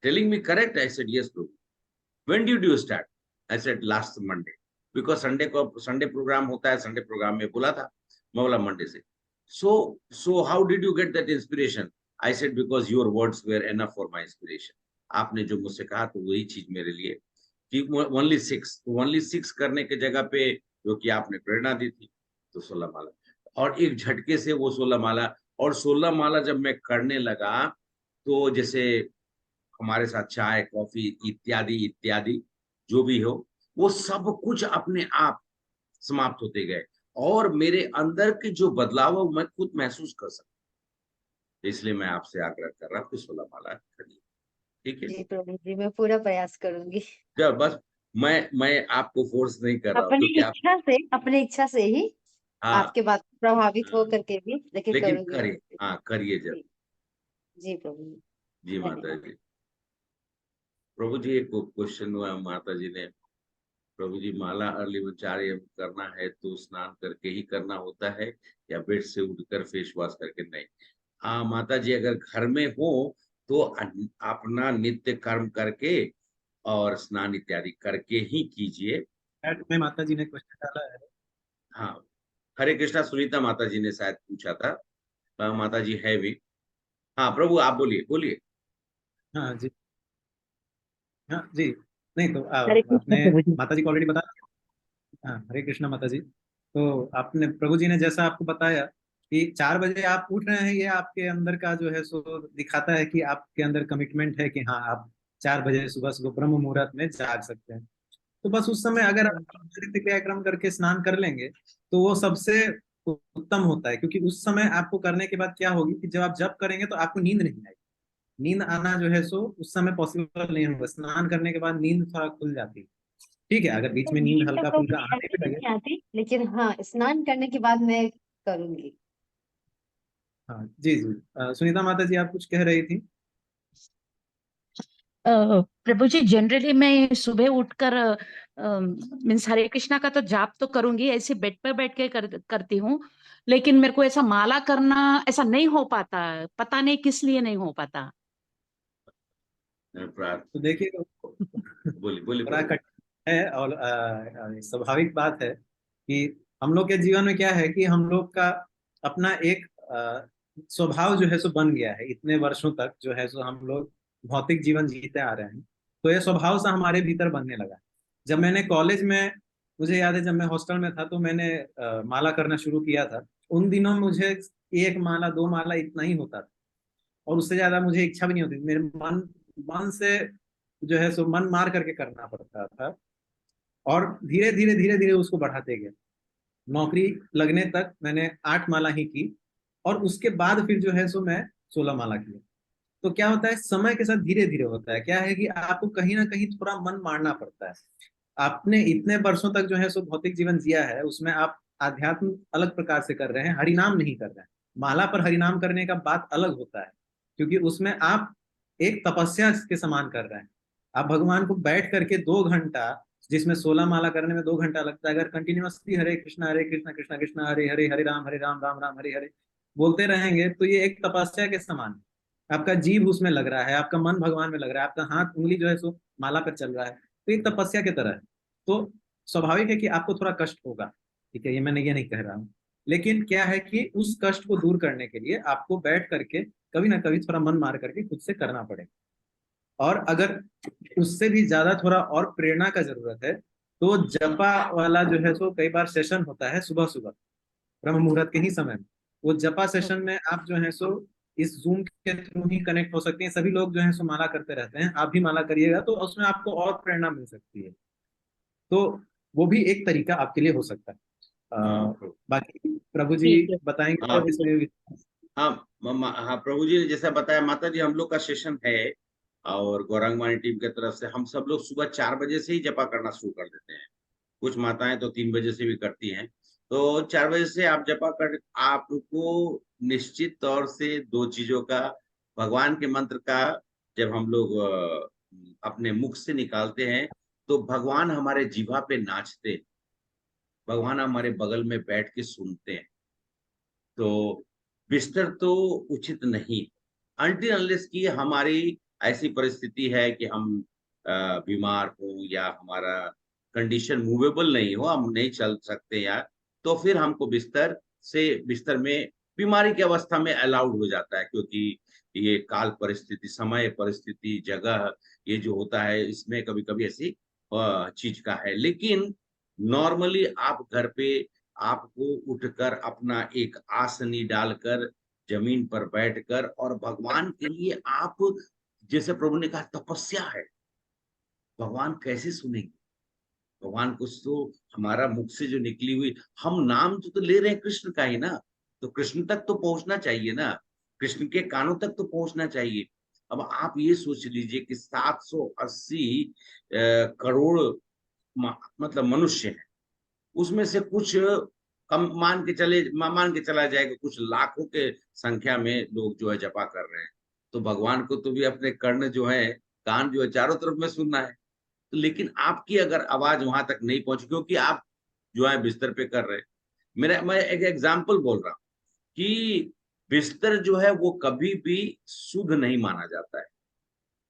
telling me correct? I said yes Prabhu. When did you start? I said last Monday. Because Sunday programme होता है, संडे प्रोग्राम में बोला था। मैं बोला मंडे से। So how did you get that inspiration? I said because your words were enough for my inspiration. आपने जो मुझसे कहा तो वही चीज मेरे लिए कि ओनली 6 करने के जगह पे जो कि आपने प्रेरणा दी थी, तो 16 माला। और एक झटके से वो 16 माला, और 16 माला जब मैं करने लगा, तो जैसे हमारे साथ चाय, कॉफी इत्यादि इत्यादि जो भी हो, वो सब कुछ अपने आप समाप्त होते गए, और मेरे अंदर के जो बदलाव है मैं खुद महसूस कर सकता हूं। इसलिए मैं आपसे आग्रह कर रहा हूँ कि 16 माला करिए, ठीक है? जी प्रभु जी, मैं पूरा प्रयास करूंगी। जब बस मैं आपको फोर्स नहीं कर रहा हूँ, क्योंकि आप अपनी इच्छा से ही हाँ, आपके बात से प्रभावित हो हाँ, करके भी, लेकिन लेकिन करूंगी करिए, प्रभु हाँ करिए जब। जी। जी प्रभु जी, जी माता धन्यवाद। जी। प्रभु जी, एक क्वेश्चन हुआ माता जी ने। प्रभु जी, माला अर्ली विचार्य करना है तो स्नान करके ही करना होता है, या बेड से उठकर फेस वॉश करके? नहीं, हाँ माता जी, अगर घर में हो तो अपना नित्य कर्म करके और स्नान इत्यादि करके ही कीजिए। चैट में माता जी ने क्वेश्चन डाला है। हाँ, हरे कृष्णा, सुनीता माता जी ने शायद पूछा था। माता जी है भी। हाँ प्रभु, आप बोलिए बोलिए। हाँ जी, हाँ जी। नहीं तो हरे कृष्ण आपने प्रभु जी। माता जी को ऑलरेडी बता दिया। हाँ, हरे कृष्णा माता जी। तो आपने, प्रभु जी ने जैसा आपको बताया कि 4 बजे आप उठ रहे हैं, ये आपके अंदर का जो है सो दिखाता है कि आपके अंदर कमिटमेंट है कि हाँ, आप 4 बजे सुबह सुबह ब्रह्म मुहूर्त में जाग सकते हैं। तो बस उस समय जी अगर प्रभु आप नित्य क्रियाक्रम करके स्नान कर लेंगे तो वो सबसे उत्तम होता है, क्योंकि उस समय आपको करने के बाद क्या होगी कि जब आप जप करेंगे तो आपको नींद नहीं आएगी। नींद आना जो है सो उस समय पॉसिबल नहीं होगा। स्नान करने के बाद नींद थोड़ा खुल जाती है। ठीक है, अगर बीच तो में नींद नींद तो हल्का प्रभु फुल्का जी आने ऐसे भी भी लगे। नहीं आती, लेकिन हाँ, स्नान करने के बाद मैं करूंगी। हाँ जी जी। सुनीता माता जी, आप कुछ कह रही थी। प्रभु जी, जनरली मैं सुबह उठकर मीन्स हरे कृष्णा का तो जाप तो करूंगी, ऐसे बेड पर बैठ के करती हूँ, लेकिन मेरे को ऐसा माला करना ऐसा नहीं हो पाता, पता नहीं किस लिए नहीं हो पाता। तो देखिए, बोलिए बोलिए थोड़ा प्रभु। कठिन है और स्वाभाविक बात है कि हम लोग के जीवन में क्या है कि हम लोग का अपना एक स्वभाव जो है सो बन गया है। इतने वर्षों तक जो है सो हम लोग भौतिक जीवन जीते आ रहे हैं, तो ये स्वभाव सा हमारे भीतर बनने लगा। जब मैंने कॉलेज में, मुझे याद है जब मैं हॉस्टल में था तो मैंने माला करना शुरू किया था। उन दिनों मुझे एक माला दो माला इतना ही होता था, और उससे ज्यादा मुझे इच्छा भी नहीं होती थी। मेरे मन मन से जो है सो मन मार करके करना पड़ता था, और धीरे धीरे उसको बढ़ाते गए। नौकरी लगने तक मैंने 8 माला ही की, और उसके बाद फिर जो है सो मैं 16 माला किया। तो क्या होता है, समय के साथ धीरे धीरे होता है, क्या है कि आपको कहीं ना कहीं थोड़ा मन मारना पड़ता है। आपने इतने वर्षों तक जो है सो भौतिक जीवन जिया है, उसमें आप आध्यात्म अलग प्रकार से कर रहे हैं, हरिनाम नहीं कर रहे हैं। माला पर हरिनाम करने का बात अलग होता है, क्योंकि उसमें आप एक तपस्या के समान कर रहे हैं। आप भगवान को बैठ करके 2 घंटा, जिसमें 16 माला करने में 2 घंटा लगता है, अगर कंटिन्यूअसली हरे कृष्णा कृष्णा कृष्णा हरे हरे हरे राम राम राम हरे हरे बोलते रहेंगे, तो ये एक तपस्या के समान है। आपका जीव उसमें लग रहा है, आपका मन भगवान में लग रहा है, आपका हाथ उंगली जो है सो माला पर चल रहा है, तो ये तपस्या की तरह है। तो स्वाभाविक है कि आपको थोड़ा कष्ट होगा, ठीक है, ये नहीं कह रहा हूँ। लेकिन क्या है कि उस कष्ट को दूर करने के लिए आपको बैठ करके कभी ना कभी थोड़ा मन मार करके खुद से करना पड़ेगा। और अगर उससे भी ज्यादा थोड़ा और प्रेरणा का जरूरत है, तो जपा वाला जो है सो कई बार सेशन होता है सुबह सुबह ब्रह्म मुहूर्त के ही समय में। वो जपा सेशन में आप जो है सो इस जूम के थ्रू ही कनेक्ट हो सकते हैं। सभी लोग जो है सो माला करते रहते हैं, आप भी माला करिएगा तो उसमें आपको और प्रेरणा मिल सकती है। तो वो भी एक तरीका आपके लिए हो सकता है। प्रभु। बाकी प्रभु जी ठीक है बताएंगे हाँ और इसमें। हाँ हाँ प्रभु जी ने जैसा बताया, माता जी हम लोग का सेशन है, और गौरांगवाणी टीम की तरफ से हम सब लोग सुबह 4 बजे से ही जपा करना शुरू कर देते हैं। कुछ माताएं तो 3 बजे से भी करती हैं। तो 4 बजे से आप जपा कर, आपको निश्चित तौर से दो चीजों का, भगवान के मंत्र का जब हम लोग अपने मुख से निकालते हैं, तो भगवान हमारे जीवा पे नाचते हैं, भगवान हमारे बगल में बैठ के सुनते हैं। तो बिस्तर तो उचित नहीं, अनटिल अनलेस की हमारी ऐसी परिस्थिति है कि हम बीमार हो, या हमारा कंडीशन मूवेबल नहीं हो, हम नहीं चल सकते यार, तो फिर हमको बिस्तर में बीमारी की अवस्था में अलाउड हो जाता है। क्योंकि ये काल परिस्थिति, समय परिस्थिति, जगह, ये जो होता है इसमें कभी कभी ऐसी चीज का है। लेकिन नॉर्मली आप घर पे, आपको उठकर अपना एक आसनी डालकर, जमीन पर बैठकर, और भगवान के लिए आप, जैसे प्रभु ने कहा तपस्या है, भगवान कैसे सुनेंगे? भगवान को तो हमारा मुख से जो निकली हुई, हम नाम तो ले रहे हैं कृष्ण का ही ना, तो कृष्ण तक तो पहुंचना चाहिए ना, कृष्ण के कानों तक तो पहुंचना चाहिए। अब आप ये सोच लीजिए कि 780 करोड़ मतलब मनुष्य हैं, उसमें से कुछ कम मान के चला जाएगा, कुछ लाखों के संख्या में लोग जो है जपा कर रहे हैं। तो भगवान को तो भी अपने कर्ण जो है, कान जो है, चारों तरफ में सुनना है। तो लेकिन आपकी अगर आवाज वहां तक नहीं पहुंची, क्योंकि आप जो है बिस्तर पे कर रहे हैं। मैं एक एग्जाम्पल बोल रहा हूँ कि बिस्तर जो है वो कभी भी शुद्ध नहीं माना जाता है।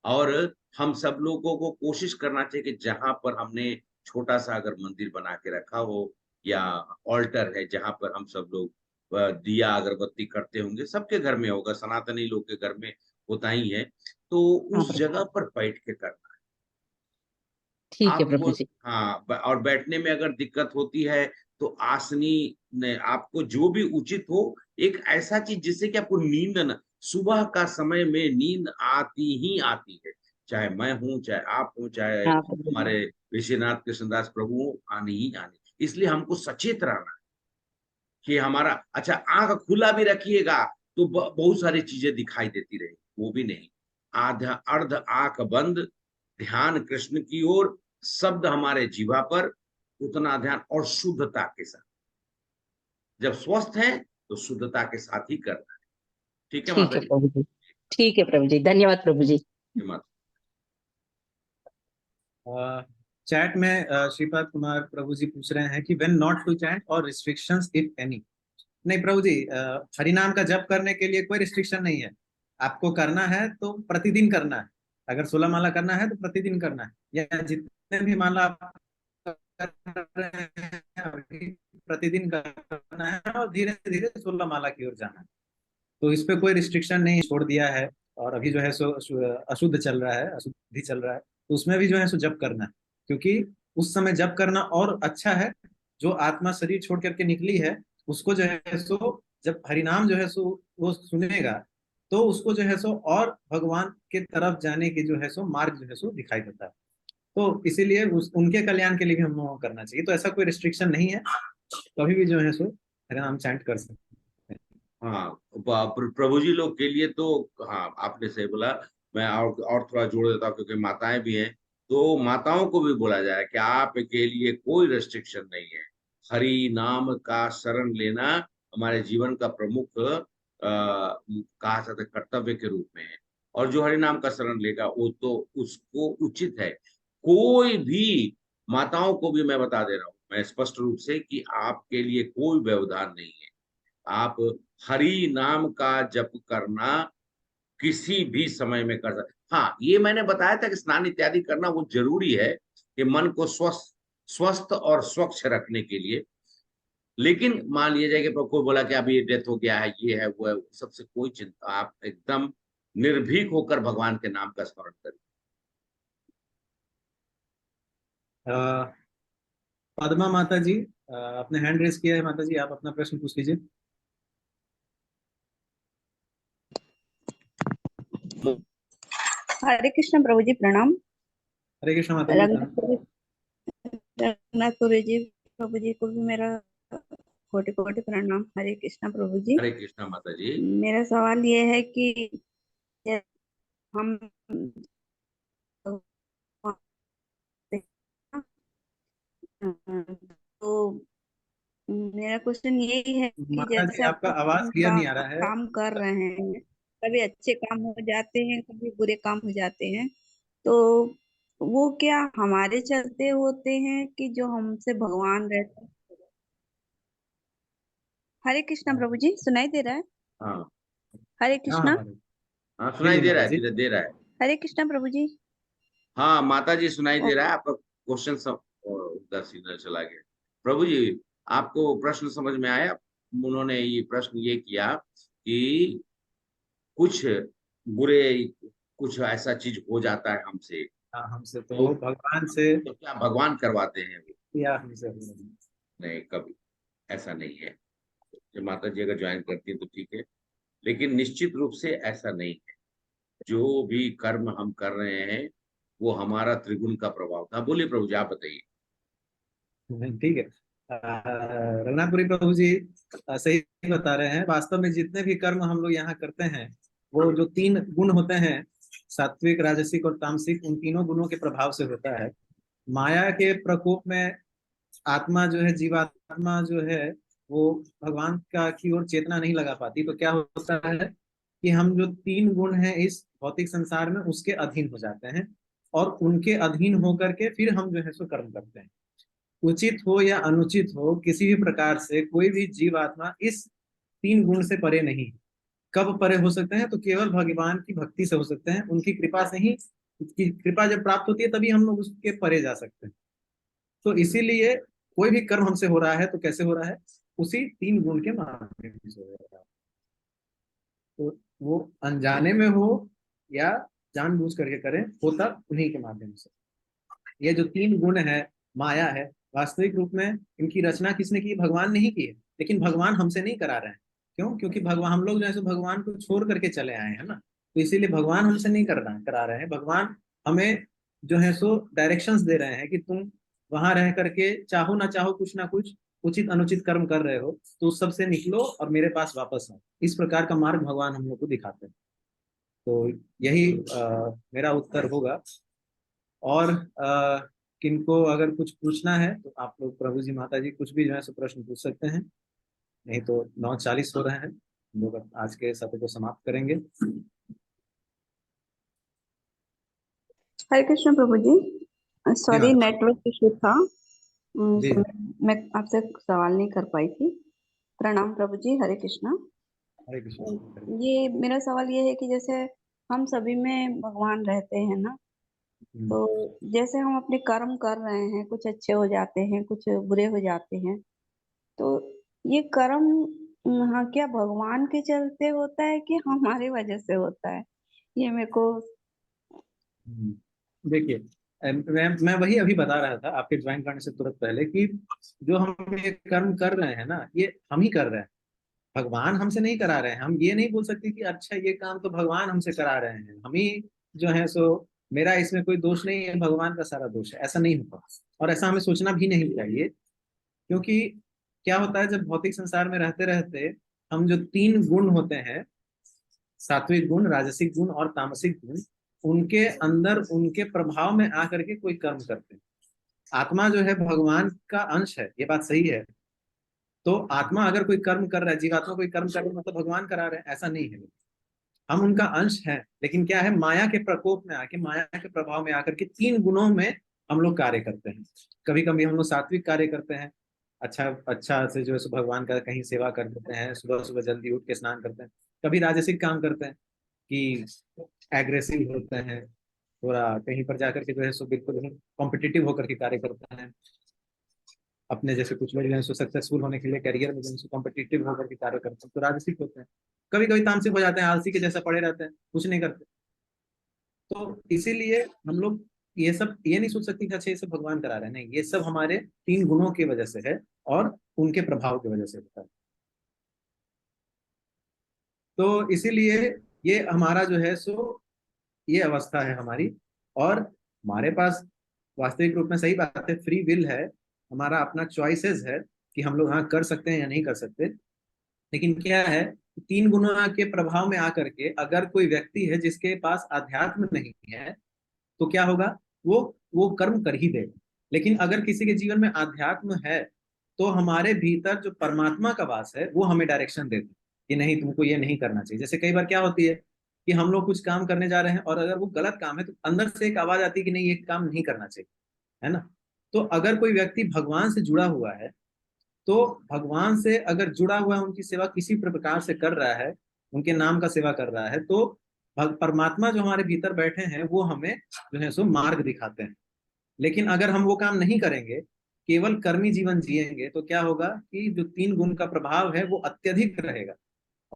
और हम सब लोगों को कोशिश करना चाहिए कि जहां पर हमने छोटा सा अगर मंदिर बना के रखा हो, या ऑल्टर है जहां पर हम सब लोग दिया अगरबत्ती करते होंगे, सबके घर में होगा, सनातनी लोग के घर में होता ही है, तो हाँ उस प्रभु जगह जी, पर बैठ के करना है ठीक है आपको। प्रभु जी। हाँ, और बैठने में अगर दिक्कत होती है, तो आसनी ने आपको जो भी उचित हो, एक ऐसा चीज जिससे कि आपको नींद न, सुबह का समय में नींद आती ही आती है, चाहे मैं हूं, चाहे आप हूं, चाहे हाँ प्रभु जी। हमारे विश्वनाथ कृष्णदास प्रभु हो, आनी ही आनी। इसलिए हमको सचेत रहना है कि हमारा, अच्छा आंख खुला भी रखिएगा तो बहुत सारी चीजें दिखाई देती रहेगी, वो भी नहीं, आधा अर्ध आंख बंद, ध्यान कृष्ण की ओर, शब्द हमारे जीवा पर, उतना ध्यान, और शुद्धता के साथ। जब स्वस्थ है तो शुद्धता के साथ ही करना है। ठीक है ठीक माता है जी? प्रभु जी, ठीक है प्रभु जी, धन्यवाद प्रभु जी। माता चैट में श्रीपाद कुमार प्रभु जी पूछ रहे हैं कि व्हेन नॉट टू चैंट और रिस्ट्रिक्शंस इफ एनी। नहीं प्रभु जी, हरिनाम का जप करने के लिए कोई रिस्ट्रिक्शन नहीं है। आपको करना है तो प्रतिदिन करना है। अगर 16 माला करना है तो प्रतिदिन करना है, या जितने भी माला आप कर रहे हैं अभी प्रतिदिन करना है, और धीरे धीरे 16 माला की ओर जाना है। तो इस पे कोई रिस्ट्रिक्शन नहीं छोड़ दिया है। और अभी जो है सो अशुद्ध चल रहा है, अशुद्धि चल रहा है, तो उसमें भी जो है सो जप करना है, क्योंकि उस समय जप करना और अच्छा है। जो आत्मा शरीर छोड़ करके निकली है उसको जो है सो जब हरिनाम जो है सो वो सुनेगा तो उसको जो है सो और भगवान के तरफ जाने की जो है सो मार्ग जो है सो दिखाई देता है। तो इसीलिए उनके कल्याण के लिए भी हम लोगों को करना चाहिए। तो ऐसा कोई रिस्ट्रिक्शन नहीं है, कभी भी जो है सो हरिनाम चैंट कर सकते हैं। हाँ, प्रभु जी लोग के लिए तो, हाँ आपने सही बोला। मैं और थोड़ा जोड़ देता हूँ, क्योंकि माताएं भी हैं, तो माताओं को भी बोला जाए कि आपके लिए कोई रेस्ट्रिक्शन नहीं है। हरि नाम का शरण लेना हमारे जीवन का प्रमुख कहा जाता है कर्तव्य के रूप में है। और जो हरि नाम का शरण लेगा वो तो उसको उचित है। कोई भी, माताओं को भी मैं बता दे रहा हूँ मैं स्पष्ट रूप से कि आपके लिए कोई व्यवधान नहीं है। आप हरि नाम का जप करना किसी भी समय में कर सकते। हाँ, ये मैंने बताया था कि स्नान इत्यादि करना वो जरूरी है कि मन को स्वस्थ स्वस्थ और स्वच्छ रखने के लिए। लेकिन मान लिया जाए कि कोई बोला कि अभी डेथ हो गया है, ये है वो है, सबसे कोई चिंता, आप एकदम निर्भीक होकर भगवान के नाम का स्मरण करें। पद्मा माता जी, आपने हैंड रेस किया है। माता जी आप अपना प्रश्न पूछ लीजिए। हरे कृष्ण प्रभु जी, प्रणाम। हरे कृष्ण माता जी। रघुनाथ गुरु जी, प्रभु जी को भी मेरा कोटि कोटि प्रणाम। हरे कृष्ण प्रभु जी। हरे कृष्ण माता जी। मेरा सवाल ये है कि हम तो मेरा क्वेश्चन यही है कि माता जी जैसे आपका आवाज अपन क्लियर का नहीं आ रहा है। काम कर रहे हैं, कभी अच्छे काम हो जाते हैं, कभी बुरे काम हो जाते हैं, तो वो क्या हमारे चलते होते हैं कि जो हमसे भगवान रहते हैं? हरे कृष्ण प्रभु जी, सुनाई दे रहा है? हाँ हरे हाँ हाँ कृष्णा। माता जी। हाँ, जी सुनाई जी दे रहा माता है, जी। धीरे दे रहा है। हरे कृष्ण प्रभु जी। हाँ माता जी, सुनाई ओ, दे रहा है आपका क्वेश्चन। सब उधर सिग्नल चला गया। प्रभु जी, आपको प्रश्न समझ में आया? उन्होंने ये प्रश्न ये किया कि कुछ बुरे, कुछ ऐसा चीज हो जाता है हमसे, हाँ हमसे तो तो, भगवान से तो क्या भगवान करवाते हैं वो? या हमसे हो। नहीं, कभी ऐसा नहीं है। जो माता जी अगर ज्वाइन करती है तो ठीक है, लेकिन निश्चित रूप से ऐसा नहीं है। जो भी कर्म हम कर रहे हैं वो हमारा त्रिगुण का प्रभाव था। बोलिए प्रभु जी, आप बताइए। ठीक है। रघुनाथपुरी प्रभु जी सही बता रहे हैं। वास्तव में जितने भी कर्म हम लोग यहाँ करते हैं वो जो 3 गुण होते हैं, सात्विक राजसिक और तामसिक, उन तीनों गुणों के प्रभाव से होता है। माया के प्रकोप में आत्मा जो है, जीवात्मा जो है, वो भगवान का की ओर चेतना नहीं लगा पाती। तो क्या होता है कि हम जो 3 गुण हैं इस भौतिक संसार में उसके अधीन हो जाते हैं, और उनके अधीन होकर के फिर हम जो है सो कर्म करते हैं। उचित हो या अनुचित हो, किसी भी प्रकार से कोई भी जीवात्मा इस 3 गुण से परे नहीं। कब परे हो सकते हैं? तो केवल भगवान की भक्ति से हो सकते हैं, उनकी कृपा से ही। उसकी कृपा जब प्राप्त होती है तभी हम लोग उसके परे जा सकते हैं। तो इसीलिए कोई भी कर्म हमसे हो रहा है तो कैसे हो रहा है? उसी 3 गुण के माध्यम से हो रहा है। तो वो अनजाने में हो या जानबूझ करके करें, होता उन्हीं के माध्यम से। ये जो 3 गुण है, माया है, वास्तविक रूप में इनकी रचना किसने की? भगवान ने ही की है। लेकिन भगवान हमसे नहीं करा रहे हैं। क्यों? क्योंकि भगवान, हम लोग जो है सो भगवान को छोड़ करके चले आए हैं ना। तो इसीलिए भगवान हमसे नहीं करा रहे हैं। भगवान हमें जो है सो डायरेक्शंस दे रहे हैं कि तुम वहां रह करके चाहो ना चाहो कुछ ना कुछ उचित अनुचित कर्म कर रहे हो, तो उस सब से निकलो और मेरे पास वापस आओ। इस प्रकार का मार्ग भगवान हम लोग को दिखाते हैं। तो यही मेरा उत्तर होगा। और किनको अगर कुछ पूछना है तो आप लोग प्रभु जी माता जी कुछ भी जो है सो प्रश्न पूछ सकते हैं। नहीं तो 9:40 हो रहे हैं, हम लोग आज के सत्र को समाप्त करेंगे। हरे कृष्ण प्रभु जी। जी सॉरी, माता नेटवर्क इशू था। जी तो मैं आपसे सवाल नहीं कर पाई थी। प्रणाम प्रभु जी, हरे कृष्णा। हरे कृष्ण हरे। ये मेरा सवाल ये है कि जैसे हम सभी में भगवान रहते हैं ना, तो जैसे हम अपने कर्म कर रहे हैं, कुछ अच्छे हो जाते हैं, कुछ बुरे हो जाते हैं, तो ये कर्म हाँ, क्या भगवान के चलते होता है कि हमारी वजह से होता है? ये मेरे को। देखिए, मैं वही अभी बता रहा था आपके ज्वाइन करने से तुरंत पहले कि जो हम ये कर्म कर रहे हैं ना, ये हम ही कर रहे हैं, भगवान हमसे नहीं करा रहे हैं। हम ये नहीं बोल सकते कि अच्छा ये काम तो भगवान हमसे करा रहे हैं, हम ही जो है सो, मेरा इसमें कोई दोष नहीं है, भगवान का सारा दोष है, ऐसा नहीं होता। और ऐसा हमें सोचना भी नहीं चाहिए, क्योंकि क्या होता है, जब भौतिक संसार में रहते रहते हम जो तीन गुण होते हैं, सात्विक गुण, राजसिक गुण और तामसिक गुण, उनके अंदर उनके प्रभाव में आकर के कोई कर्म करते हैं। आत्मा जो है भगवान का अंश है, ये बात सही है। तो आत्मा अगर कोई कर्म कर रहा है, जीवात्मा कोई कर्म कर रहा है, मतलब भगवान करा रहे हैं, ऐसा नहीं है। हम उनका अंश हैं, लेकिन क्या है, माया के प्रकोप में आके, माया के प्रभाव में आकर के तीन गुणों में हम लोग कार्य करते हैं। कभी कभी हम लोग सात्विक कार्य करते हैं, अच्छा अच्छा से जो है सो भगवान का कहीं सेवा कर देते हैं, सुबह सुबह जल्दी उठ के स्नान करते हैं। कभी राजसिक काम करते हैं कि एग्रेसिव होते हैं, थोड़ा कहीं पर जाकर के जो है सो बिल्कुल ही कॉम्पिटिटिव होकर के कार्य करते हैं। अपने जैसे कुछ लोग जो है सो सक्सेसफुल होने के लिए करियर में जो है सो कॉम्पिटिटिव होकर के कार्य करते हैं, तो राजसिक होते हैं। कभी कभी तामसिक हो जाते हैं, आलसी के जैसा पड़े रहते हैं, कुछ नहीं करते। तो इसीलिए हम लोग ये सब ये नहीं सोच सकते कि अच्छा ये सब भगवान करा रहे हैं, नहीं, ये सब हमारे तीन गुणों की वजह से है और उनके प्रभाव की वजह से होता है। तो इसीलिए ये हमारा जो है सो, ये अवस्था है हमारी। और हमारे पास वास्तविक रूप में, सही बात है, फ्री विल है, हमारा अपना चॉइसेस है कि हम लोग हाँ कर सकते हैं या नहीं कर सकते। लेकिन क्या है, तीन गुणों के प्रभाव में आकर के अगर कोई व्यक्ति है जिसके पास अध्यात्म नहीं है, तो क्या होगा, वो कर्म कर ही देगा। लेकिन अगर किसी के जीवन में अध्यात्म है, तो हमारे भीतर जो परमात्मा का वास है वो हमें डायरेक्शन देता है कि नहीं, तुमको ये नहीं करना चाहिए। जैसे कई बार क्या होती है कि हम लोग कुछ काम करने जा रहे हैं और अगर वो गलत काम है, तो अंदर से एक आवाज आती है कि नहीं, ये काम नहीं करना चाहिए, है ना। तो अगर कोई व्यक्ति भगवान से जुड़ा हुआ है, तो भगवान से अगर जुड़ा हुआ है, उनकी सेवा किसी प्रकार से कर रहा है, उनके नाम का सेवा कर रहा है, तो परमात्मा जो हमारे भीतर बैठे हैं वो हमें जो है सो मार्ग दिखाते हैं। लेकिन अगर हम वो काम नहीं करेंगे, केवल कर्मी जीवन जिएंगे, तो क्या होगा कि जो तीन गुण का प्रभाव है वो अत्यधिक रहेगा,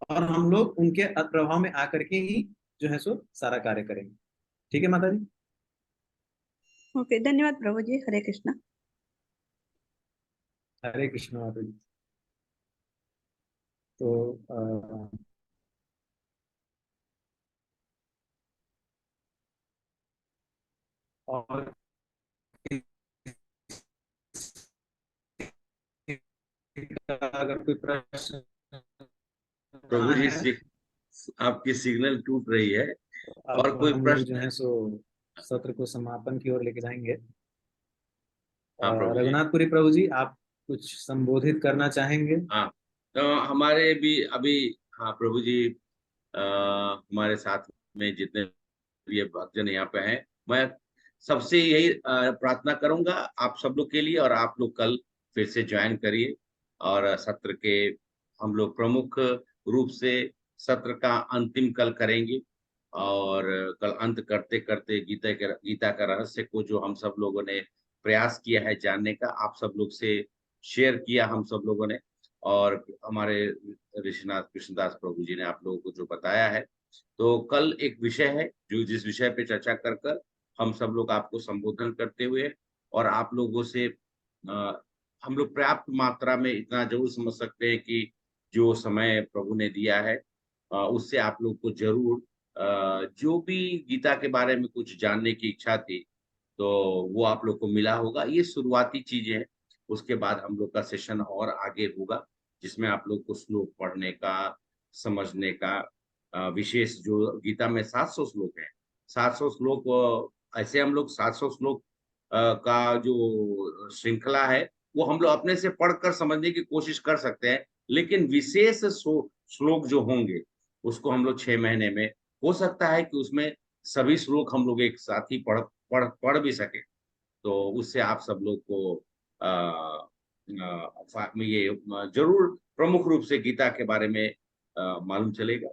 और हम लोग उनके प्रभाव में आकर के ही जो है सो सारा कार्य करेंगे। ठीक है माता जी। ओके, धन्यवाद प्रभु जी, हरे कृष्णा। हरे कृष्ण माता जी। तो और अगर कोई प्रश्न प्रभु जी, है, आपकी सिग्नल टूट रही है। और अब कोई हम लोग जो प्रश्न है? है सो सत्र को समापन की ओर लेके जाएंगे। हाँ प्रभु जी। रघुनाथपुरी प्रभु जी, आप कुछ संबोधित करना चाहेंगे? हाँ, तो हमारे भी अभी, हाँ प्रभु जी, हमारे साथ में जितने भी ये भक्तजन यहाँ पे हैं, मैं सबसे यही प्रार्थना करूंगा आप सब लोग के लिए, और आप लोग कल फिर से ज्वाइन करिए। और सत्र के हम लोग प्रमुख रूप से सत्र का अंतिम कल करेंगे। और कल अंत करते करते गीता का रहस्य को जो हम सब लोगों ने प्रयास किया है जानने का, आप सब लोग से शेयर किया हम सब लोगों ने, और हमारे ऋषिनाथ कृष्णदास प्रभु जी ने आप लोगों को जो बताया है, तो कल एक विषय है जो जिस विषय पे चर्चा कर कर हम सब लोग आपको संबोधन करते हुए, और आप लोगों से हम लोग पर्याप्त मात्रा में इतना जरूर समझ सकते हैं कि जो समय प्रभु ने दिया है, उससे आप लोग को जरूर जो भी गीता के बारे में कुछ जानने की इच्छा थी, तो वो आप लोग को मिला होगा। ये शुरुआती चीजें हैं, उसके बाद हम लोग का सेशन और आगे होगा, जिसमें आप लोग को श्लोक पढ़ने का, समझने का, विशेष जो गीता में 700 श्लोक हैं, 700 श्लोक, ऐसे हम लोग 700 श्लोक का जो श्रृंखला है, वो हम लोग अपने से पढ़कर समझने की कोशिश कर सकते हैं। लेकिन विशेष श्लोक जो होंगे, उसको हम लोग 6 महीने में, हो सकता है कि उसमें सभी श्लोक हम लोग एक साथ ही पढ़ पढ़ पढ़ भी सके। तो उससे आप सब लोग को ये जरूर प्रमुख रूप से गीता के बारे में मालूम चलेगा।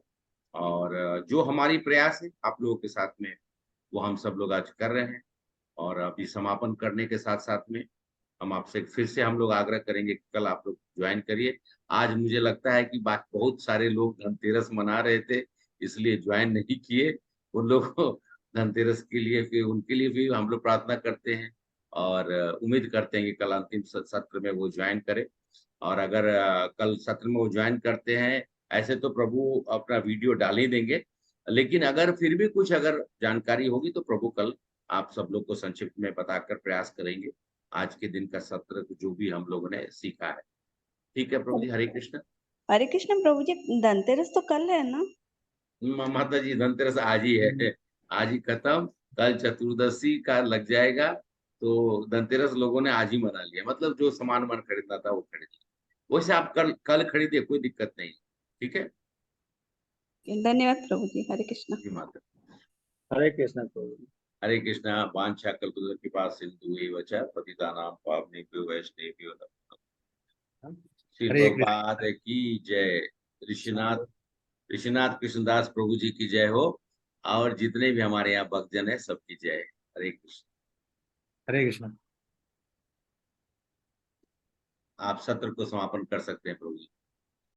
और जो हमारी प्रयास है आप लोगों के साथ में, वो हम सब लोग आज कर रहे हैं। और अभी समापन करने के साथ साथ में हम आपसे फिर से हम लोग आग्रह करेंगे कि कल आप लोग ज्वाइन करिए। आज मुझे लगता है कि बहुत सारे लोग धनतेरस मना रहे थे, इसलिए ज्वाइन नहीं किए। उन लोग को धनतेरस के लिए फिर उनके लिए भी हम लोग प्रार्थना करते हैं और उम्मीद करते हैं कि कल अंतिम सत्र में वो ज्वाइन करें। और अगर कल सत्र में वो ज्वाइन करते हैं, ऐसे तो प्रभु अपना वीडियो डाल ही देंगे, लेकिन अगर फिर भी कुछ अगर जानकारी होगी तो प्रभु कल आप सब लोग को संक्षिप्त में बताकर प्रयास करेंगे आज के दिन का सत्र जो भी हम लोगों ने सीखा है। ठीक है प्रभु जी, हरे कृष्ण। हरे कृष्ण प्रभु जी, धनतेरस तो कल है ना? माता जी धनतेरस आज ही है, आज ही खत्म, कल चतुर्दशी का लग जाएगा। तो धनतेरस लोगों ने आज ही मना लिया, मतलब जो सामान वामान खरीदना था वो खरीद लिया। वैसे आप कल खरीदिए, कोई दिक्कत नहीं। ठीक है, धन्यवाद प्रभु जी, हरे कृष्ण। जी माता। हरे कृष्ण प्रभु। हरे कृष्णा। वांछा कल्पतरुभ्यश्च सिंधु एव च पतितानां पावनेभ्यो वैष्णवेभ्यो नमः। श्री हरे कृष्ण। प्रभुपाद की जय। ऋषिनाथ कृष्णदास प्रभु जी की जय हो, और जितने भी हमारे यहाँ भक्तजन है सबकी जय। हरे कृष्ण। हरे कृष्ण। आप सत्र को समापन कर सकते हैं प्रभु जी।